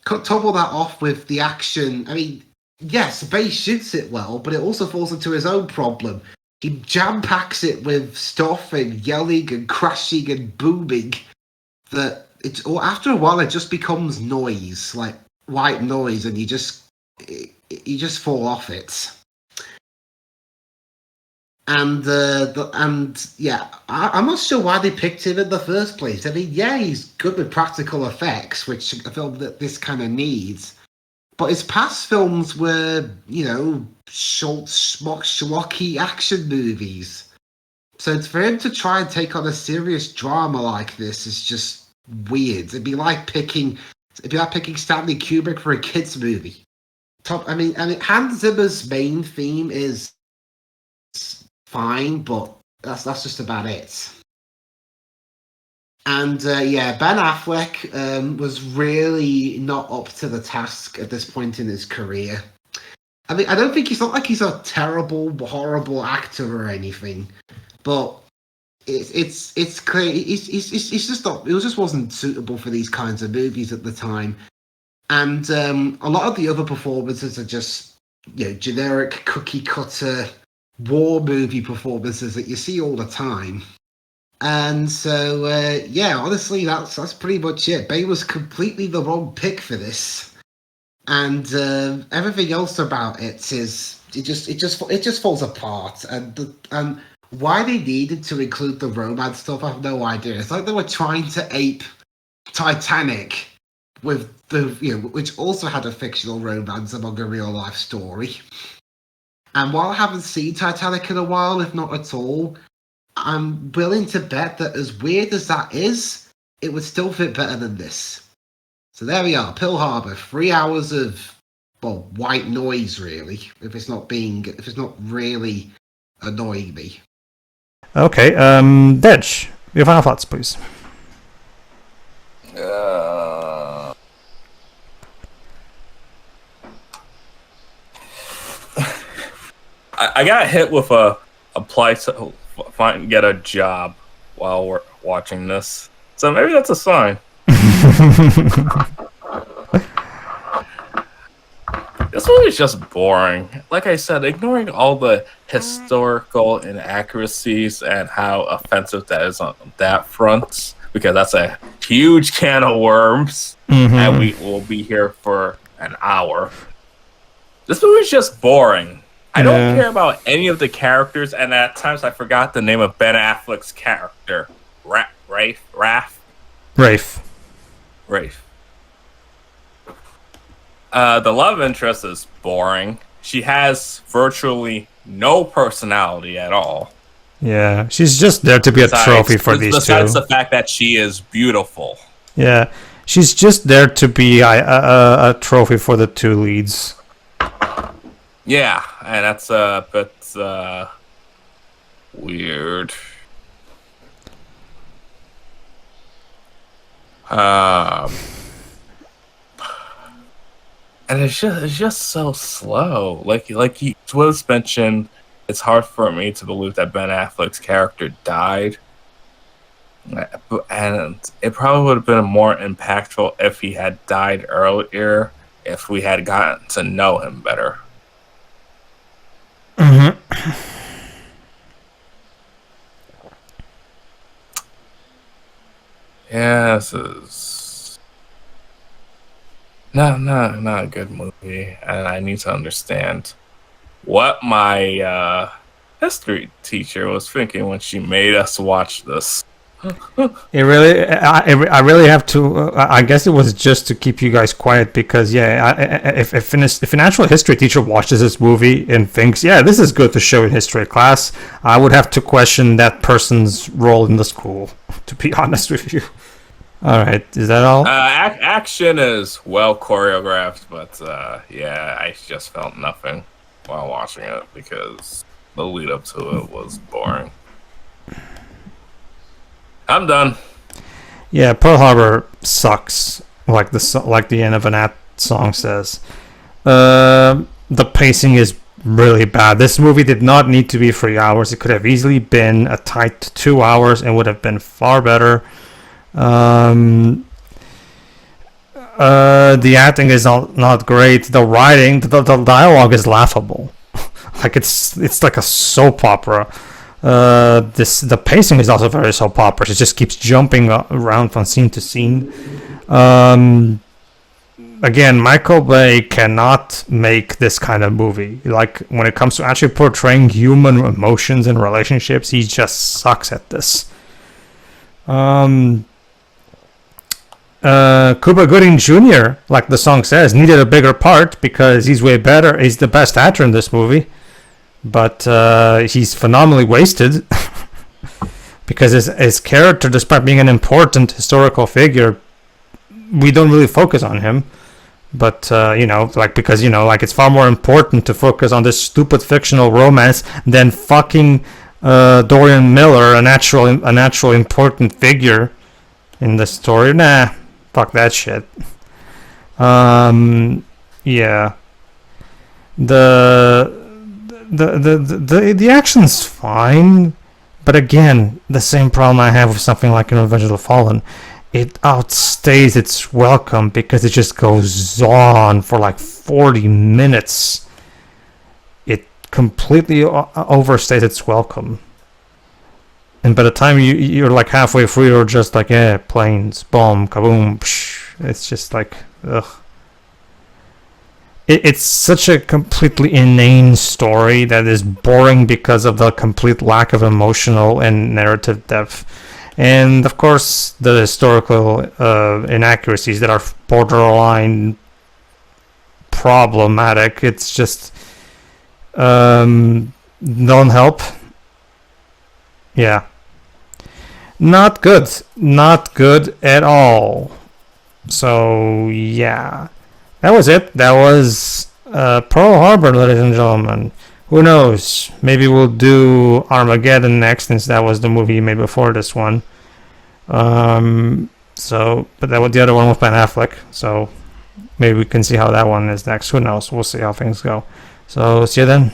Couple that off with the action. I mean, yes, Bay shoots it well, but it also falls into his own problem. He jam packs it with stuff and yelling and crashing and booming that after a while it just becomes noise, like white noise, and you just fall off it. And I'm not sure why they picked him in the first place. I mean, yeah, he's good with practical effects, which a film that this kind of needs. But his past films were, schlocky action movies. So for him to try and take on a serious drama like this is just weird. It'd be like picking Stanley Kubrick for a kids movie. Hans Zimmer's main theme is fine, but that's just about it. And Ben Affleck was really not up to the task at this point in his career. I mean, I don't think he's not like he's a terrible, horrible actor or anything, but it's clear he's just not. It just wasn't suitable for these kinds of movies at the time. And a lot of the other performances are just generic cookie cutter war movie performances that you see all the time. And so honestly, that's pretty much it. Bay was completely the wrong pick for this, and everything else about it just falls apart. And why they needed to include the romance stuff, I have no idea. It's like they were trying to ape Titanic with which also had a fictional romance among a real life story. And while I haven't seen Titanic in a while, if not at all, I'm willing to bet that as weird as that is, it would still fit better than this. So there we are, Pearl Harbor, 3 hours of white noise, really. If it's not really annoying me. Okay, Dej, your final thoughts, please. I got hit with a apply to get a job while we're watching this, so maybe that's a sign. This movie is just boring. Like I said, ignoring all the historical inaccuracies and how offensive that is on that front, because that's a huge can of worms, and we will be here for an hour. This movie is just boring. I don't care about any of the characters, and at times I forgot the name of Ben Affleck's character. Rafe. The love interest is boring. She has virtually no personality at all. Yeah, she's just there to be a trophy for these two. Besides the fact that she is beautiful. Yeah, she's just there to be a trophy for the two leads. Yeah, and that's a bit weird. And it's just so slow. Like was mentioned, it's hard for me to believe that Ben Affleck's character died. And it probably would have been more impactful if he had died earlier, if we had gotten to know him better. Yeah, this is not a good movie, and I need to understand what my history teacher was thinking when she made us watch this. I really have to. I guess it was just to keep you guys quiet because, if an actual history teacher watches this movie and thinks, this is good to show in history class, I would have to question that person's role in the school. To be honest with you. All right, is that all? Action is well choreographed, but I just felt nothing while watching it because The lead up to it was boring. I'm done. Yeah, Pearl Harbor sucks. Like the end of an song says. The pacing is really bad. This movie did not need to be 3 hours. It could have easily been a tight 2 hours and would have been far better. The acting is not great. The writing, the dialogue is laughable. Like it's like a soap opera. The pacing is also very soap opera. It just keeps jumping around from scene to scene. Again, Michael Bay cannot make this kind of movie. Like, when it comes to actually portraying human emotions and relationships, he just sucks at this. Cuba Gooding Jr., like the song says, needed a bigger part because he's way better. He's the best actor in this movie. But he's phenomenally wasted because his character, despite being an important historical figure, we don't really focus on him. But because it's far more important to focus on this stupid fictional romance than fucking Dorian Miller, a natural important figure in the story. Nah, fuck that shit. Yeah. The action's fine, but again, the same problem I have with something like Revenge of the Fallen. It outstays its welcome because it just goes on for like 40 minutes. It completely overstays its welcome. And by the time you're like halfway through, you're just like, yeah, planes, bomb, kaboom, psh. It's just like, ugh. It's such a completely inane story that is boring because of the complete lack of emotional and narrative depth. And of course, the historical inaccuracies that are borderline problematic. It's just don't help. Yeah. Not good. Not good at all. So, yeah. That was it. That was Pearl Harbor, ladies and gentlemen. Who knows? Maybe we'll do Armageddon next, since that was the movie you made before this one. But that was the other one with Ben Affleck. So maybe we can see how that one is next. Who knows? We'll see how things go. So see you then.